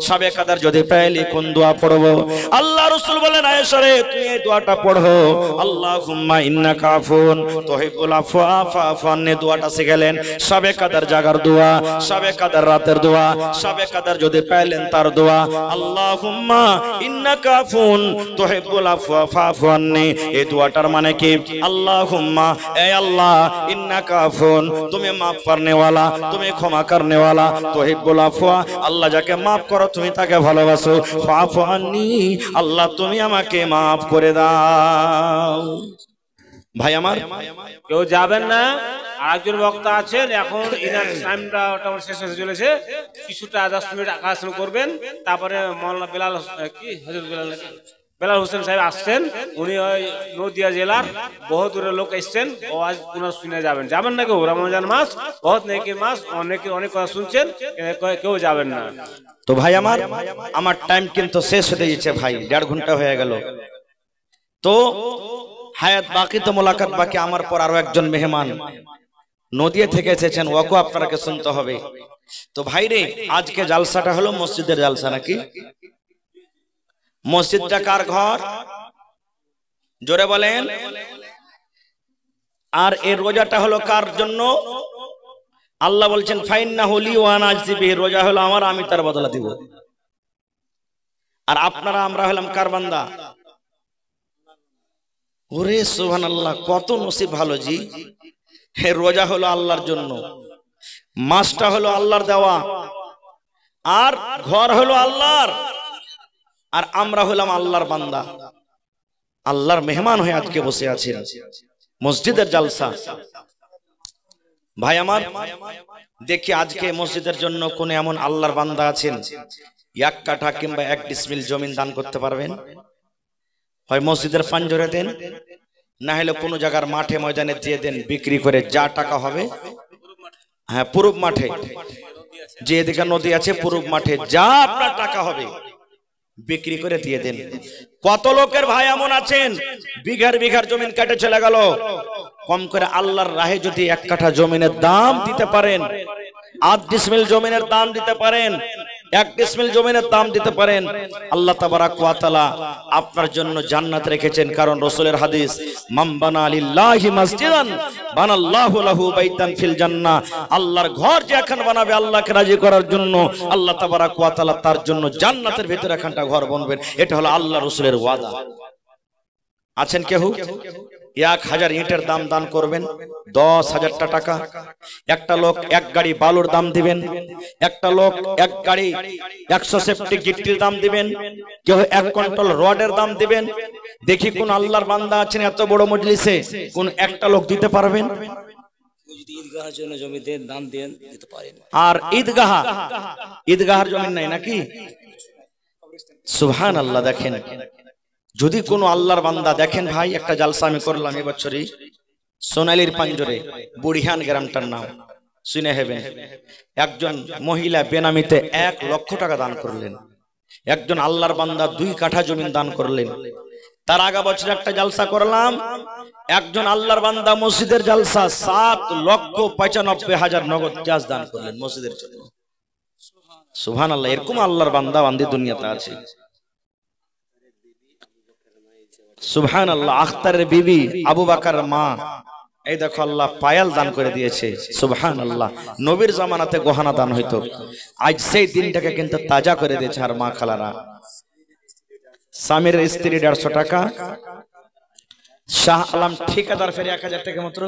শবে কদর যদি পেলি কোন দোয়া পড়বো? আল্লাহ রাসূল বলেন, আয়েশা রে, তুমি এই দোয়াটা পড়ো, আল্লাহুম্মা ইন্নাকা আফুন তুহিব্বুল আফওয়া ফাফু আন্নি। দোয়াটা শিখালেন, শবে কদর জাগার দোয়া, শবে কদর রাতের দোয়া, শবে কদর যদি পেলেন তার দোয়া, আল্লাহুম্মা ইন্নাকা আফুন তুহিব্বুল আফওয়া ফাফু আন্নি। এই দোয়াটার মানে কি? আল্লাহুম্মা, এ আল্লাহ, ইন্নাকা আফুন, তুমি মাফ করনে ওয়ালা, তুমি ক্ষমা করনে ওয়ালা, তুহিব্বুল আফওয়া, আল্লাহ যাকে মাফ করো তুমি তাকে ভালোবাসো, ফাফু আন্নি, আল্লাহ তুমি আমাকে মাফ করে দাও। ভাই আমার, কেউ যাবেন না, আরেকজন বক্তা আছেন, এখন ইনার টাইমটা শেষ হতে চলেছে, কিছুটা 10 মিনিট আকাশন করবেন, তারপরে মাওলানা বেলাল কি হযরত বেলাল হোসেন সাহেব আসছেন, উনি ওই নদিয়া জেলার বহু দূরের লোক এসছেন, ও আজ পুনঃ শুনে যাবেন। যাবেন না কেউ? রমজান মাস বহুত নেকির মাস, অনেক কথা শুনছেন, কেউ যাবেন না। তো ভাই আমার টাইম কিন্তু শেষ হতে যাচ্ছে ভাই, 1.5 ঘন্টা হয়ে গেল। তো হায়াত বাকি, তো মোলাকাত বাকি। আমার পর আরো একজন মেহমান নদিয়া থেকে এসেছেন, ওয়াকও আপনাকে শুনতে হবে। তো ভাই রে, আজকে জালসাটা হলো মসজিদের জালসা নাকি? মসজিদটা কার ঘর? জোরে বলেন। আর এই রোজাটা হলো কার জন্য? আল্লাহ বলছেন, ফাইন্নাহু লি ওয়া আনা আজজি বিহি। রোজা হলো আমার, আমি তার বদলা দিব। আর আপনারা, আমরা হলাম কার বান্দা? ওরে সুবহানাল্লাহ, কত নসিব ভালো জি। হে, রোজা হলো আল্লাহর জন্য, মাসটা হলো আল্লাহর দেওয়া, আর ঘর হলো আল্লাহর, আর আমরা হলাম আল্লাহর বান্দা, আল্লাহর মেহমান হয়ে আজকে বসে আছেন মসজিদের জালসা। ভাই আমার, দেখি আজকে মসজিদের জন্য কোন এমন আল্লাহর বান্দা আছেন 1 কাঠা কিংবা 1 ডিসমিল জমিন দান করতে পারবেন? হয় মসজিদের পাঞ্জরে দেন, না হলে কোনো জায়গার মাঠে ময়দানে দিয়ে দেন, বিক্রি করে যা টাকা হবে। হ্যাঁ, পূর্ব মাঠে, যে এদিকে নদী আছে, পূর্ব মাঠে যা আপনার টাকা হবে বিক্রি করে দিয়ে দেন। কত লোকের ভাই এমন আছেন বিঘার জমিন কেটে চলে গেল, কম করে আল্লাহর রাহে যদি 1 কাঠা জমিনের দাম দিতে পারেন, 8 ডিসমিল জমিনের দাম দিতে পারেন, 1 ডিসমিল জমিনের দাম দিতে পারেন, আল্লাহ তাবারাক ওয়া তাআলা আপনার জন্য জান্নাত রেখেছেন। কারণ রাসূলের হাদিস, মান বানা লিল্লাহি মাসজিদান বানাল্লাহু লাহু বাইতান ফিল জান্নাহ। আল্লাহর ঘর যে এখন বানাবে আল্লাহকে রাজি করার জন্য, আল্লাহ তাবারাক ওয়া তাআলা তার জন্য জান্নাতের ভিতরে একখানটা ঘর বানাবেন। এটা হলো আল্লাহ রাসূলের ওয়াদা। আছেন কেউ 1000 ইটের দাম দান করবেন, 10,000 টাকা। একটা লোক 1 গাড়ি বালুর দাম দিবেন, একটা লোক 1 গাড়ি 100 সেফটি গিট্টির দাম দিবেন, কেউ 1 কুইন্টাল রডের দাম দিবেন। দেখি কোন আল্লাহর বান্দা আছেন এত বড় মজলিসে, কোন একটা লোক দিতে পারবেন? ঈদগাহের জন্য জমিতে দান দেন, দিতে পারেন। আর ঈদগাহের জমি নাই নাকি? সুবহানাল্লাহ। দেখেন, যদি কোনো আল্লাহর বান্দা, দেখেন ভাই, একটা জালসা আমি করলাম এবছরই সোনালীর পাঞ্জরে, বুড়িহান গ্রামটার নাম শুনে হেবেন। একজন মহিলা বেনামিতে 1 লক্ষ টাকা দান করলেন। একজন আল্লাহর বান্দা 2 কাঠা জমিন দান করলেন। তার আগা বছর একটা জালসা করলাম, একজন আল্লাহর বান্দা মসজিদের জালসা 7,95,000 নগদ ক্যাশ দান করলেন মসজিদের জন্য। সুবহানাল্লাহ। এরকম আল্লাহর বান্দা বান্দি দুনিয়াতে আছে। সুবহানাল্লাহ। আখতারের বিবি, আবু বকরের মা, এই দেখো আল্লাহ পায়াল দান করে দিয়েছে, সুবহানাল্লাহ। নবীর জামানাতে গহনা দান হইতো, আজ সেই দিনটাকে কিন্তু তাজা করে দিয়েছে। আর মা খালারা, স্বামীর স্ত্রী 150 টাকা, শাহ আলম ঠিকাদার ফেরে 1000 টাকা মাত্র।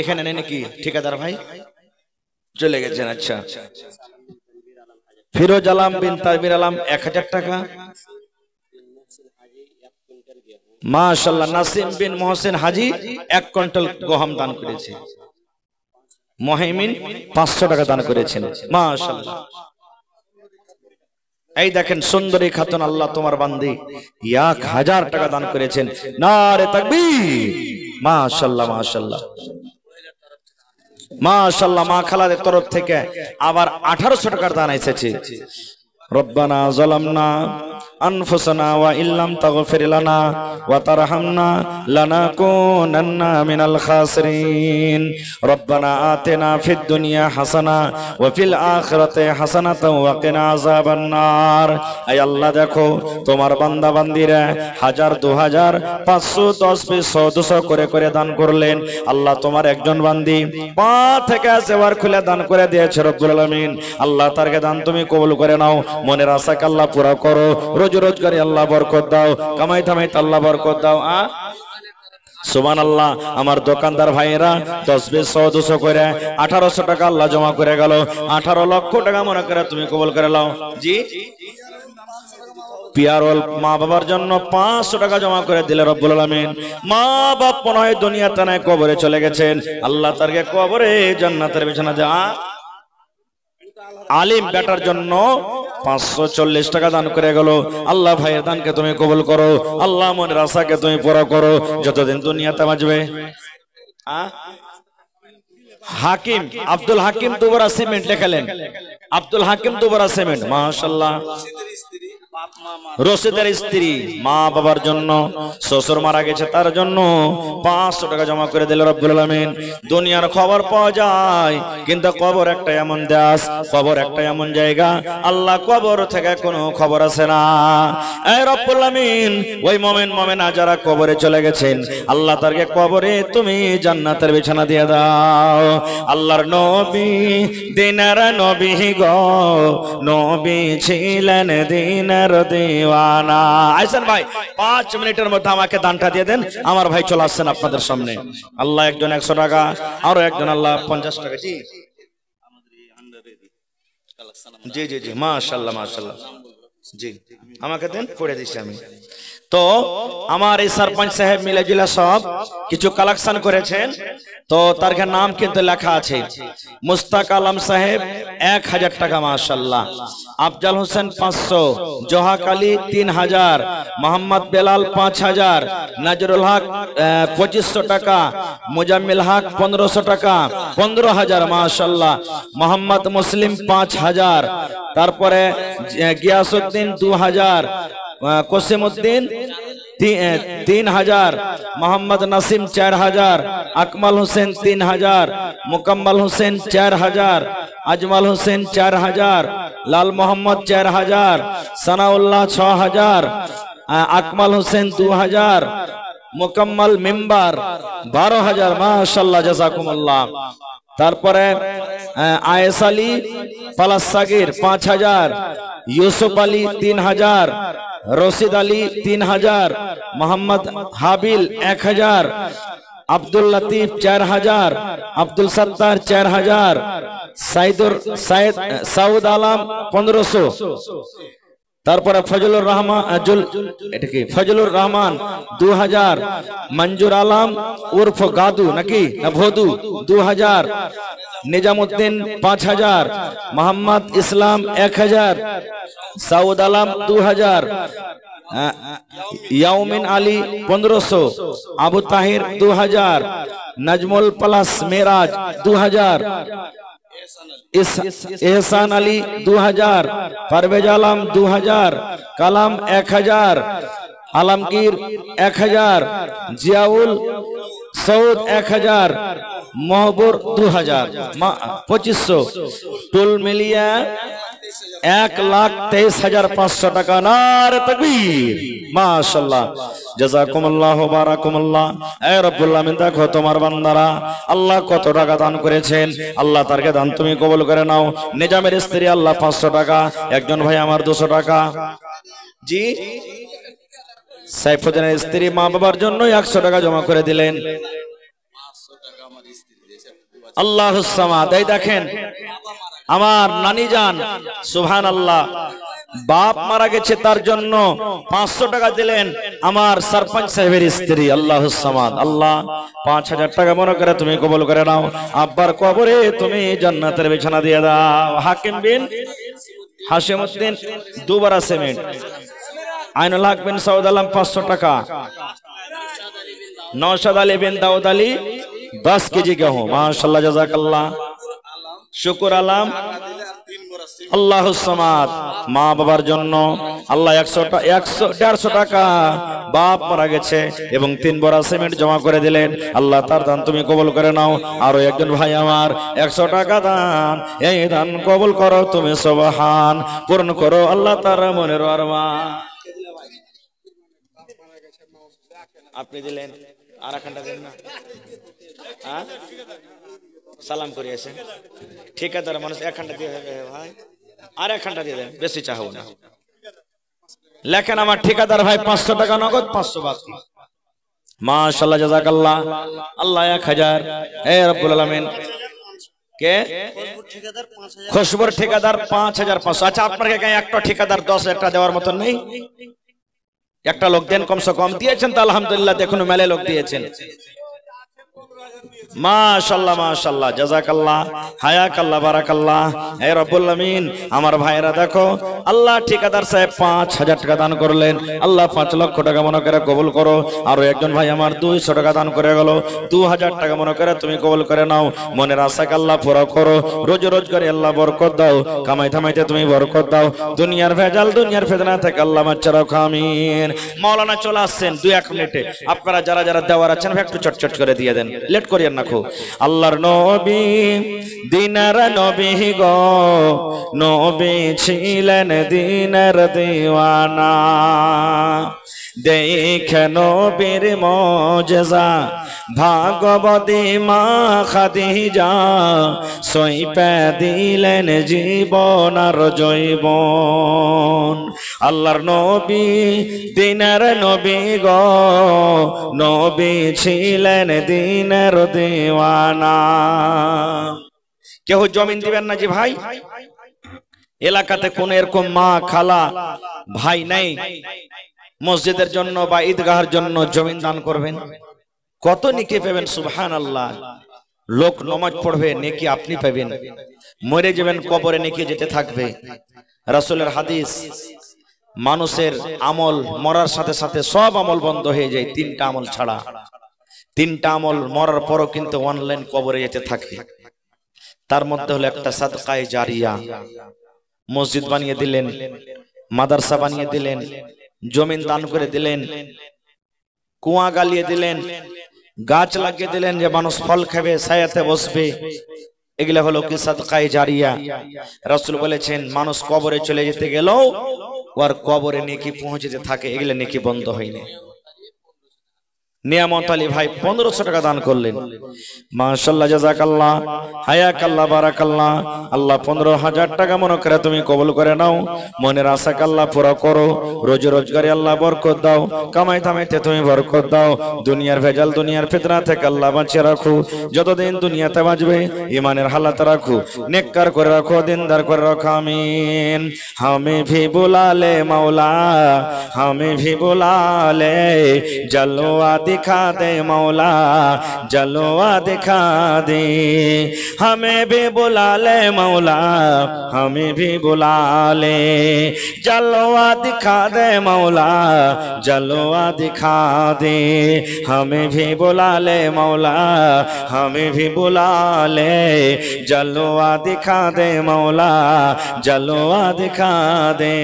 এখানে নেই নাকি ঠিকাদার ভাই? চলে গেছেন, আচ্ছা। ফিরোজ আলম বিন তারবির আলম 1000 টাকা। মাশাআল্লাহ। নাসিম বিন মোহসেন হাজি 1 কুইন্টাল গহম দান করেছে। মহিমিন 500 টাকা দান করেছেন, মাশাআল্লাহ। এই দেখেন সুন্দরী খাতুন, আল্লাহ তোমার বান্দি 1000 টাকা দান করেছেন। নারে তাকবীর, মাশাআল্লাহ মাশাআল্লাহ মাশাআল্লাহ। মা খালাদের তরফ থেকে আবার 1800 টাকার দান এসেছে। রব্বানা যালামনা আনফুসানা ওয়া ইল্লাম তাগফির লানা ওয়া তারহামনা লানাকুনান্না মিনাল খাসিরিন। রব্বানা আতিনা ফিদ দুনিয়া হাসানা ওয়া ফিল আখিরাতি হাসানাতাও ওয়া কিনা আযাবান নার। আয় আল্লাহ, দেখো তোমার বান্দা বান্দিরা 1000, 2000, 500, 10 পিস 100, 200 করে করে দান করলেন। আল্লাহ তোমার একজন বান্দি পা থেকে সেবার খুলে দান করে দিয়েছে রব্বুল আলামিন। আল্লাহ তারকে দান তুমি কবুল করে নাও, মনের আশাকে আল্লাহ পুরা করো, রোজগারে আল্লাহ বরকত দাও, কামাই থামাইতে আল্লাহ বরকত দাও। সুবহানাল্লাহ। আমার দোকানদার ভাইয়েরা 10, 20, 100, 200 করে 1800 টাকা আল্লাহ জমা করে গেল। 18 লক্ষ টাকা মনে করে তুমি কবুল করে নাও। জি, পিয়ারল মা বাবার জন্য 500 টাকা জমা করে দিলে রব্বুল আলামিন। মা বাপ মনে হয় দুনিয়াতে নাই, কবরে চলে গেছেন। আল্লাহ তারকে কবরে জান্নাতের বিছানা দেয়া। আলিম বেটার জন্য 540 টাকা দান করে গেল। আল্লাহ ভাইয়ের দানকে তুমি কবুল করো, আল্লাহ মনের আশাকে তুমি পুরা করো যতদিন দুনিয়াতে বাঁচবে। হাকিম আব্দুল হাকিম দুবারা সিমেন্ট লেখালেন, আব্দুল হাকিম দুবারা সিমেন্ট, মাশাআল্লাহ। রশিদের স্ত্রী মা বাবার জন্য, শ্বশুর মারা গেছে তার জন্য 500 টাকা জমা করে দিল রব্বুল আলামিন। দুনিয়ার খবর পাওয়া যায়, কিন্তু কবর একটা এমন দেশ, কবর একটা এমন জায়গা, আল্লাহ কবর থেকে কোনো খবর আসে না। এই রব্বুল আলামিন, ওই মুমিন মুমিনা যারা কবরে চলে গেছেন, আল্লাহ তারকে কবরে তুমি জান্নাতের বিছানা দিয়ে দাও। আল্লাহর নবী দিনের নবী গো, নবী ছিলেন দিনের দিওয়ানা। আইসেন ভাই, 5 মিনিটের মধ্যে আমাকে দানটা দিয়ে দেন। আমার ভাই চলে আসছেন আপনাদের সামনে। আল্লাহ একজন 100 টাকা, আরো একজন আল্লাহ 50 টাকা। জি জি জি জি, মাশাআল্লাহ মাশাআল্লাহ। জি আমাকে দেন, পড়ে দিচ্ছি আমি। তো আমার এই সরপঞ্চ সাহেব মিলেজুলা সব কিছু কালেকশন করেছেন, তো তার নাম কিন্তু লেখা আছে। মুস্তাক আলম সাহেব 1000 টাকা, মাশাআল্লাহ। আফজাল হোসেন 500, জোহাক আলী 3000, মোহাম্মদ বেলাল 5000, নাজরুল হক 2500 টাকা, মুজাম্মিল হক 1500 টাকা, 15000, মাশাআল্লাহ। মোহাম্মদ মুসলিম 5000, তারপরে গিয়াসউদ্দিন 2000, কোসিমউদ্দিন 3000, মোহাম্মদ নাসিম 4000, আকমাল হোসেন 3000, মুকাম্মল হোসেন 4000, আজমাল হোসেন 4000, লাল মোহাম্মদ 4000, সানাউল্লাহ 6000, আকমাল হোসেন 2000, মুকাম্মল মেম্বার 12000, মাশাআল্লাহ জাযাকুমুল্লাহ। তারপরে আয়েশ আলী পালাসাগির 5000, ইউসুফ আলী 3000, রশিদ আলী 3000, মোহাম্মদ হাবিল 1000, আব্দুল লতিফ 4000, আব্দুল সত্তার 4000, সাউদ আলম 1500, তারপরে ফজলুর রহমান ফজলুর রহমান 2000, মঞ্জুর আলম উর্ফ গাদু নাকি না ভদু 2000, নিজামুদ্দিন 5000, মোহাম্মদ ইসলাম 1000, সাউদ আলম 2000, ইয়াউমিন আলী 1500, আবু তাহির 2000, নজমুল প্লাস মেরাজ 2000, এহসান আলী 2000, পারভেজ আলম 2000, কালাম 1000, আলমগীর 1000, জিয়াউল সৌদ 1000, মহবুর 2000, 2500, টুল মিলিয়া 1,23,500 টাকা। নারে তাকবীর, মাশাআল্লাহ, জাযাকুমুল্লাহ, বারাকুমুল্লাহ। এ রব্বুল আমিন, দেখো তোমার বান্দারা আল্লাহ কত টাকা দান করেছেন, আল্লাহ তারকে দান তুমি কবুল করে নাও। নিজামের স্ত্রী আল্লাহ 500 টাকা, একজন ভাই আমার 200 টাকা। জি, সাইফুদ্দিনের স্ত্রী মা বাবার জন্য 100 টাকা জমা করে দিলেন। আল্লাহুস সামাদ। এই দেখেন আমার নানি যান, সুবহানাল্লাহ, বাপ মারা গেছে তার জন্য 500 টাকা দিলেন আমার সরপঞ্চ সাহেবের স্ত্রী। আল্লাহুস সামাদ। আল্লাহ 5000 টাকা মনে করে তুমি কবুল করে নাও। আব্বার কবরে তুমি জান্নাতের বিছানা দিয়ে দাও। হাকিম বিন হাশিমউদ্দিন দুবারা সিমেন্ট। আইনুল হক বিন সৌদ আলম 500 টাকা। নওশাদ আলী বিন দাউদ আলী 10 কেজি গেহूं। মাশাআল্লাহ, জাযাকাল্লাহ, শুকুর আলম। আল্লাহুস সামাদ। মা বাবার জন্য আল্লাহ 150 টাকা, বাপ মারা গেছে এবং 3 বড়া সিমেন্ট জমা করে দিলেন। আল্লাহ তার দান তুমি কবুল করে নাও। আরো একজন ভাই আমার 100 টাকা দান, এই দান কবুল করো তুমি, সুবহান, পূরণ করো আল্লাহ তার মনের আরমান। আপনি দিলেন, আর একখানটা দেন না, সালাম করিয়েছেন। ঠিকাদার মানুষ একখানটা দিয়ে হবে ভাই, আর একখানটা দিয়ে দেন, বেশি চাহব না। লেখেন আমার ঠিকাদার ভাই 500 টাকা নগদ, 500 বাকি। মাশাআল্লাহ, জাযাকাল্লাহ। আল্লাহ 1000। এ রব্বুল আলামিন, কে খুশবুর ঠিকাদার 5500। আচ্ছা, আপনাকে একটা ঠিকাদার 10,000 টাকা দেওয়ার মতন নেই? একটা লোক দেন, কমসে কম দিয়েছেন তো আলহামদুলিল্লাহ, দেখুন মেলে লোক দিয়েছেন। মাশাআল্লাহ, মাশাআল্লাহ, জাযাকাল্লাহ, হায়াকাল্লাহ, বারাকাল্লাহ। হে রব্বুল আমিন, আমার ভাইরা দেখো আল্লাহ ঠিকাদার সাহেব 5000 টাকা দান করলেন। আল্লাহ 5 লক্ষ টাকা মনে করে কবুল করো। আরো একজন ভাই আমার 200 টাকা দান করে গেল, 2000 টাকা মনে করে তুমি কবুল করে নাও। মনের আশাকে আল্লাহ পুরো করো, রোজ রোজগারে আল্লাহ বরকত দাও, কামাই থামাইতে তুমি বরকত দাও, দুনিয়ার ভেজাল দুনিয়ার ফিতনা থেকে আল্লাহ বাঁচিয়ে রাখো, আমিন। মাওলানা চলে আসছেন 2-1 মিনিটে। আপনারা যারা যারা দেওয়ার আছেন একটু চটচট করে দিয়ে দেন, লেট করিয়েন না। আল্লাহর নবী দিনার নবী গো, নবী ছিলেন দিনের দিওয়ানা। দেখে নবীর মুজিজা ভাগবতী মা খাদিজা, সইপে দিলেন জীবন আর জৈবন। আল্লাহর নবী দিনের নবী গো, নবী ছিলেন দিনের দিওয়ানা। কেউ জমিন দিবেন না যে ভাই? এলাকাতে কোন এরকম মা খালা ভাই নাই মসজিদের জন্য বা ঈদগাহের জন্য জমিন দান করবেন? কত নেকি পাবেন, সুবহানাল্লাহ। লোক নামাজ পড়বে, নেকি আপনি পাবেন। মরে যাবেন, কবরে নেকি যেতে থাকবে। রাসূলের হাদিস, মানুষের আমল মরার সাথে সাথে সব আমল বন্ধ হয়ে যায়, 3টা আমল ছাড়া। 3টা আমল মরার পরও কিন্তু অনলাইন কবরে যেতে থাকে। তার মধ্যে হলো একটা সাদকায়ে জারিয়া, মসজিদ বানিয়ে দিলেন, মাদ্রাসা বানিয়ে দিলেন, জমিন দান করে দিলেন, কুয়া গালিয়ে দিলেন, গাছ লাগিয়ে দিলেন যে মানুষ ফল খাবে, ছায়াতে বসবে। এগুলা হলো কি সাদকায়ে জারিয়া। রাসূল বলেছেন মানুষ কবরে চলে যেতে গেলেও ওর কবরে নেকি পৌঁছতে থাকে, এগুলা নেকি বন্ধ হয়নি। নিয়ামত আলী ভাই 1500 টাকা দান করলেন। মাশাআল্লাহ, জাযাকাল্লাহ, হায়াকাল্লাহ, বারাকাল্লাহ। আল্লাহ 15000 টাকা মনে করে তুমি কবুল করে নাও। মনের আশাকে আল্লাহ পুরো করো, রোজ রোজগারে আল্লাহ বরকত দাও, কামাই থামাইতে তুমি বরকত দাও, দুনিয়ার ভেজাল দুনিয়ার ফিতনা থেকে আল্লাহ বাঁচিয়ে রাখো। যতদিন দুনিয়াতে বাঁচবে ইমানের হালাত রাখো, নেককার করে রাখো, দিনদার করে রাখো, আমিন। হামে ভি বুলা লে মাওলা, হামে ভি বুলা লে, জলওয়া दिखा दे मौला, जलवा दिखा दे। हमें भी बुला ले मौला, हमें भी बुला ले, जलवा दिखा दे मौला, जलवा दिखा दे। हमें भी बुला ले मौला, हमें भी बुला ले, जलवा दिखा दे मौला, जलवा दिखा दे।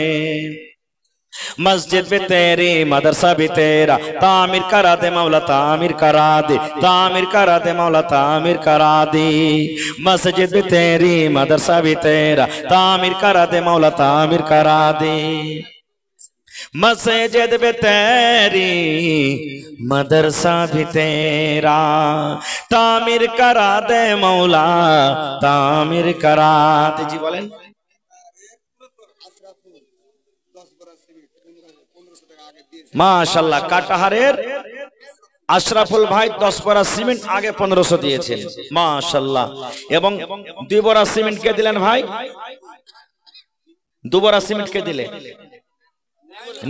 मस्जिद भी तेरी मदरसा भी तेरा, तामीर करा दे मौला तामीर करा दे, तामीर करा दे मौला तामीर करा दे। मस्जिद भी तेरी मदरसा भी तेरा, तामीर करा दे मौला तामीर करा दे। मस्जिद भी तेरी मदरसा भी तेरा, तामीर करा दे मौला तामीर करा दे। जी बोलें। माशाल्लाह काटाहारेर আশরাফুল ভাই 10 বড়া সিমেন্ট আগে 1500 দিয়েছেন মাশাআল্লাহ। এবং 2 বড়া সিমেন্ট কে দিলেন ভাই? 2 বড়া সিমেন্ট কে দিলেন?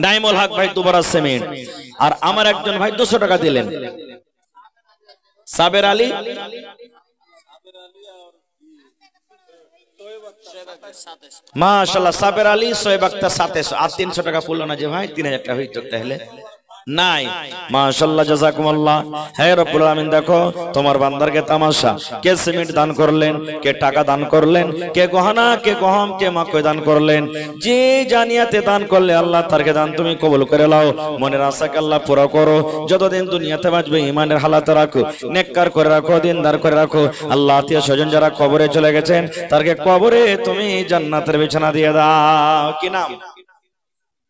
নাইমুল হক ভাই 2 বড়া সিমেন্ট। আর আমার একজন ভাই 200 টাকা দিলেন। সাবের আলী মাশাআল্লাহ, সাবের আলী সোয়েব আক্তার 2700। আর 300 টাকা পড়লো না যে ভাই? 3000 টাকা হইতো তাহলে নাই। মাশাআল্লাহ জাযাকুমুল্লাহ। হে রব্বুল আলামিন দেখো তোমার বান্দারকে তামাশা, কে সিমেন্ট দান করলেন, কে টাকা দান করলেন, কে গহনা, কে গহম, কে মাকই দান করলেন। যে জানিয়াতে দান করলে আল্লাহ তারকে দান তুমি কবুল করে নাও। মনের আশাকে আল্লাহ পুরো করো। যতদিন দুনিয়াতে বাঁচবে ঈমানের হালাতে রাখো, নেককার করে রাখো, দিনদার করে রাখো। আল্লাহ আত্মীয় স্বজন যারা কবরে চলে গেছেন তারকে কবরে তুমি জান্নাতের বিছানা দিয়ে দাও। কি নাম?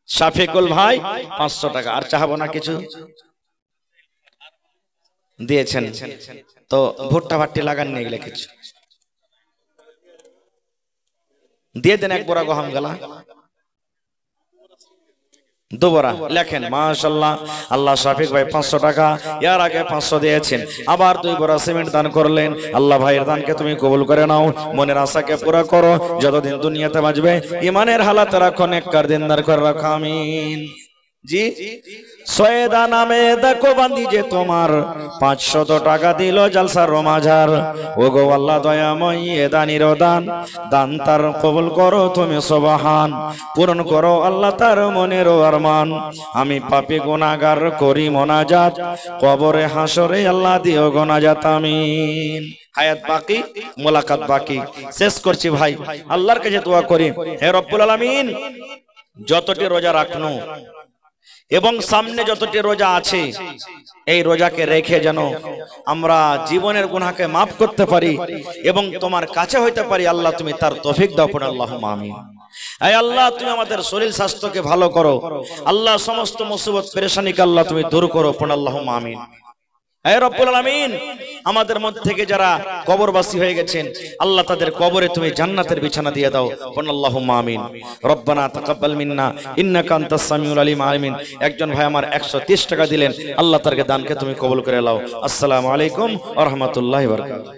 শাফিকুল ভাই 500 টাকা। আর চাহাবো না কিছু দিয়েছেন তো ভুট্টা ভাট্টি লাগান নিয়ে গেলে কিছু দিয়ে দেন। 1 বড়া গহম গালা 2 বড়া লেখেন মাশাআল্লাহ। আল্লাহ শাফিক ভাই 500 টাকা, এর আগে 500 দিয়েছেন, আবার 2 বড়া সিমেন্ট দান করলেন। আল্লাহ ভাইয়ের দানকে তুমি কবুল করে নাও, মনের আশাকে পুরো করো। যতদিন দুনিয়াতে বাঁচবে ঈমানের হালাতে রাখো, নেককার দিনদার করে রাখো। আমিন। জি সৈয়দা নামে দেখো বান্দি যে তোমার 500 টাকা দিল জালসার রোমাঝার। ও গো আল্লাহ দয়াময় এ দানির দান, দান তার কবুল করো তুমি সুবহান। পূরণ করো আল্লাহ তার মনের আরমান। আমি পাপী গুনাহগার করি মোনাজাত, কবরে হাসরে আল্লাহ দিও গোনাজাত। আমিন। হায়াত বাকি, মোলাকাত বাকি। শেষ করছি ভাই, আল্লাহর কাছে দোয়া করি, হে রব্বুল আলামিন যতটি রোজা রাখনো এবং সামনে যতটি রোজা আছে এই রোজাকে রেখে যেন আমরা জীবনের গুনাহকে মাফ করতে পারি এবং তোমার কাছে হইতে পারি। আল্লাহ তুমি তার তৌফিক দাও। পড়ো আল্লাহুম্মা আমিন। হে আল্লাহ তুমি আমাদের শরীর স্বাস্থ্যকে ভালো করো। আল্লাহ সমস্ত মুসিবত পেরেশানিকে আল্লাহ তুমি দূর করো। পড়ো আল্লাহুম্মা আমিন। হে রব্বুল আলামিন আমাদের মধ্যে থেকে যারা কবরবাসী হয়ে গেছেন আল্লাহ তাদের কবরে তুমি জান্নাতের বিছানা দিয়ে দাও। পড়ো আল্লাহুম্মা আমিন। রব্বানা তাকাব্বাল মিন্না ইন্নাকা আনতাস সামিউল আলিম। আমিন। একজন ভাই আমার 130 টাকা দিলেন, আল্লাহ তার দানকে তুমি কবুল করে নাও। আসসালামু আলাইকুম ওয়া রাহমাতুল্লাহি ওয়া বারাকাতুহু।